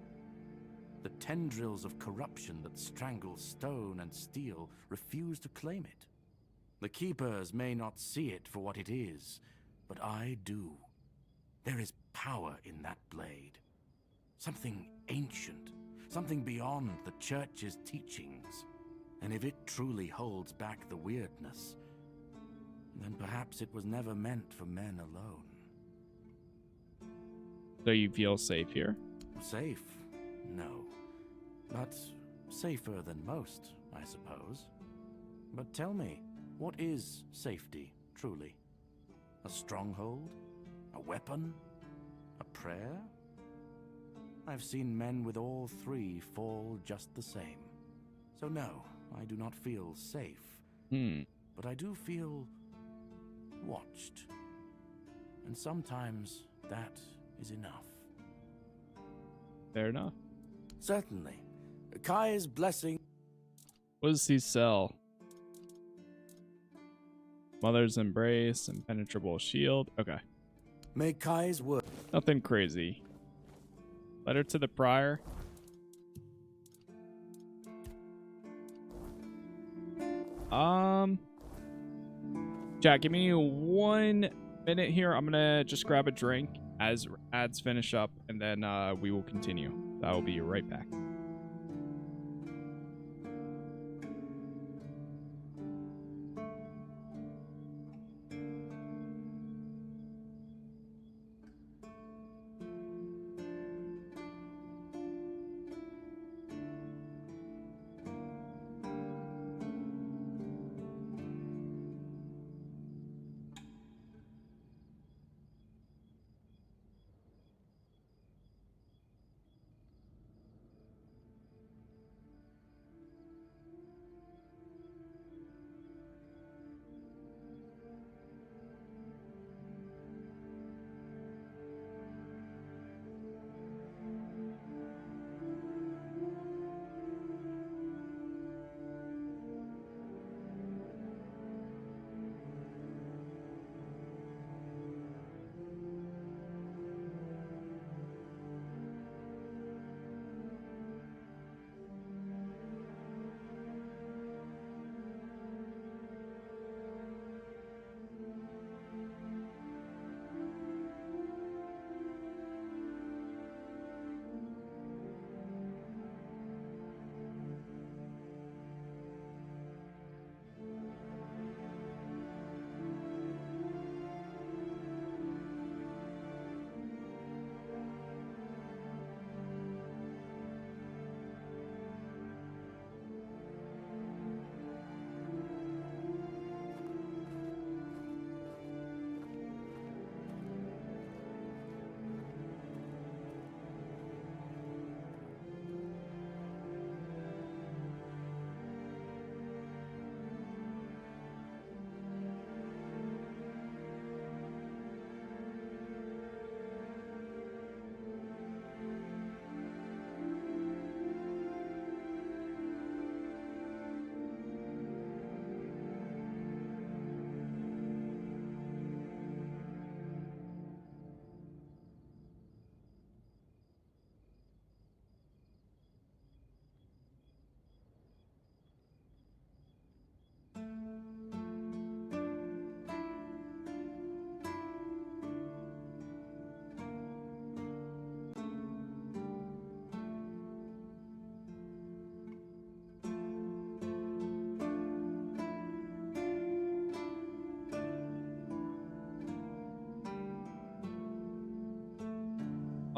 The tendrils of corruption that strangle stone and steel refuse to claim it. The keepers may not see it for what it is, but I do. There is power in that blade. Something ancient, something beyond the church's teachings. And if it truly holds back the weirdness, then perhaps it was never meant for men alone. So you feel safe here? Safe? No. But safer than most, I suppose. But tell me, what is safety, truly? A stronghold? A weapon? A prayer? I've seen men with all three fall just the same. So no, I do not feel safe. But I do feel watched. And sometimes that is enough. Fair enough. Certainly. Kai's blessing. What does he sell? Mother's Embrace, Impenetrable Shield. Okay. May Kai's word. Nothing crazy. Letter to the Prior. Jack, give me 1 minute here. I'm gonna just grab a drink as ads finish up, and then we will continue. I will be right back.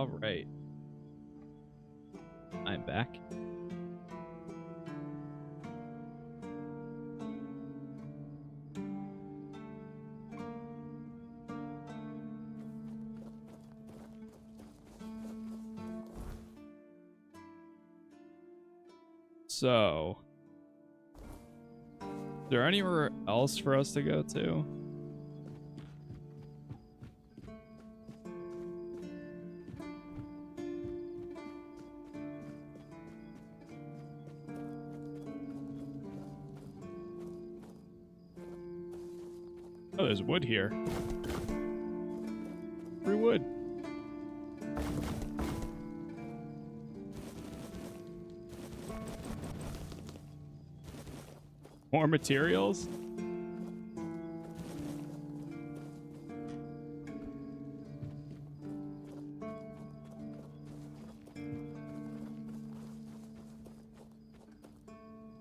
All right. I'm back. So, is there anywhere else for us to go to? Oh, there's wood here. Free wood. More materials?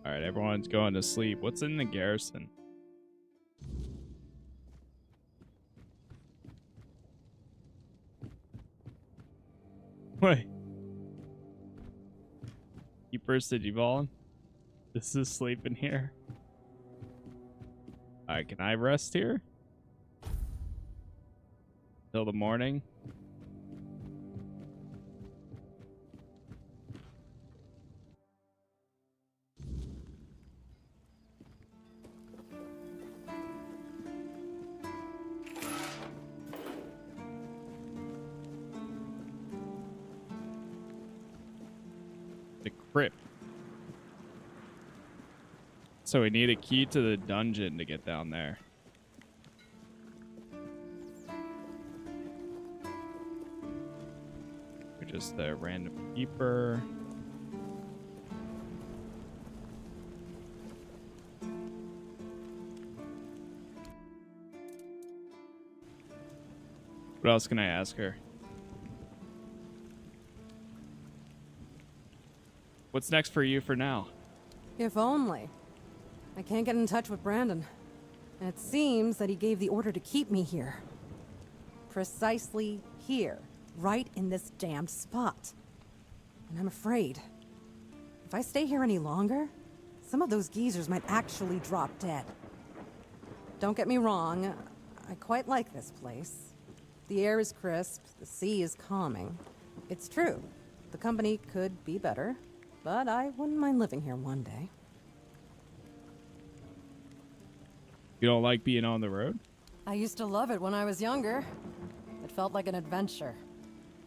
Alright, everyone's going to sleep. What's in the garrison? Wait. Keepers to Avalon? This is sleeping here. Alright, can I rest here? Till the morning? The crypt. So we need a key to the dungeon to get down there. We're just a random keeper. What else can I ask her? What's next for you for now? If only. I can't get in touch with Brandon. And it seems that he gave the order to keep me here. Precisely here. Right in this damned spot. And I'm afraid. If I stay here any longer, some of those geezers might actually drop dead. Don't get me wrong, I quite like this place. The air is crisp, the sea is calming. It's true, the company could be better, but I wouldn't mind living here one day. You don't like being on the road? I used to love it when I was younger. It felt like an adventure.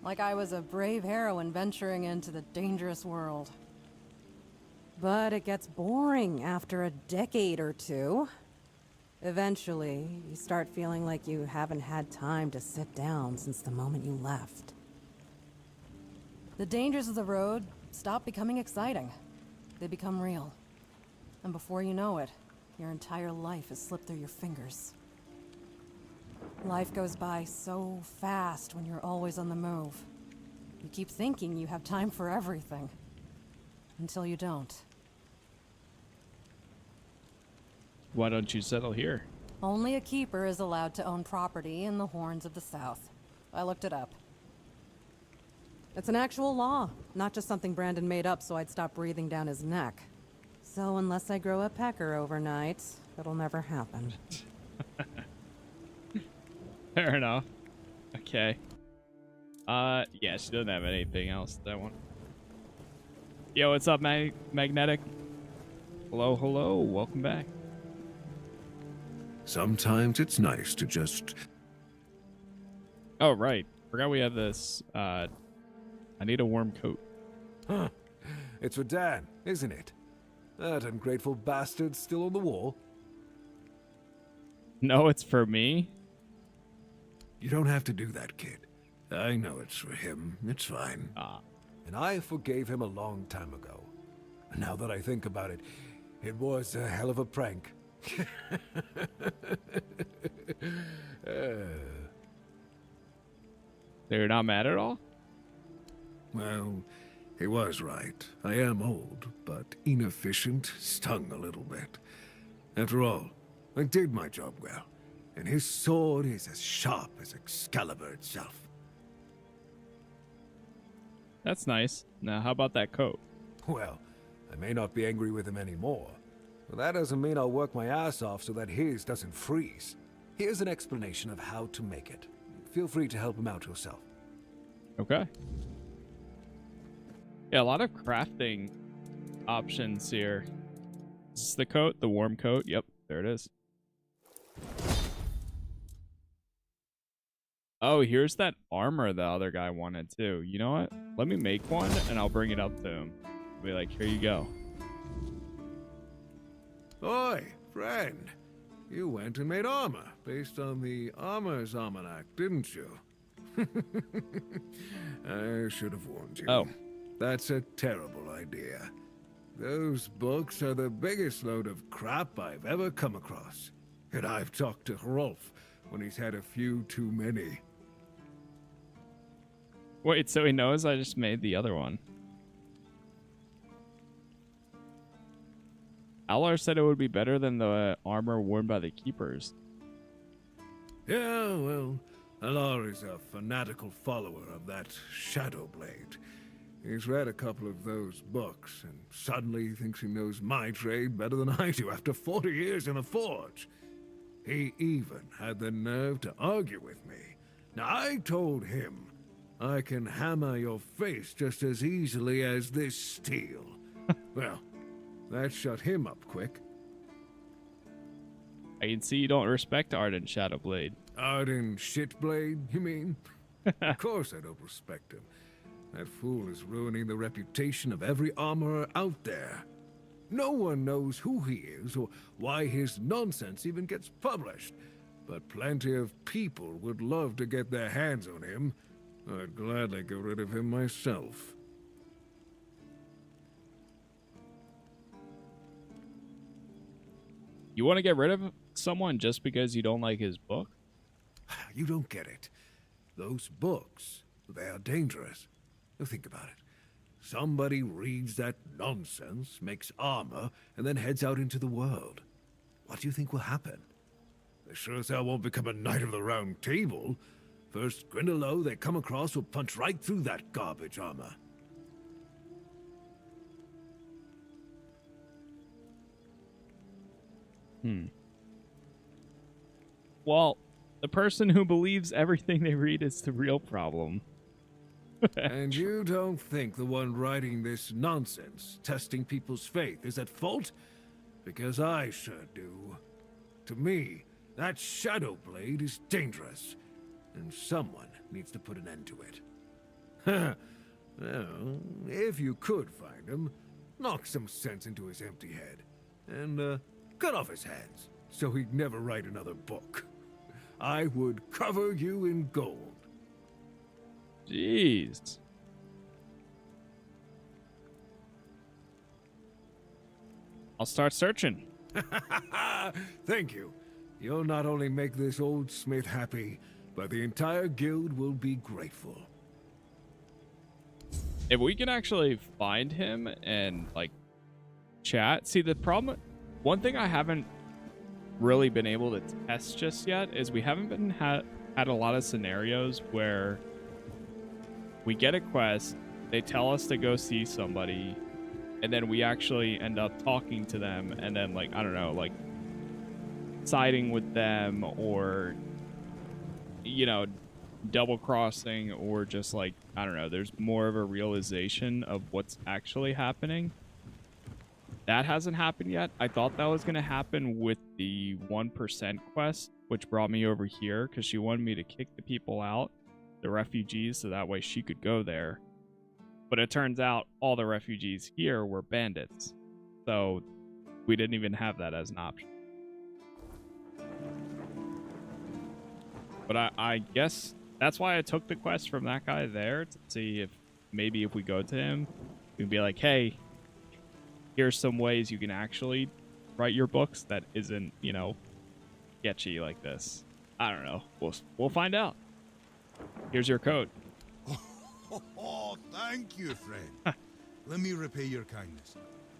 Like I was a brave heroine venturing into the dangerous world. But it gets boring after a decade or two. Eventually, you start feeling like you haven't had time to sit down since the moment you left. The dangers of the road stop becoming exciting. They become real. And before you know it, your entire life has slipped through your fingers. Life goes by so fast when you're always on the move. You keep thinking you have time for everything. Until you don't. Why don't you settle here? Only a keeper is allowed to own property in the Horns of the South. I looked it up. It's an actual law, not just something Brandon made up so I'd stop breathing down his neck. So unless I grow a pecker overnight, it'll never happen. Fair enough. Okay. Yeah, she doesn't have anything else, that one. Yo, what's up, Magnetic? Hello, hello. Welcome back. Sometimes it's nice to just... Oh, right. Forgot we have this. I need a warm coat. Huh. It's for Dan, isn't it? That ungrateful bastard's still on the wall. No, it's for me. You don't have to do that, kid. I know it's for him. It's fine. And I forgave him a long time ago. Now that I think about it, it was a hell of a prank. You're not mad at all? Well, he was right. I am old, but inefficient, stung a little bit. After all, I did my job well, and his sword is as sharp as Excalibur itself. That's nice. Now, how about that coat? Well, I may not be angry with him anymore, but that doesn't mean I'll work my ass off so that his doesn't freeze. Here's an explanation of how to make it. Feel free to help him out yourself. Okay. Yeah, a lot of crafting options here. Is this the coat? The warm coat? Yep, there it is. Oh, here's that armor the other guy wanted too. You know what? Let me make one and I'll bring it up to him. Be like, here you go. Oi, friend. You went and made armor based on the Armor's Almanac, didn't you? I should have warned you. Oh. That's a terrible idea. Those books are the biggest load of crap I've ever come across. And I've talked to Rolf when he's had a few too many. Wait, so he knows I just made the other one. Alar said it would be better than the armor worn by the keepers. Yeah, well, Alar is a fanatical follower of that Shadow Blade. He's read a couple of those books, and suddenly he thinks he knows my trade better than I do after 40 years in a forge. He even had the nerve to argue with me. Now, I told him I can hammer your face just as easily as this steel. Well, that shut him up quick. I can see you don't respect Ardent Shadowblade. Ardent Shitblade, you mean? Of course I don't respect him. That fool is ruining the reputation of every armorer out there. No one knows who he is or why his nonsense even gets published. But plenty of people would love to get their hands on him. I'd gladly get rid of him myself. You want to get rid of someone just because you don't like his book? You don't get it. Those books, they are dangerous. Now think about it. Somebody reads that nonsense, makes armor, and then heads out into the world. What do you think will happen? They sure as hell won't become a Knight of the Round Table. First Grindelow they come across will punch right through that garbage armor. Well, the person who believes everything they read is the real problem. And you don't think the one writing this nonsense, testing people's faith, is at fault? Because I sure do. To me, that Shadow Blade is dangerous, and someone needs to put an end to it. Well, if you could find him, knock some sense into his empty head, and cut off his hands, so he'd never write another book. I would cover you in gold. Jeez. I'll start searching. Thank you. You'll not only make this old smith happy, but the entire guild will be grateful. If we can actually find him and, like, chat. See, the problem... One thing I haven't really been able to test just yet is we haven't been had a lot of scenarios where we get a quest, they tell us to go see somebody, and then we actually end up talking to them, and then, like, I don't know, like, siding with them, or, you know, double crossing, or just, like, I don't know, there's more of a realization of what's actually happening. That hasn't happened yet. I thought that was going to happen with the 1% quest, which brought me over here, because she wanted me to kick the people out, the refugees, so that way she could go there. But it turns out all the refugees here were bandits, so we didn't even have that as an option. But I guess that's why I took the quest from that guy there, to see if maybe if we go to him, we'd be like, hey, here's some ways you can actually write your books that isn't, you know, sketchy like this. I don't know. We'll find out. Here's your code. Oh, thank you, friend. Let me repay your kindness.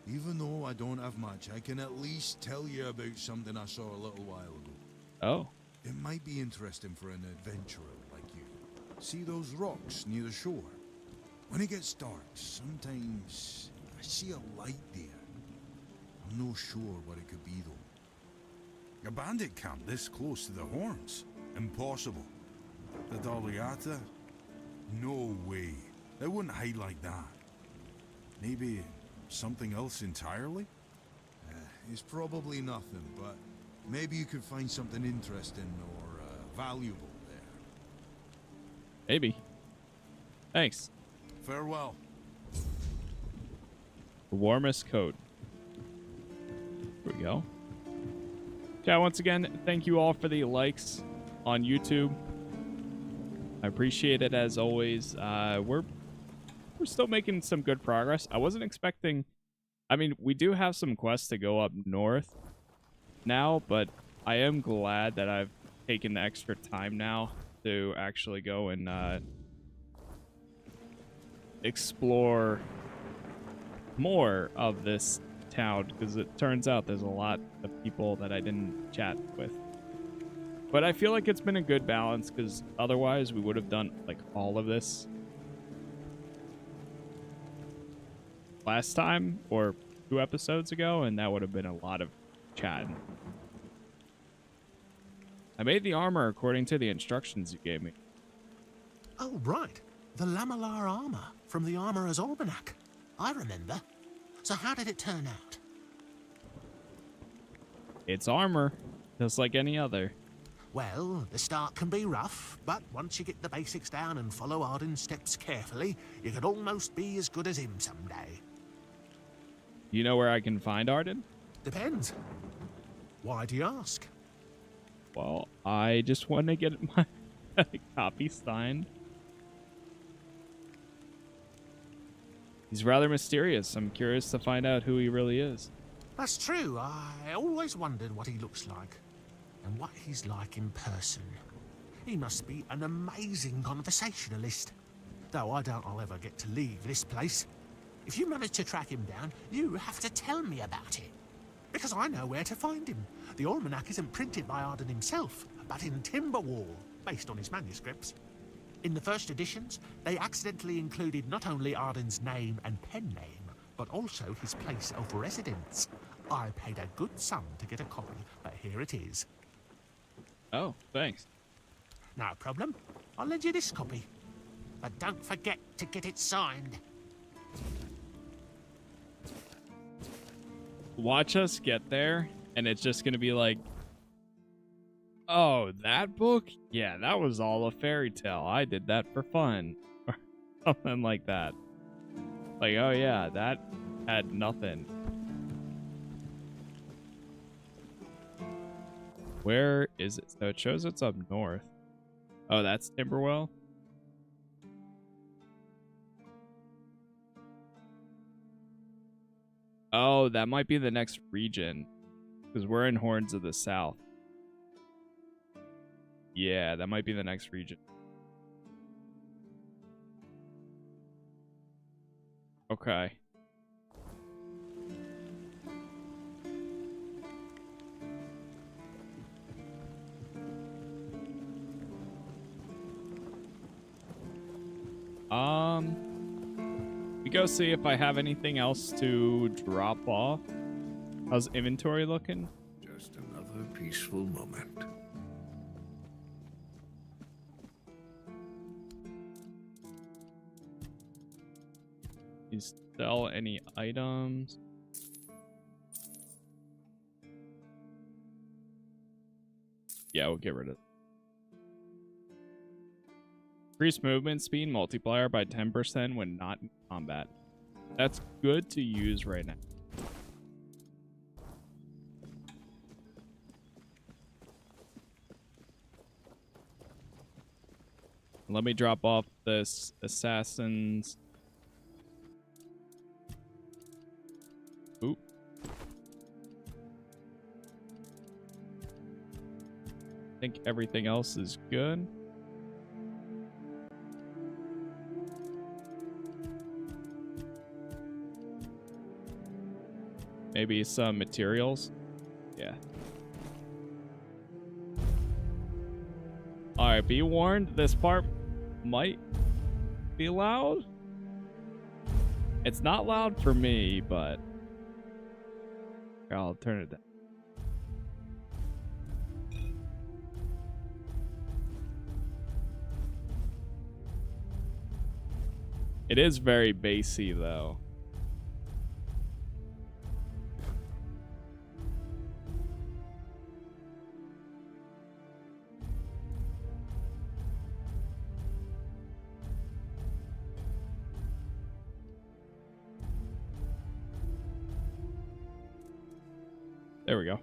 Even though I don't have much, I can at least tell you about something I saw a little while ago. Oh. It might be interesting for an adventurer like you. See those rocks near the shore? When it gets dark, sometimes I see a light there. I'm not sure what it could be, though. A bandit camp this close to the Horns? Impossible. The Daliata? No way. They wouldn't hide like that. Maybe something else entirely? It's probably nothing, but maybe you could find something interesting or valuable there. Maybe. Thanks. Farewell. Warmest coat. Here we go. Yeah, once again, thank you all for the likes on YouTube. I appreciate it as always. We're still making some good progress. I wasn't expecting... I mean, we do have some quests to go up north now, but I am glad that I've taken the extra time now to actually go and explore more of this town, because it turns out there's a lot of people that I didn't chat with. But I feel like it's been a good balance, because otherwise we would have done like all of this last time or 2 episodes ago, and that would have been a lot of chatting. I made the armor according to the instructions you gave me. Oh, right. The lamellar armor from the Armorer's Almanac. I remember. So how did it turn out? It's armor, just like any other. Well, the start can be rough, but once you get the basics down and follow Arden's steps carefully, you could almost be as good as him someday. You know where I can find Arden? Depends. Why do you ask? Well, I just want to get my copy signed. He's rather mysterious. I'm curious to find out who he really is. That's true. I always wondered what he looks like and what he's like in person. He must be an amazing conversationalist. Though I doubt I'll ever get to leave this place. If you manage to track him down, you have to tell me about it. Because I know where to find him. The almanac isn't printed by Arden himself, but in Timberwall, based on his manuscripts. In the first editions, they accidentally included not only Arden's name and pen name, but also his place of residence. I paid a good sum to get a copy, but here it is. Oh, thanks. No problem. I'll lend you this copy. But don't forget to get it signed. Watch us get there, and it's just gonna be like, oh, that book? Yeah, that was all a fairy tale. I did that for fun. Or something like that. Like, oh yeah, that had nothing. Where is it? So it shows it's up north. Oh, that's Timberwell? Oh, that might be the next region. Because we're in Horns of the South. Yeah, that might be the next region. Okay. We go see if I have anything else to drop off. How's inventory looking? Just another peaceful moment. You sell any items? Yeah, we'll get rid of it. Increase movement speed multiplier by 10% when not in combat. That's good to use right now. Let me drop off this assassin's. Oop. I think everything else is good. Maybe some materials. Yeah. Alright, be warned, this part might be loud. It's not loud for me, but I'll turn it down. It is very bassy, though. There we go.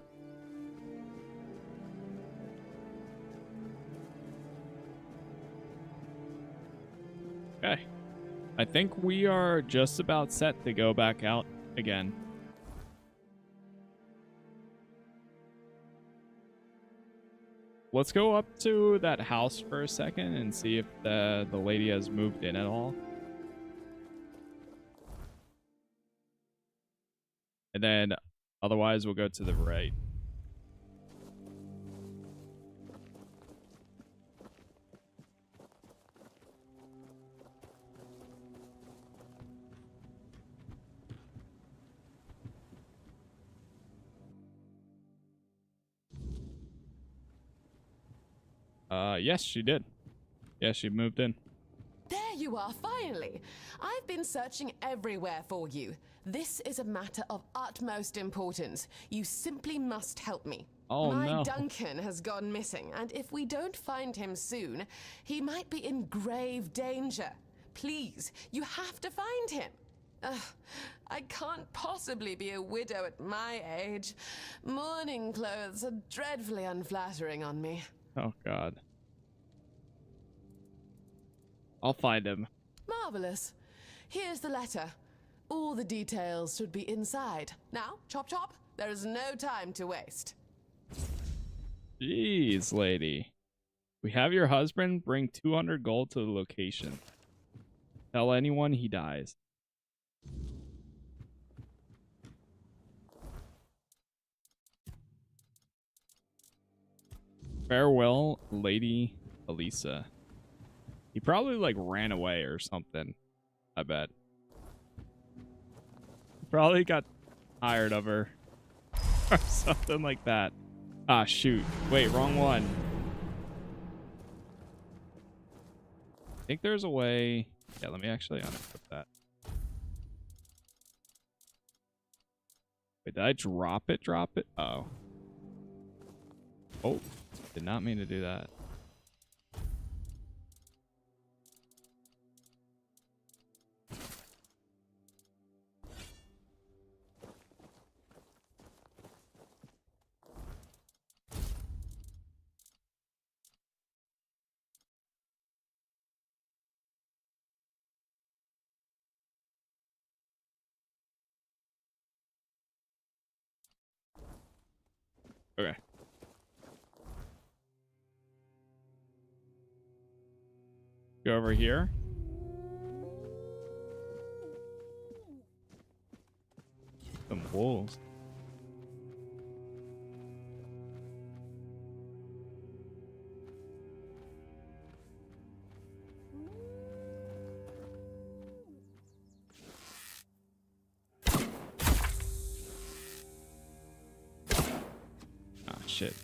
Okay. I think we are just about set to go back out again. Let's go up to that house for a second and see if the lady has moved in at all. And then otherwise we'll go to the right. Yes, she did. Yeah, she moved in. There you are, finally. I've been searching everywhere for you. This is a matter of utmost importance. You simply must help me. Oh, My no. Duncan has gone missing, and if we don't find him soon, he might be in grave danger. Please, you have to find him. I can't possibly be a widow at my age. Mourning clothes are dreadfully unflattering on me. Oh, God. I'll find him. Marvelous. Here's the letter. All the details should be inside. Now, chop chop, there is no time to waste. Jeez, lady. We have your husband bring 200 gold to the location. Tell anyone he dies. Farewell, Lady Elisa. He probably like ran away or something. I bet. Probably got tired of her. Or something like that. Ah, shoot. Wait, wrong one. I think there's a way. Yeah, let me actually unequip that. Wait, did I drop it? Drop it? Oh. Oh, did not mean to do that. Okay. Go over here. Some wolves. Ah, shit.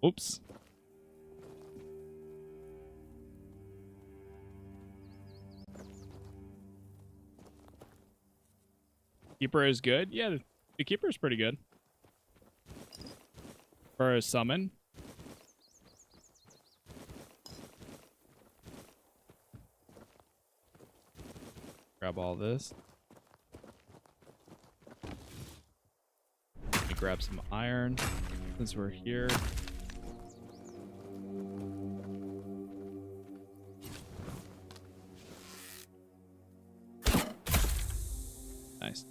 Oops. Keeper is good? Yeah, the keeper is pretty good. For a summon. Grab all this. Let me grab some iron since we're here. Nice.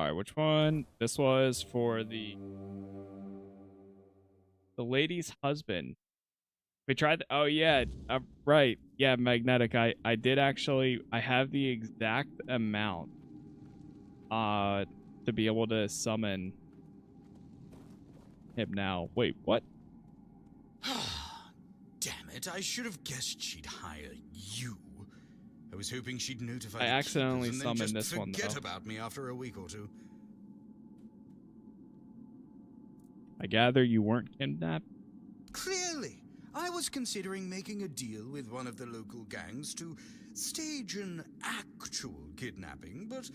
All right, which one? This was for the lady's husband. We tried. Oh yeah, right. Yeah, magnetic. I did actually. I have the exact amount. To be able to summon him now. Wait, what? Damn it! I should have guessed she'd hire you. I was hoping she'd notify. I the accidentally keepers and then summoned just this one, forget though. about me after a week or two. I gather you weren't kidnapped. Clearly, I was considering making a deal with one of the local gangs to stage an actual kidnapping, but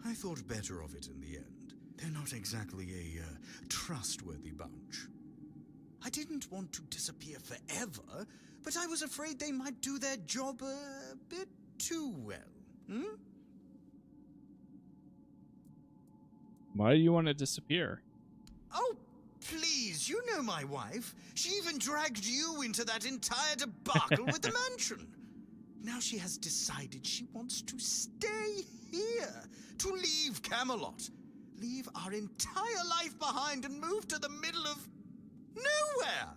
I thought better of it in the end. They're not exactly a trustworthy bunch. I didn't want to disappear forever, but I was afraid they might do their job a bit too well. Why do you want to disappear? Oh, please, you know my wife. She even dragged you into that entire debacle with the mansion. Now she has decided she wants to stay here, to leave Camelot, leave our entire life behind and move to the middle of nowhere.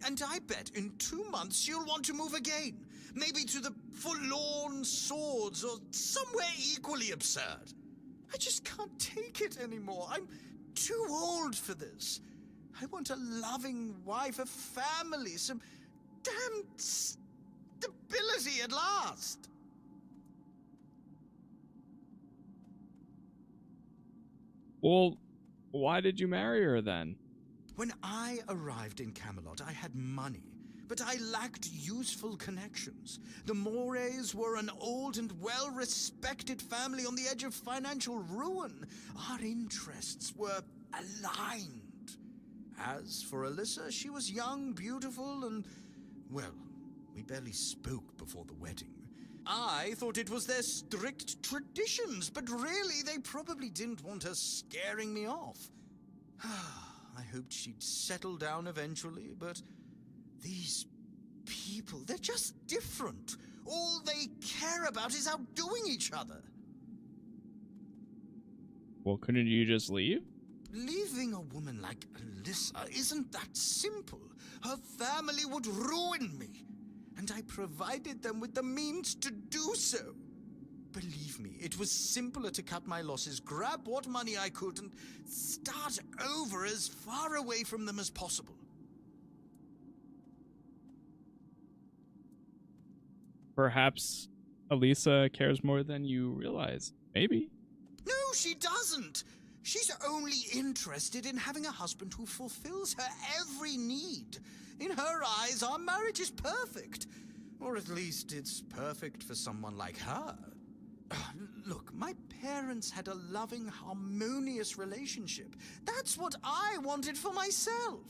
And I bet in 2 months she'll want to move again, maybe to the Forlorn Swords or somewhere equally absurd. I just can't take it anymore. I'm too old for this. I want a loving wife, a family, some damn stability at last. Well, why did you marry her then? When I arrived in Camelot, I had money, but I lacked useful connections. The Mores were an old and well-respected family on the edge of financial ruin. Our interests were aligned. As for Alyssa, she was young, beautiful, and, well, we barely spoke before the wedding. I thought it was their strict traditions, but really they probably didn't want her scaring me off. I hoped she'd settle down eventually, but these people, they're just different. All they care about is outdoing each other. Well, couldn't you just leave? Leaving a woman like Alyssa isn't that simple. Her family would ruin me, and I provided them with the means to do so. Believe me, it was simpler to cut my losses, grab what money I could, and start over as far away from them as possible. Perhaps Elisa cares more than you realize. Maybe. No, she doesn't. She's only interested in having a husband who fulfills her every need. In her eyes, our marriage is perfect. Or at least it's perfect for someone like her. Look, my parents had a loving, harmonious relationship. That's what I wanted for myself.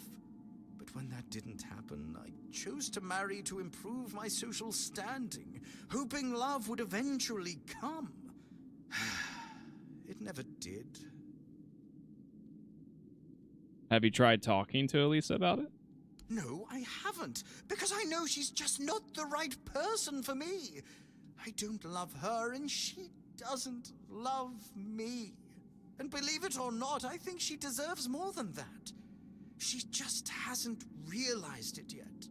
But when that didn't happen, I chose to marry to improve my social standing, hoping love would eventually come. It never did. Have you tried talking to Elisa about it? No, I haven't, because I know she's just not the right person for me. I don't love her, and she doesn't love me. And believe it or not, I think she deserves more than that. She just hasn't realized it yet.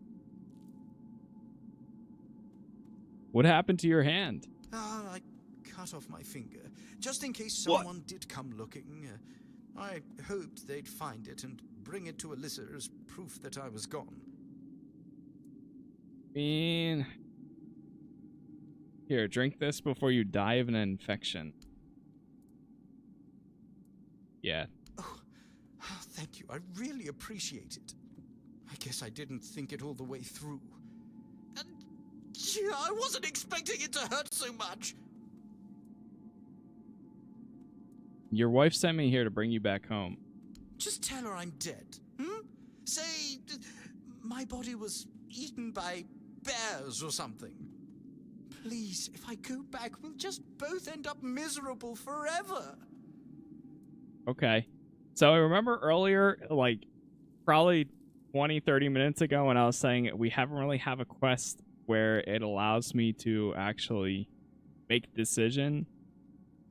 What happened to your hand? I cut off my finger, just in case someone did come looking. I hoped they'd find it and bring it to Alyssa as proof that I was gone. Here, drink this before you die of an infection. Yeah. Oh, thank you. I really appreciate it. I guess I didn't think it all the way through. And I wasn't expecting it to hurt so much. Your wife sent me here to bring you back home. Just tell her I'm dead. Say my body was eaten by bears or something. Please, if I go back, we'll just both end up miserable forever. Okay. So I remember earlier, like probably 20, 30 minutes ago when I was saying we haven't really have a quest where it allows me to actually make a decision.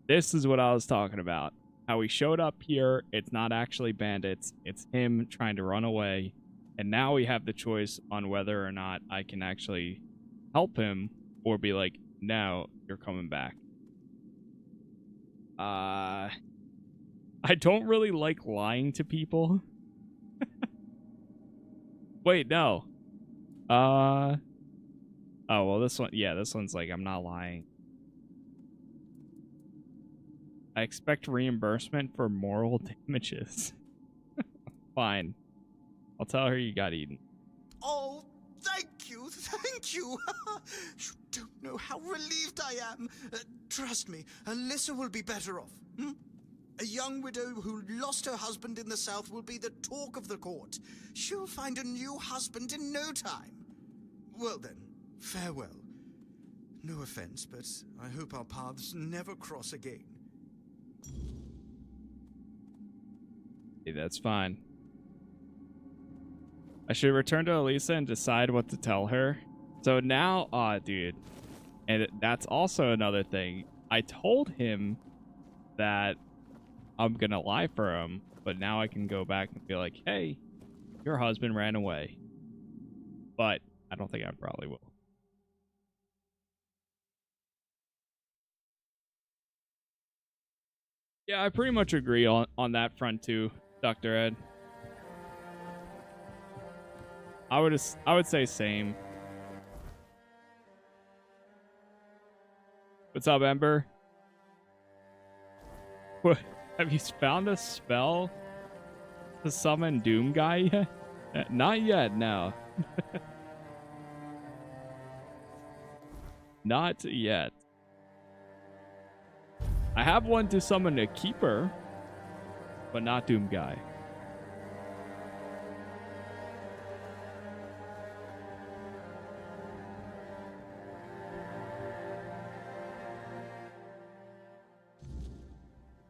This is what I was talking about. how he showed up here. It's not actually bandits. It's him trying to run away. And now we have the choice on whether or not I can actually help him or be like, no, you're coming back. I don't really like lying to people. Wait, no. Oh, well, this one, yeah, this one's like, I'm not lying. I expect reimbursement for moral damages. Fine. I'll tell her you got eaten. Oh, thank you, thank you. You don't know how relieved I am. Trust me, Alyssa will be better off. Hmm? A young widow who lost her husband in the south will be the talk of the court. She'll find a new husband in no time. Well then, farewell. No offense, but I hope our paths never cross again. Hey, that's fine. I should return to Elisa and decide what to tell her. So now, dude, and that's also another thing. I told him that I'm gonna lie for him, but now I can go back and be like, hey, your husband ran away. But I don't think I probably will. Yeah, I pretty much agree on that front too, Dr. Ed. I would say same. What's up, Ember? What, have you found a spell to summon Doom Guy yet? Not yet, no. Not yet. I have one to summon a Keeper, but not Doom Guy.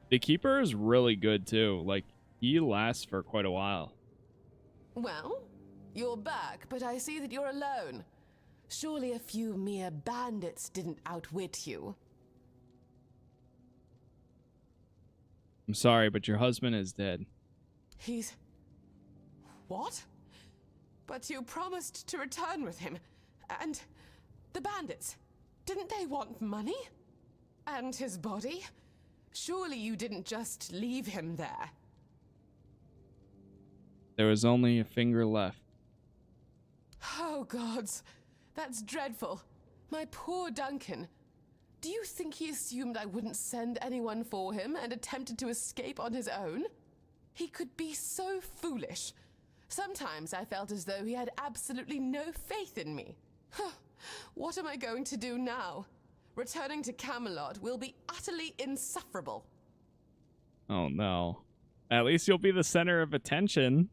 The Keeper is really good too. Like, he lasts for quite a while. Well, you're back, but I see that you're alone. Surely a few mere bandits didn't outwit you. I'm sorry, but your husband is dead. He's... What? But you promised to return with him. And the bandits, didn't they want money? And his body? Surely you didn't just leave him there. There was only a finger left. Oh, gods. That's dreadful. My poor Duncan. Do you think he assumed I wouldn't send anyone for him and attempted to escape on his own? He could be so foolish. Sometimes I felt as though he had absolutely no faith in me. What am I going to do now? Returning to Camelot will be utterly insufferable. Oh no. At least you'll be the center of attention.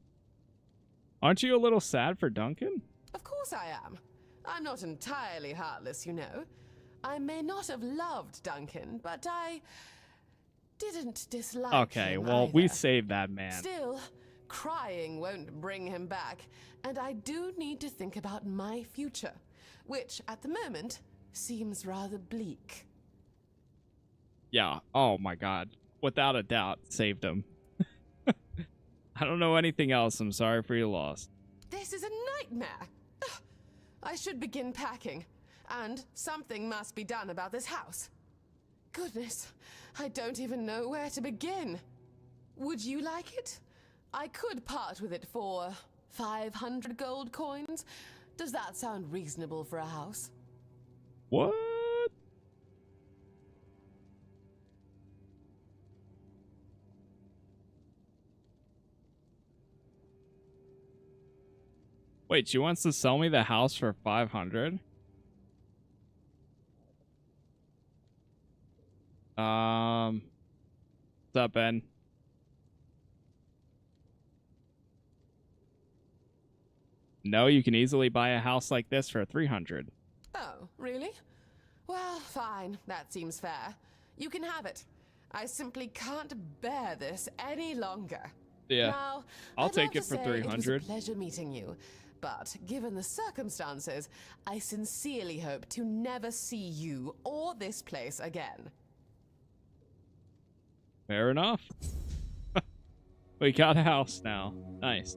Aren't you a little sad for Duncan? Of course I am. I'm not entirely heartless, you know. I may not have loved Duncan, but I didn't dislike him. Okay, well, we saved that man. Still, crying won't bring him back, and I do need to think about my future, which, at the moment, seems rather bleak. Yeah, oh my god. Without a doubt, saved him. I don't know anything else. I'm sorry for your loss. This is a nightmare. Ugh. I should begin packing, and something must be done about this house. Goodness, I don't even know where to begin. Would you like it? I could part with it for 500 gold coins. Does that sound reasonable for a house? What? Wait, she wants to sell me the house for 500? What's up, Ben? No, you can easily buy a house like this for 300. Oh, really? Well, fine. That seems fair. You can have it. I simply can't bear this any longer. Yeah, now, I'll I'd take love it to for say 300. It was a pleasure meeting you, but given the circumstances, I sincerely hope to never see you or this place again. Fair enough. We got a house now. Nice.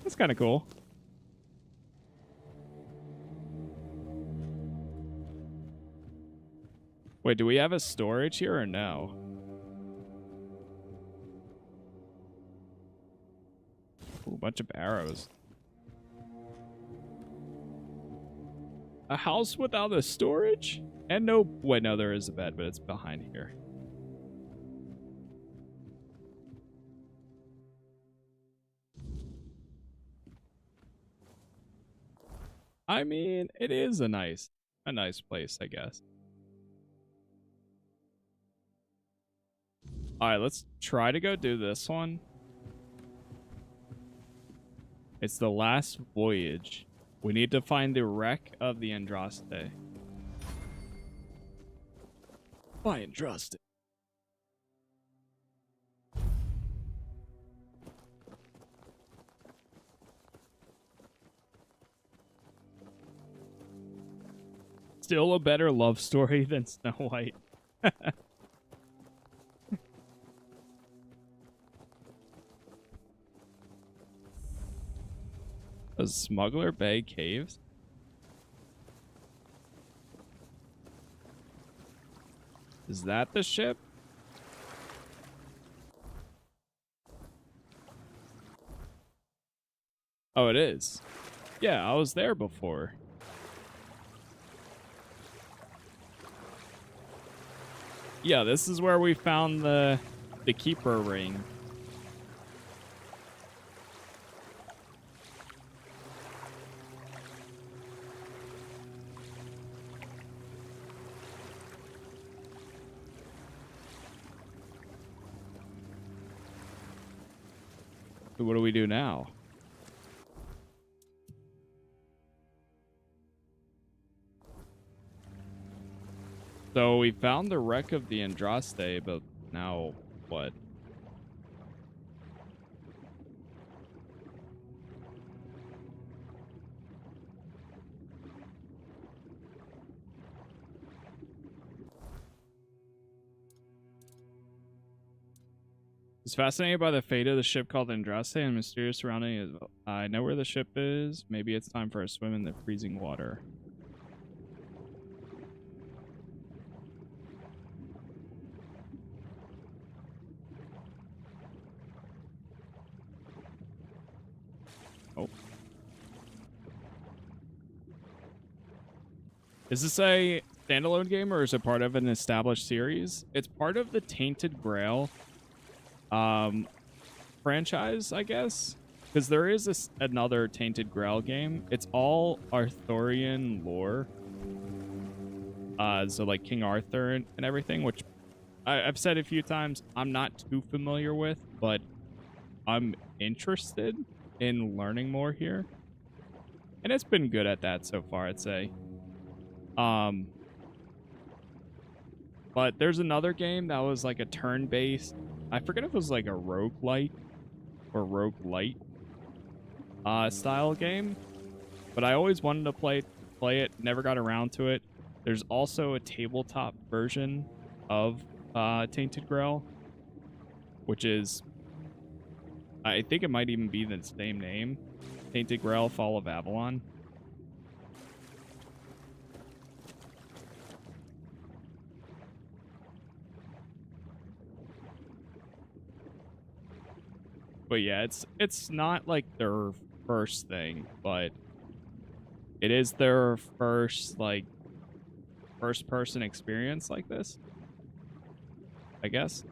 That's kind of cool. Wait, do we have a storage here or no? Ooh, a bunch of arrows. A house without a storage? And no... Wait, no, there is a bed, but it's behind here. I mean, it is a nice place, I guess. Alright, let's try to go do this one. It's the last voyage. We need to find the wreck of the Andraste. Why Andraste? Still a better love story than Snow White. A Smuggler Bay Caves? Is that the ship? Oh, it is. Yeah, I was there before. Yeah, this is where we found the keeper ring. So what do we do now? So we found the wreck of the Andraste, but now what? Is fascinated by the fate of the ship called Andraste and mysterious surroundings. I know where the ship is. Maybe it's time for a swim in the freezing water. Oh. Is this a standalone game or is it part of an established series? It's part of the Tainted Grail franchise, I guess, because there is another Tainted Grail game. It's all Arthurian lore, so like King Arthur and everything, which I've said a few times I'm not too familiar with, but I'm interested in learning more here, and it's been good at that so far, I'd say. But there's another game that was like a turn-based, I forget if it was like a roguelite or roguelite style game, but I always wanted to play it, never got around to it. There's also a tabletop version of Tainted Grail, which is, I think it might even be the same name, Tainted Grail Fall of Avalon. But yeah, it's not like their first thing, but it is their first like first person experience like this, I guess.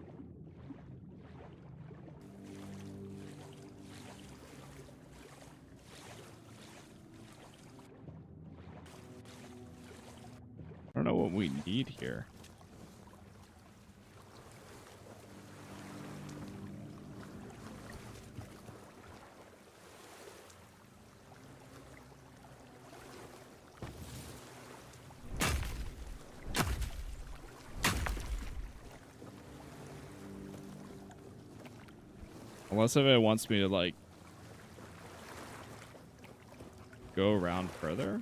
I don't know what we need here. Unless if it wants me to, like, go around further.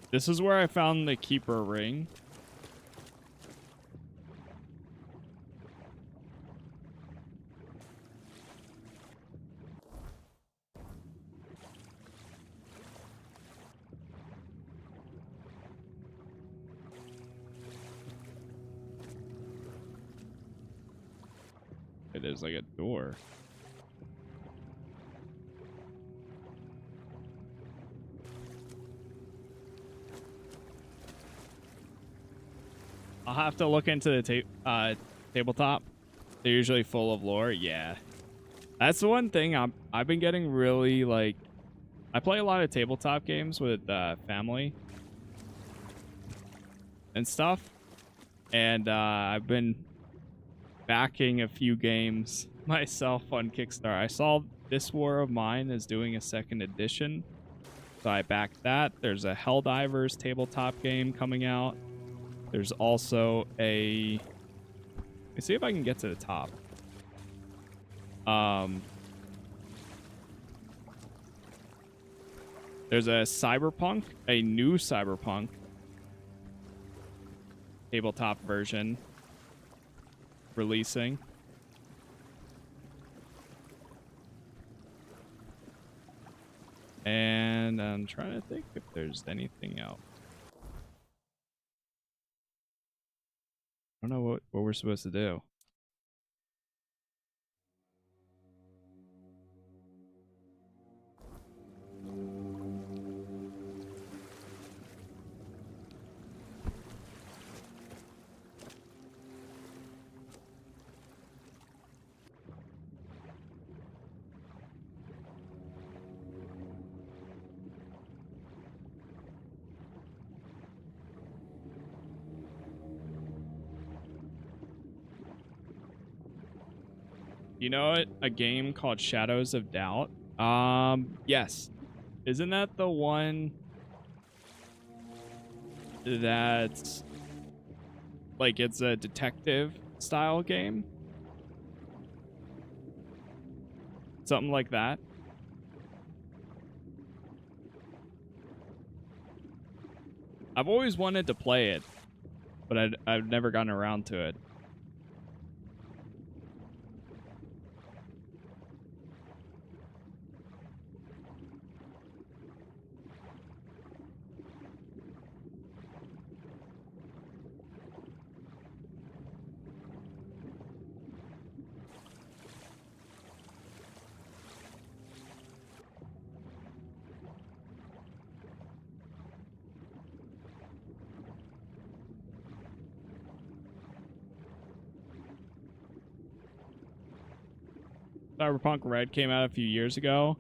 This is where I found the keeper ring. There's like a door. I'll have to look into the tabletop. They're usually full of lore. Yeah, that's the one thing I've been getting really like. I play a lot of tabletop games with family and stuff, and I've been backing a few games myself on Kickstarter. I saw This War of Mine is doing a 2nd edition, so I backed that. There's a Helldivers tabletop game coming out. There's also a... Let me see if I can get to the top. There's a Cyberpunk, a new Cyberpunk tabletop version releasing. And I'm trying to think if there's anything else. I don't know what we're supposed to do. You know what? A game called Shadows of Doubt? Yes. Isn't that the one that's like it's a detective style game? Something like that. I've always wanted to play it, but I've never gotten around to it. Cyberpunk Red came out a few years ago.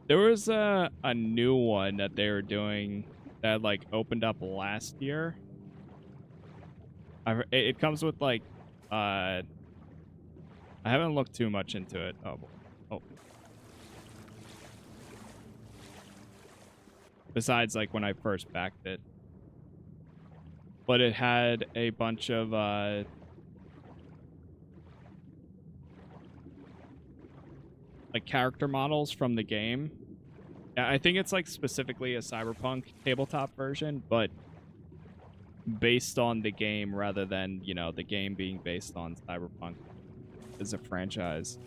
There was a new one that they were doing that like opened up last year. It comes with like I haven't looked too much into it. Oh. Besides like when I first backed it. But it had a bunch of like character models from the game. I think it's like specifically a Cyberpunk tabletop version, but based on the game rather than, you know, the game being based on Cyberpunk as a franchise.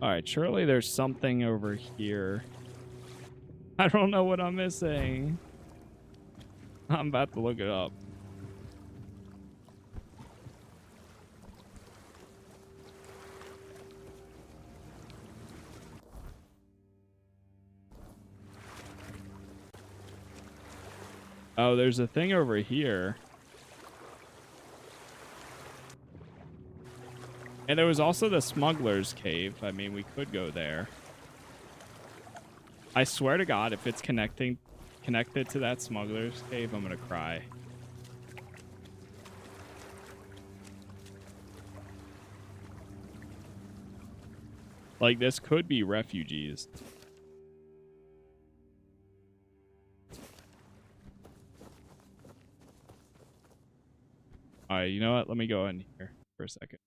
All right, surely there's something over here. I don't know what I'm missing. I'm about to look it up. Oh, there's a thing over here. And there was also the smugglers cave. I mean, we could go there. I swear to God, if it's connected to that smugglers cave, I'm gonna cry. Like, this could be refugees. Alright, you know what? Let me go in here for a second.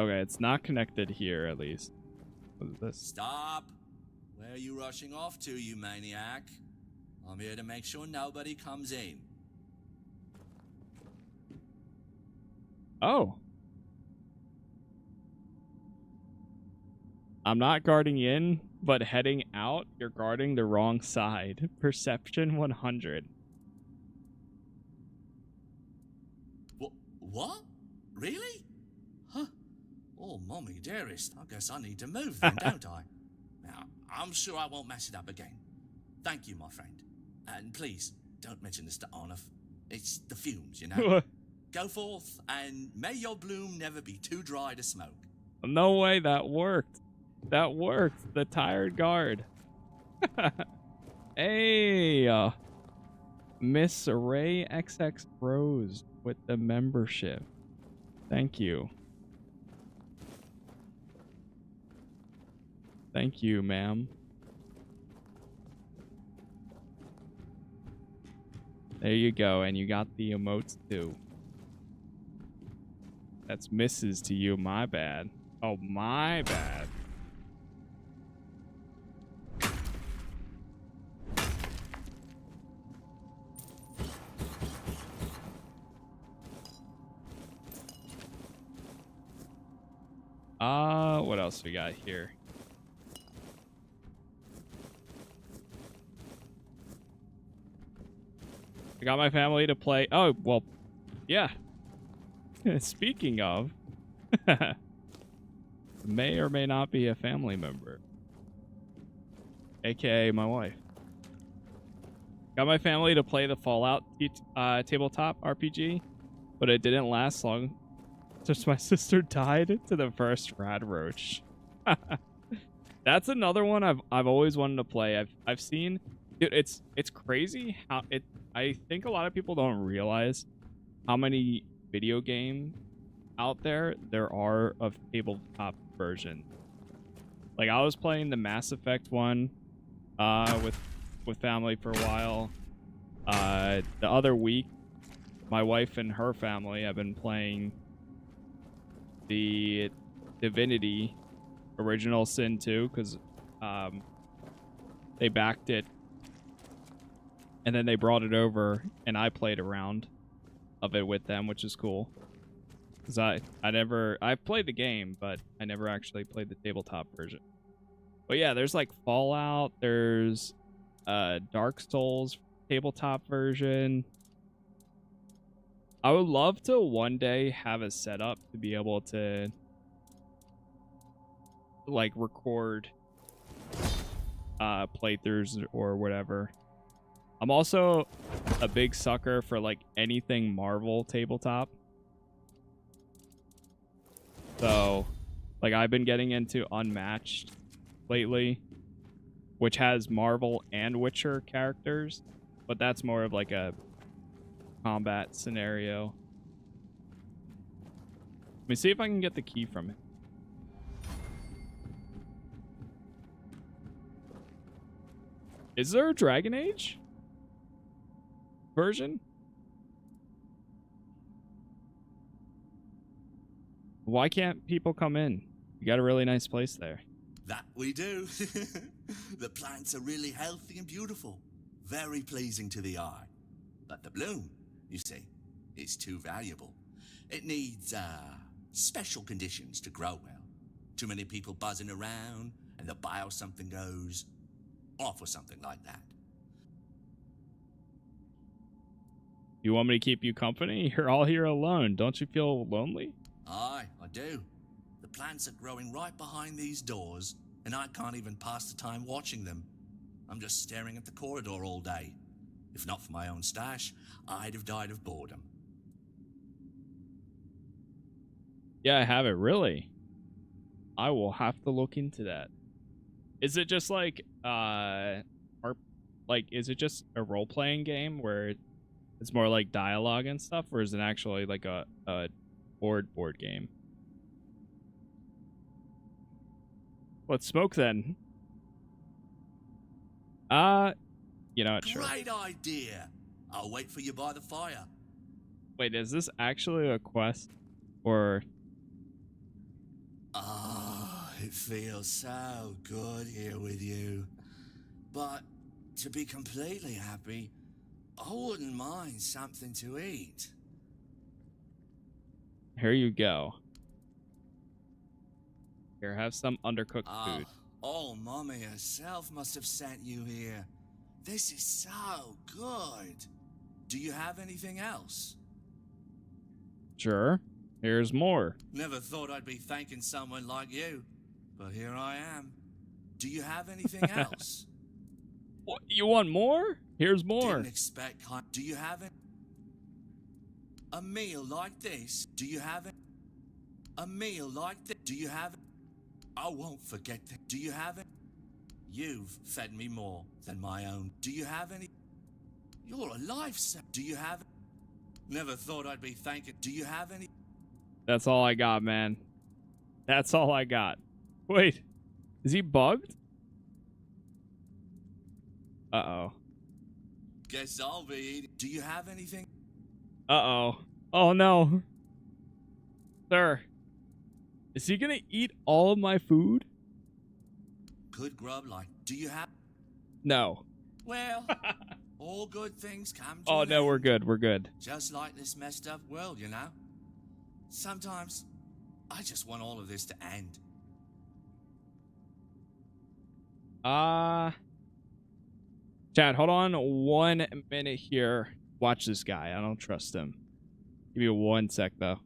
Okay, it's not connected here, at least. What is this? Stop! Where are you rushing off to, you maniac? I'm here to make sure nobody comes in. Oh. I'm not guarding in, but heading out, you're guarding the wrong side. Perception 100. What? Really? Huh? Oh, mommy dearest, I guess I need to move then, don't I? Now, I'm sure I won't mess it up again. Thank you, my friend. And please, don't mention this to Arnulf. It's the fumes, you know? Go forth, and may your bloom never be too dry to smoke. No way, that worked. That worked. The tired guard. Hey, Miss Ray XX Rose with the membership. Thank you. Thank you, ma'am. There you go, and you got the emotes too. That's Mrs. to you, my bad. Oh, my bad. What else we got here? I got my family to play. Oh, well, yeah. Speaking of, may or may not be a family member, aka my wife. Got my family to play the Fallout tabletop RPG, but it didn't last long. Just my sister died to the first rad roach. That's another one I've always wanted to play. I've seen, dude, it's crazy how it. I think a lot of people don't realize how many video game out there are of tabletop version. Like, I was playing the Mass Effect one with family for a while. The other week, my wife and her family have been playing the Divinity Original Sin 2 because they backed it, and then they brought it over, and I played a round of it with them, which is cool. Because I've played the game, but I never actually played the tabletop version. But yeah, there's like Fallout, there's Dark Souls tabletop version. I would love to one day have a setup to be able to like record playthroughs or whatever. I'm also a big sucker for like anything Marvel tabletop. So like I've been getting into Unmatched lately, which has Marvel and Witcher characters, but that's more of like a combat scenario. Let me see if I can get the key from it. Is there a Dragon Age version? Why can't people come in? You got a really nice place there. That we do. The plants are really healthy and beautiful. Very pleasing to the eye. But the bloom, you see, is too valuable. It needs, special conditions to grow well. Too many people buzzing around, and the bio something goes off or something like that. You want me to keep you company? You're all here alone. Don't you feel lonely? Aye, I do. The plants are growing right behind these doors, and I can't even pass the time watching them. I'm just staring at the corridor all day. If not for my own stash, I'd have died of boredom. Yeah, I have it. Really? I will have to look into that. Is it just like, is it just a role-playing game where it's more like dialogue and stuff, or is it actually like a board game? Let's smoke then. You know what, sure. Great idea. I'll wait for you by the fire. Wait, is this actually a quest? Or Oh, it feels so good here with you. But to be completely happy, I wouldn't mind something to eat. Here you go. Here, have some undercooked food. Oh, Mommy herself must have sent you here. This is so good. Do you have anything else? Sure. Here's more. Never thought I'd be thanking someone like you, but here I am. Do you have anything else? What? You want more? Here's more. Didn't expect. Do you have it? A meal like this? Do you have it? A meal like this? Do you have it? I won't forget that. Do you have it? You've fed me more than my own. Do you have any? You're a lifesaver. Do you have it? Never thought I'd be thanking. Do you have any? That's all I got, man. That's all I got. Wait, is he bugged? Uh-oh. Guess I'll be eating. Do you have anything? Uh-oh. Oh, no. Sir, is he gonna eat all of my food? Good grub like. Do you have? No. Well, all good things come to Oh, an no, end. we're good. We're good. Just like this messed up world, you know? Sometimes, I just want all of this to end. Chad, hold on 1 minute here. Watch this guy. I don't trust him. Give me 1 sec, though.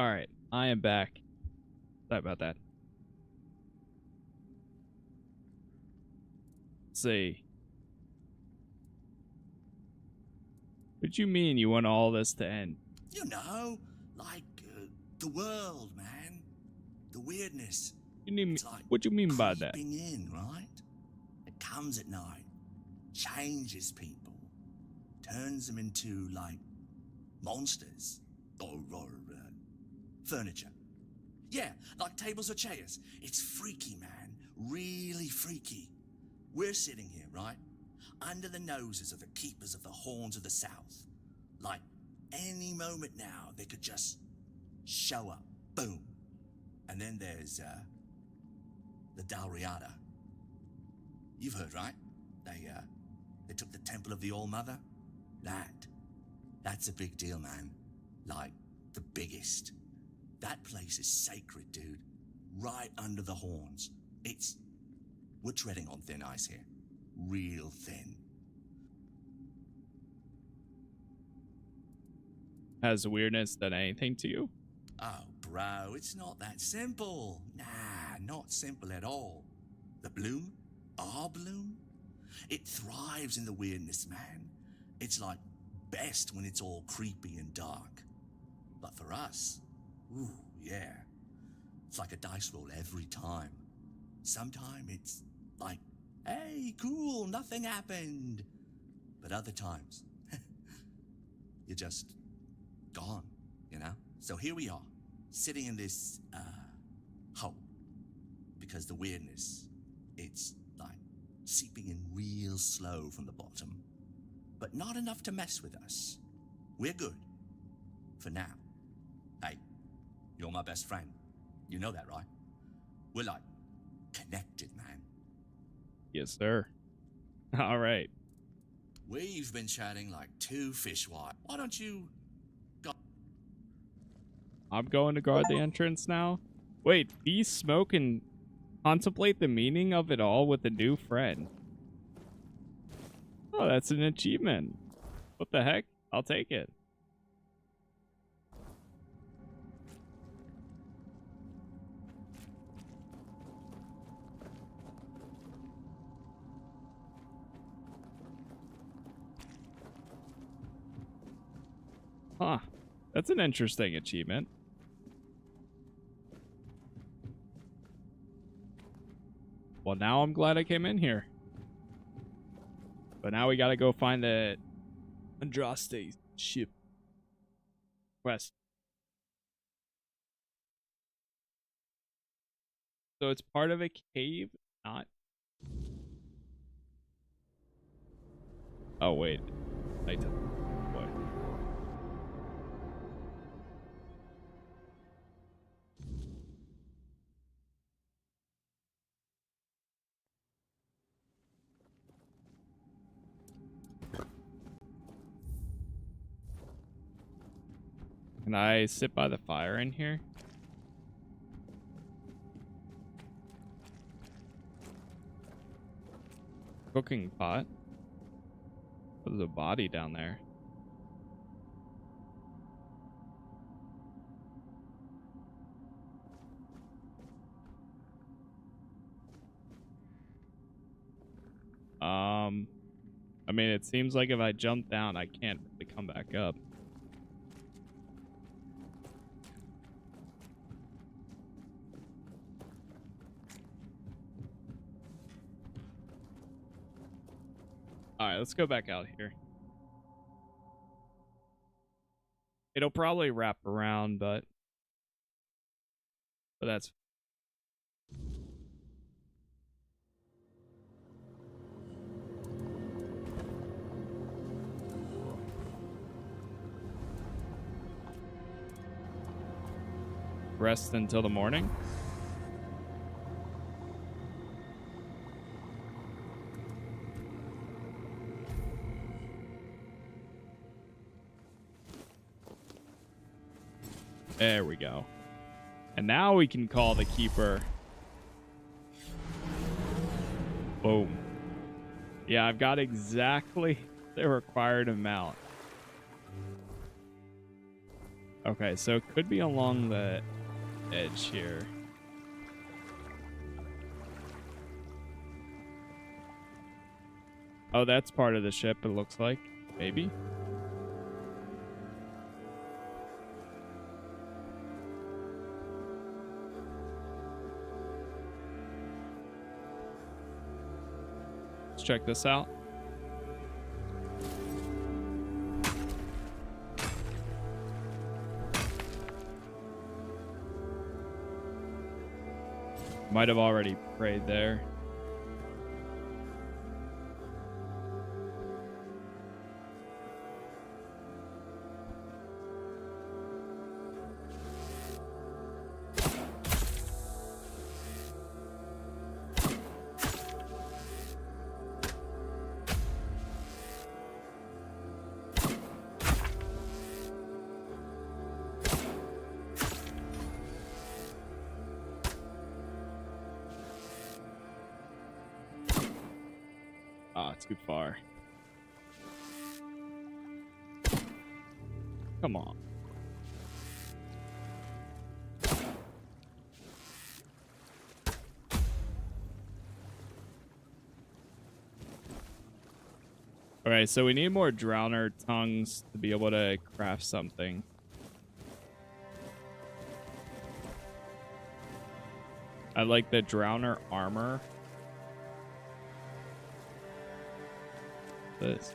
Alright, I am back. Sorry about that. Let's see. What do you mean you want all this to end? You know, like the world, man. The weirdness. What do you mean by that? Creeping in, right? It comes at night, changes people, turns them into, like, monsters. Or furniture. Yeah, like tables or chairs. It's freaky, man. Really freaky. We're sitting here, right? Under the noses of the keepers of the horns of the south. Like, any moment now, they could just show up. Boom. And then there's, the Dalriada. You've heard, right? They took the Temple of the All-Mother. That's a big deal, man. Like, the biggest. That place is sacred, dude. Right under the horns. We're treading on thin ice here. Real thin. Has weirdness done anything to you? Oh, bro, it's not that simple. Nah, not simple at all. The bloom? Our bloom? It thrives in the weirdness, man. It's like best when it's all creepy and dark. But for us, ooh, yeah. It's like a dice roll every time. Sometimes it's like, hey, cool, nothing happened. But other times, you're just gone, you know? So here we are, sitting in this, hole. Because the weirdness, it's like seeping in real slow from the bottom. But not enough to mess with us. We're good. For now. Hey, you're my best friend. You know that, right? We're like connected, man. Yes, sir. All right. We've been chatting like two fishwives. Why don't you go? I'm going to guard the entrance now. Wait, be smoke and contemplate the meaning of it all with a new friend. Oh, that's an achievement. What the heck? I'll take it. Huh. That's an interesting achievement. Well, now I'm glad I came in here. But now we gotta go find the Andraste ship quest. So it's part of a cave, not... Oh, wait. Wait. Can I sit by the fire in here? Cooking pot. There's a body down there. I mean, it seems like if I jump down, I can't really come back up. Alright, let's go back out here. It'll probably wrap around, but that's... Rest until the morning? There we go. And now we can call the keeper. Boom. Yeah, I've got exactly the required amount. Okay, so it could be along the edge here. Oh, that's part of the ship, it looks like. Maybe? Let's check this out. Might have already prayed there. Too far. Come on. Alright, so we need more drowner tongues to be able to craft something. I like the drowner armor. This.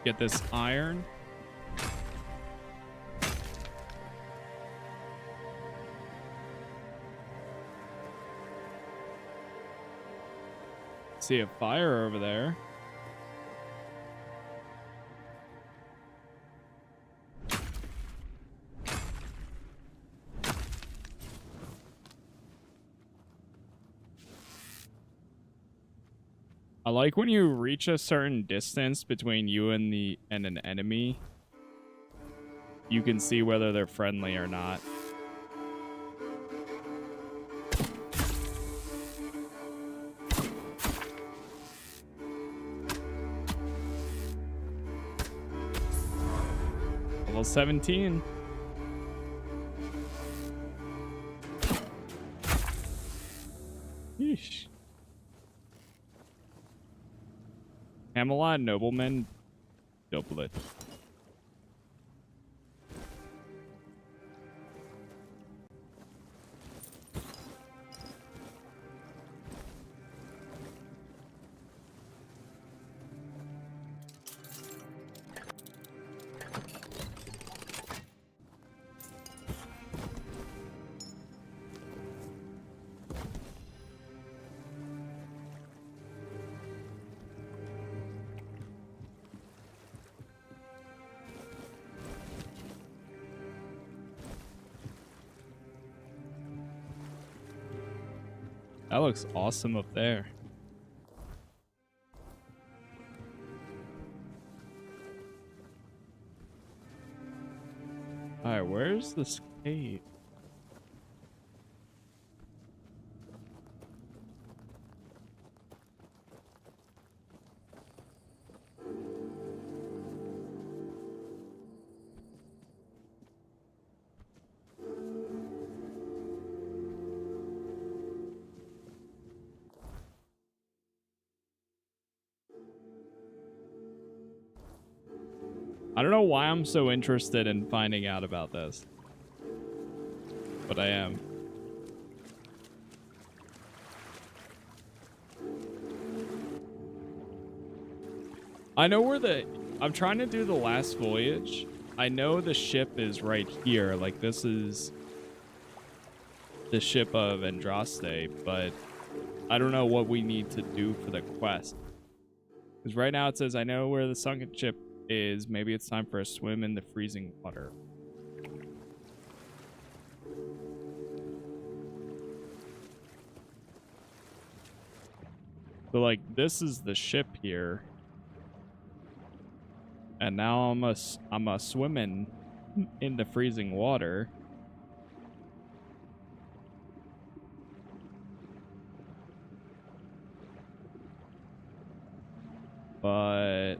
Get this iron. See a fire over there. I like when you reach a certain distance between you and an enemy, you can see whether they're friendly or not. Level 17. Yeesh. Camelot nobleman doublet. That looks awesome up there. Alright, where's this cave? I don't know why I'm so interested in finding out about this, but I am. I know where I'm trying to do the last voyage. I know the ship is right here. Like, this is the ship of Andraste, but I don't know what we need to do for the quest. Because right now it says, I know where the sunken ship is. Maybe it's time for a swim in the freezing water. So, like, this is the ship here. And now I'm a swimming in the freezing water. But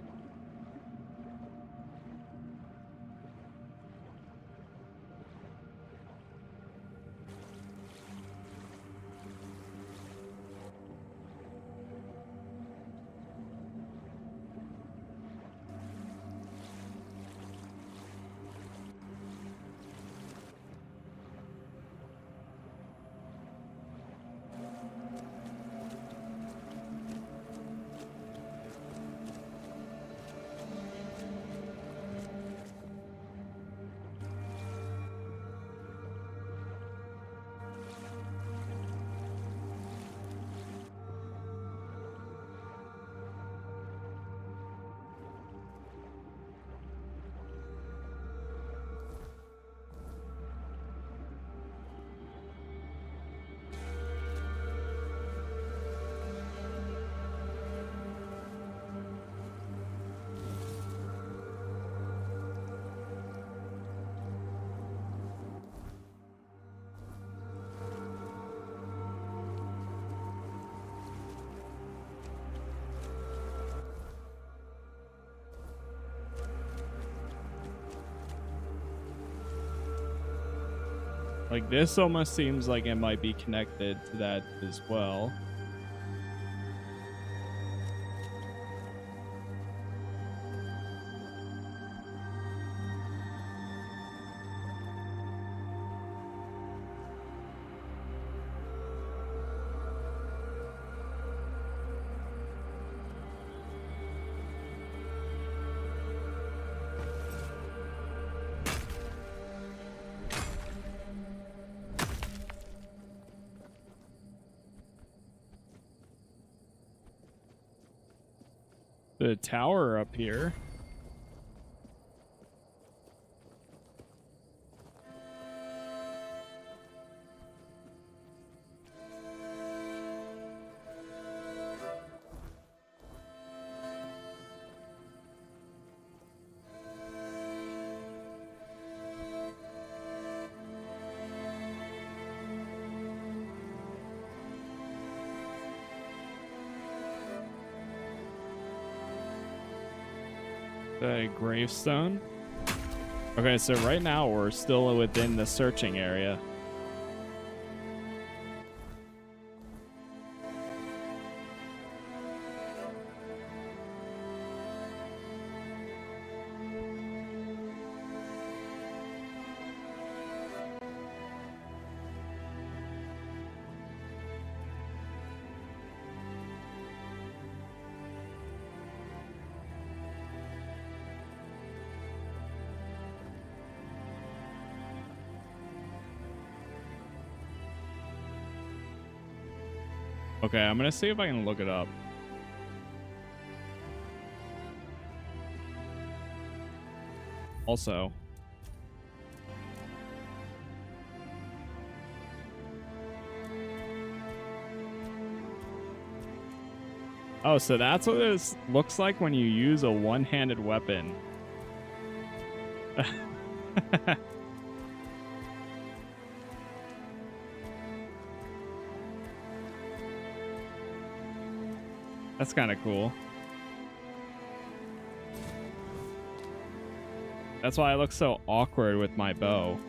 like, this almost seems like it might be connected to that as well. The tower up here. The gravestone. Okay, so right now we're still within the searching area. Okay, I'm gonna see if I can look it up. Also, oh, so that's what this looks like when you use a one-handed weapon. That's kind of cool. That's why I look so awkward with my bow.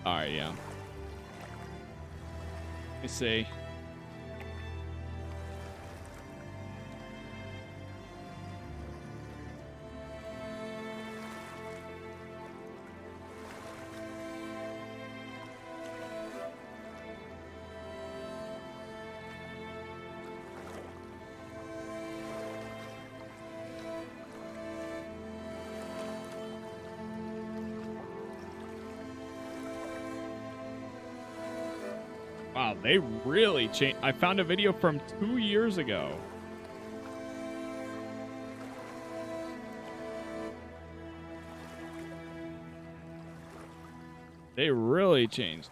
Alright, yeah. Let me see. Wow, they really changed. I found a video from 2 years ago. They really changed.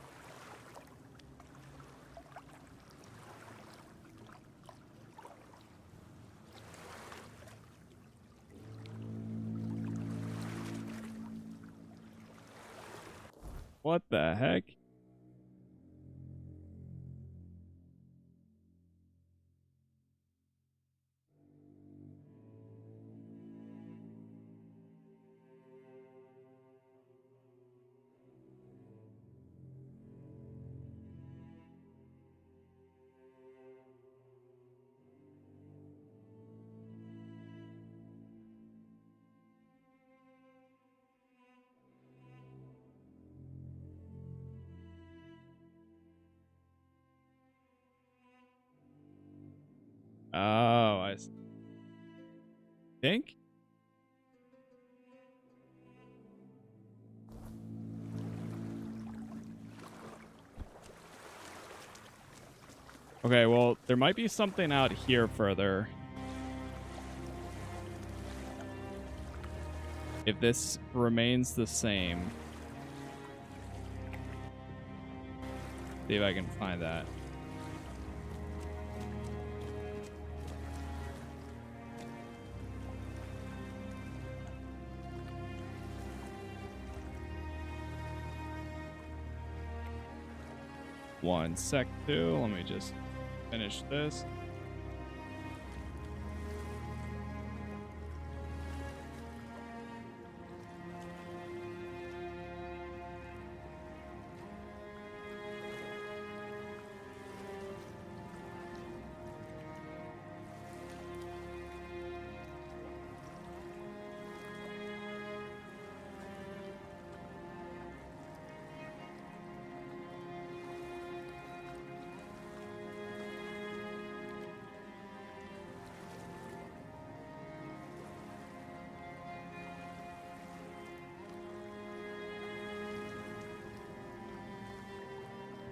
What the heck? Oh, I think. Okay, well, there might be something out here further. If this remains the same. See if I can find that. One sec, too. Let me just finish this.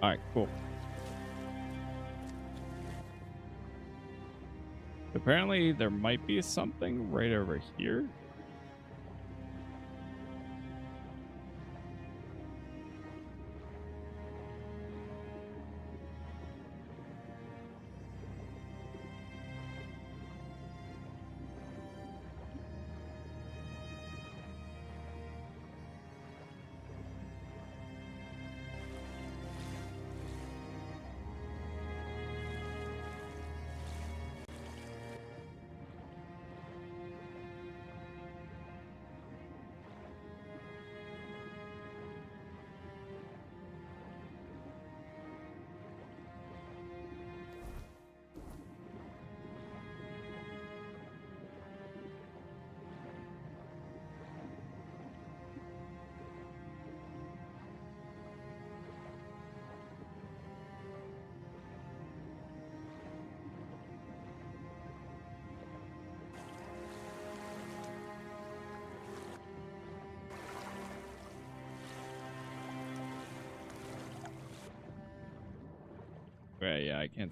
All right, cool. Apparently, there might be something right over here. Okay, yeah, I can't.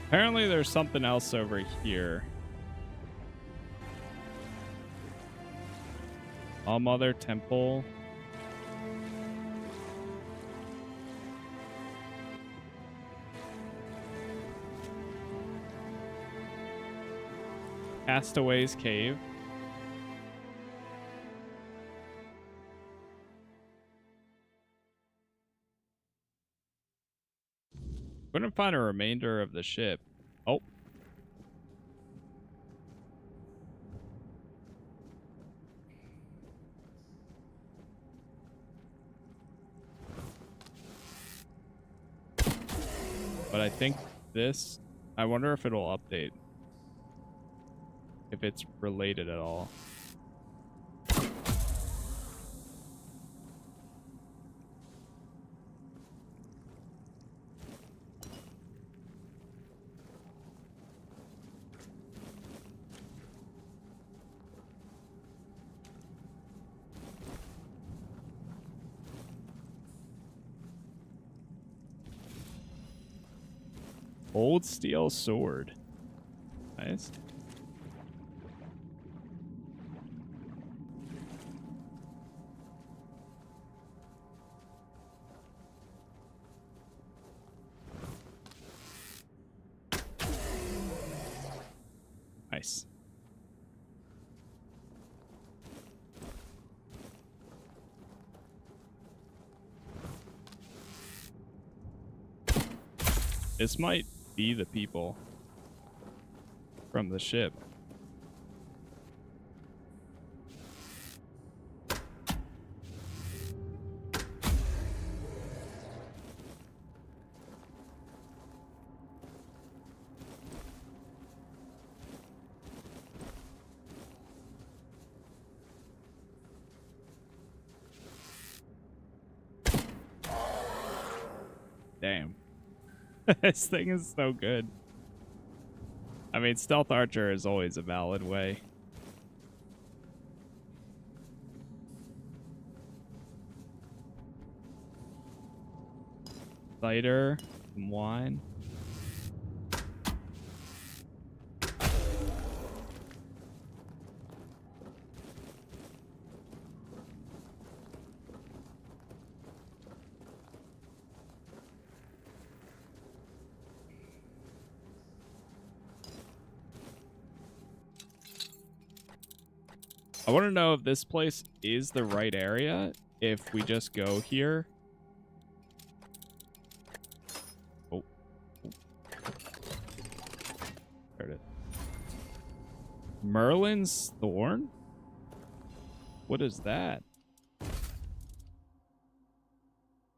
Apparently there's something else over here. All Mother Temple. Castaway's Cave. Couldn't find a remainder of the ship. Oh. But I think this, I wonder if it'll update. If it's related at all. Old steel sword. Nice. Nice. This might be the people from the ship. Damn. This thing is so good. I mean, stealth archer is always a valid way. Cider, some wine. I want to know if this place is the right area, if we just go here. Oh. There it is. Merlin's Thorn? What is that?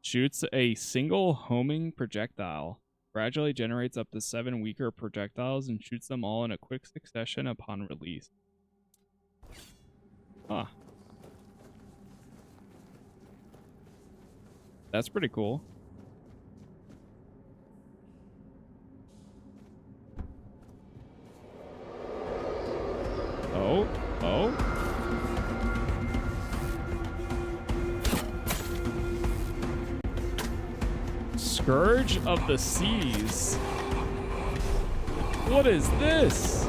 Shoots a single homing projectile. Gradually generates up to 7 weaker projectiles and shoots them all in a quick succession upon release. Huh. That's pretty cool. Oh, oh. Scourge of the Seas. What is this?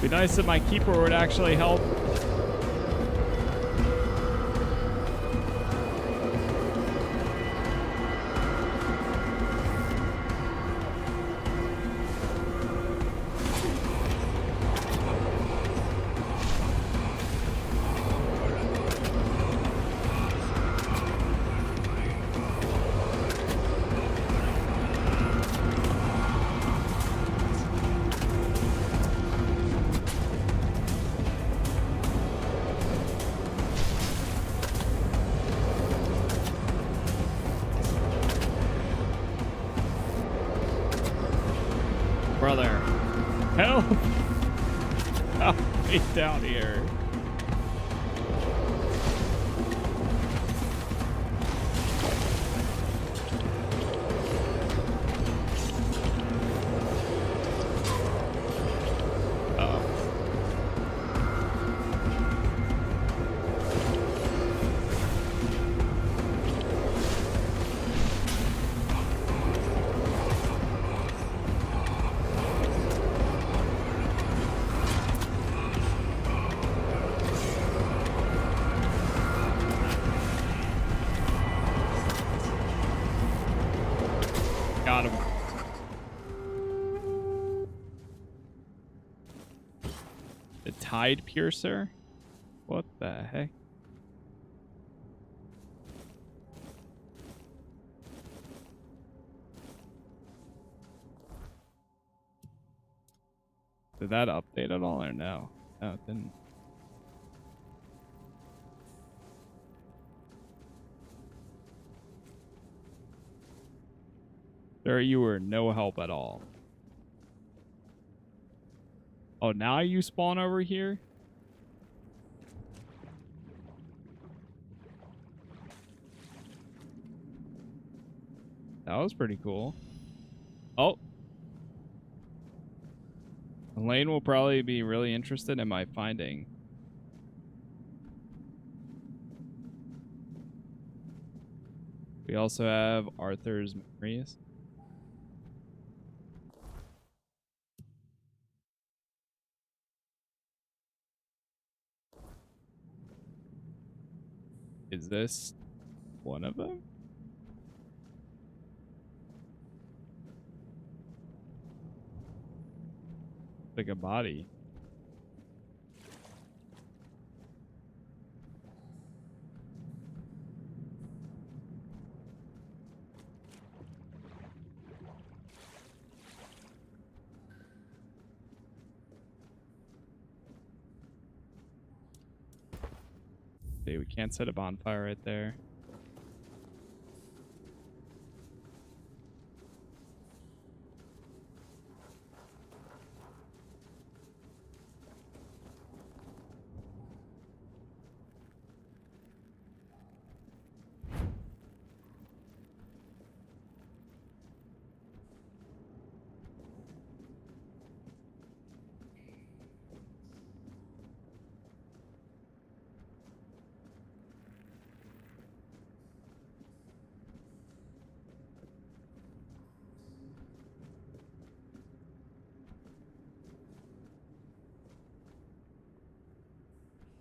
Be nice if my keeper would actually help. Brother, help! Help me down here. Got him. The Tide Piercer? What the heck? Did that update at all or no? No, it didn't. Sir, you were no help at all. Oh, now you spawn over here? That was pretty cool. Oh. Elaine will probably be really interested in my finding. We also have Arthur's memories. Is this one of them? Like a body. See, we can't set a bonfire right there.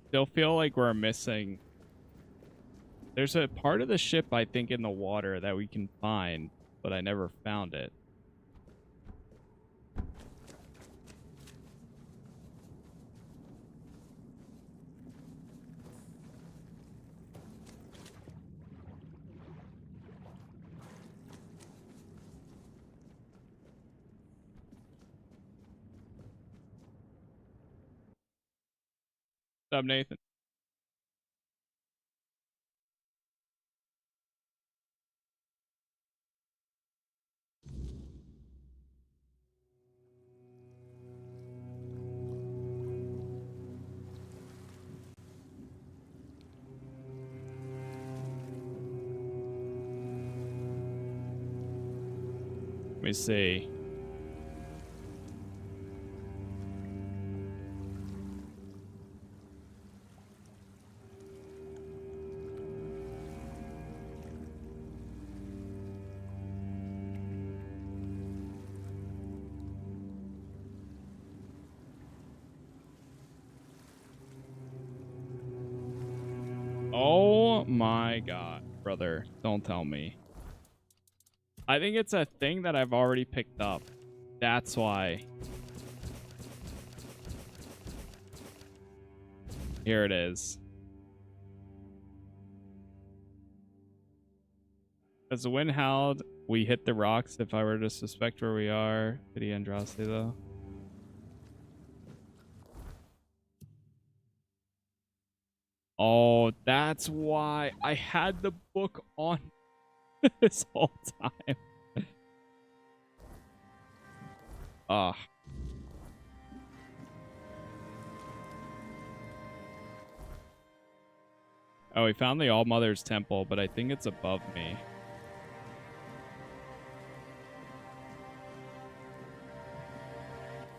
Still feel like we're missing. There's a part of the ship, I think, in the water that we can find, but I never found it. What's up, Nathan? Let me see. Oh my god, brother. Don't tell me. I think it's a thing that I've already picked up. That's why. Here it is. As the wind howled, we hit the rocks. If I were to suspect where we are, pity Andraste though. Oh, that's why I had the book on this whole time. Ah. Oh, we found the All-Mother's Temple, but I think it's above me.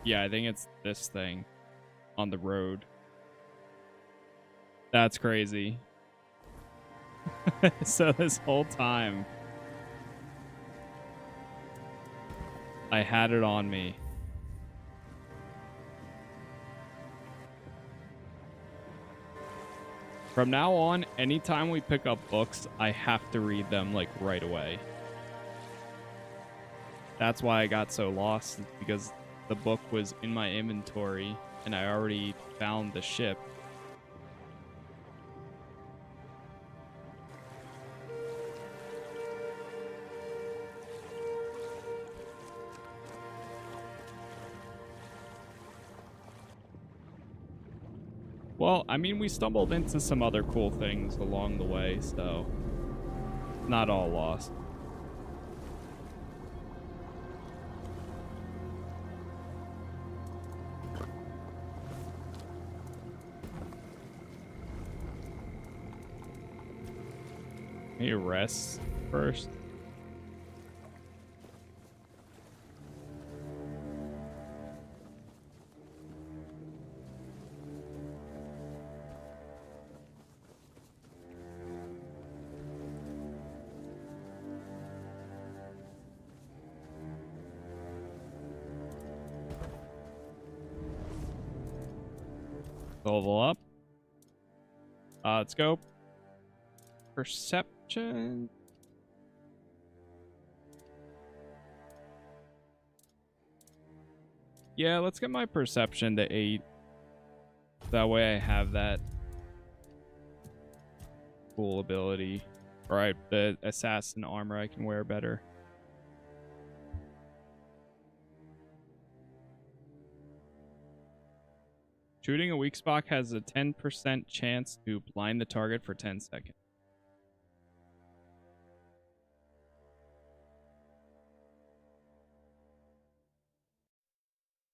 Yeah, I think it's this thing on the road. That's crazy. So this whole time, I had it on me. From now on, anytime we pick up books, I have to read them like right away. That's why I got so lost, because the book was in my inventory and I already found the ship. Well, I mean, we stumbled into some other cool things along the way, so not all lost. He rests first. Level up. Let's go. Perception. Yeah, let's get my perception to 8. That way I have that cool ability. Right, the assassin armor I can wear better. Shooting a weak spot has a 10% chance to blind the target for 10 seconds.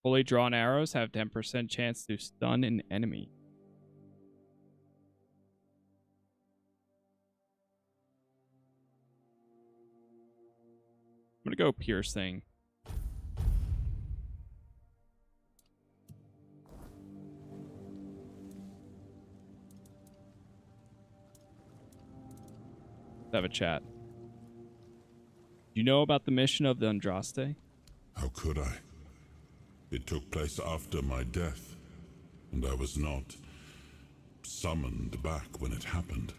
Fully drawn arrows have 10% chance to stun an enemy. I'm gonna go piercing. Let's have a chat. You know about the mission of the Andraste? How could I? It took place after my death, and I was not summoned back when it happened.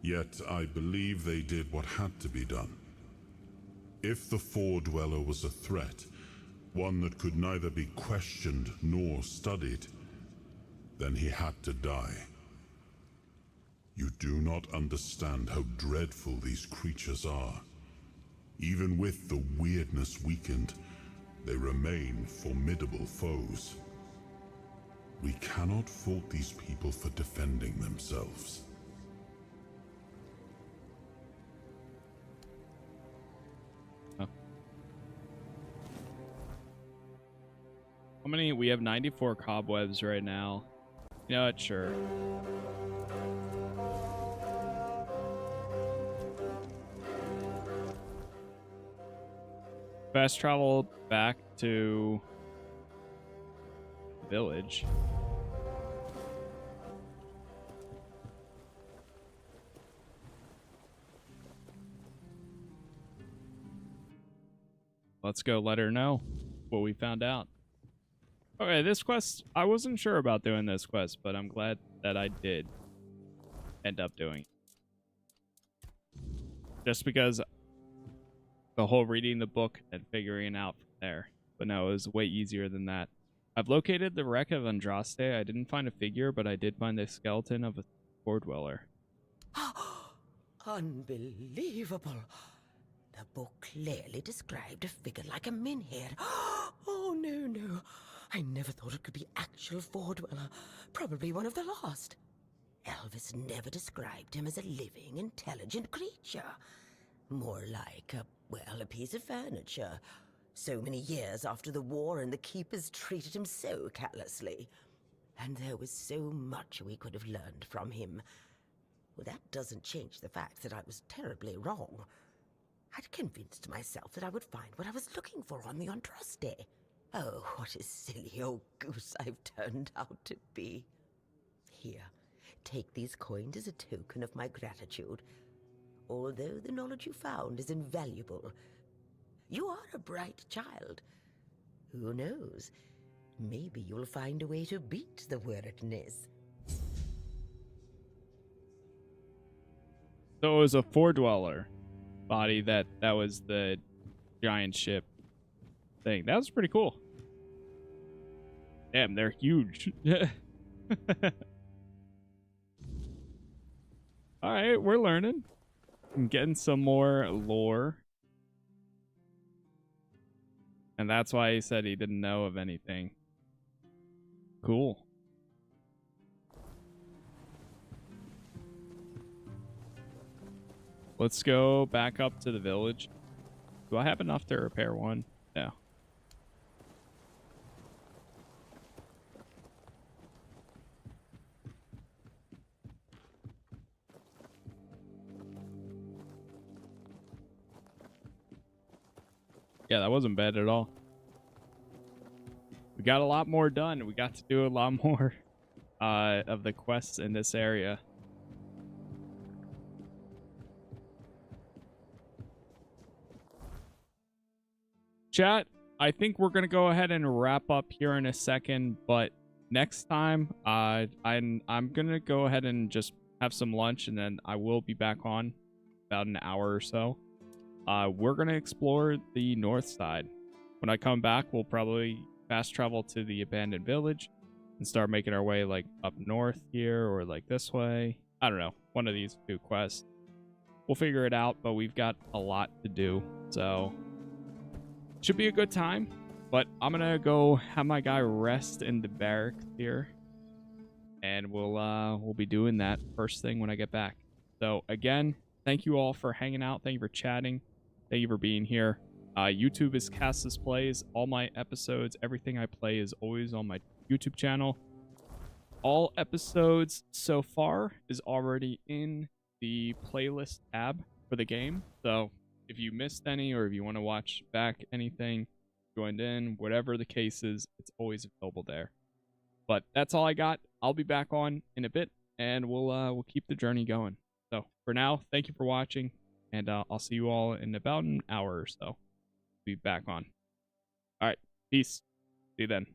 Yet I believe they did what had to be done. If the Fore-Dweller was a threat, one that could neither be questioned nor studied, then he had to die. You do not understand how dreadful these creatures are. Even with the weirdness weakened, they remain formidable foes. We cannot fault these people for defending themselves. Huh. How many? We have 94 cobwebs right now. You know what? Sure. Fast travel back to the village. Let's go let her know what we found out. Okay, this quest, I wasn't sure about doing this quest, but I'm glad that I did end up doing it. Just because the whole reading the book and figuring it out from there. But no, it was way easier than that. I've located the wreck of Andraste. I didn't find a figure, but I did find the skeleton of a Fore-Dweller. Unbelievable. The book clearly described a figure like a menhir. Oh, no. I never thought it could be actual Fore-Dweller. Probably one of the lost. Elvis never described him as a living, intelligent creature. More like a piece of furniture. So many years after the war, and the keepers treated him so callously. And there was so much we could have learned from him. Well, that doesn't change the fact that I was terribly wrong. I'd convinced myself that I would find what I was looking for on the Andraste. Oh, what a silly old goose I've turned out to be. Here, take these coins as a token of my gratitude. Although the knowledge you found is invaluable, you are a bright child. Who knows? Maybe you'll find a way to beat the weirdness. So it was a Fore-Dweller body that was the giant ship thing. That was pretty cool. Damn, they're huge. All right, we're learning. I'm getting some more lore. And that's why he said he didn't know of anything. Cool. let's go back up to the village. Do I have enough to repair one? No. Yeah, that wasn't bad at all. We got a lot more done. We got to do a lot more of the quests in this area. Chat, I think we're going to go ahead and wrap up here in a second, but next time I'm going to go ahead and just have some lunch, and then I will be back on about an hour or so. We're going to explore the north side. When I come back, we'll probably fast travel to the abandoned village and start making our way like up north here or like this way. I don't know. One of these two quests. We'll figure it out, but we've got a lot to do. So should be a good time, but I'm going to go have my guy rest in the barracks here. And we'll be doing that first thing when I get back. So again, thank you all for hanging out. Thank you for chatting. Thank you for being here. YouTube is Casas Plays. All my episodes, everything I play is always on my YouTube channel. All episodes so far is already in the playlist tab for the game. So if you missed any or if you want to watch back anything, joined in, whatever the case is, it's always available there. But that's all I got. I'll be back on in a bit, and we'll keep the journey going. So for now, thank you for watching, and I'll see you all in about an hour or so. Be back on. All right, peace. See you then.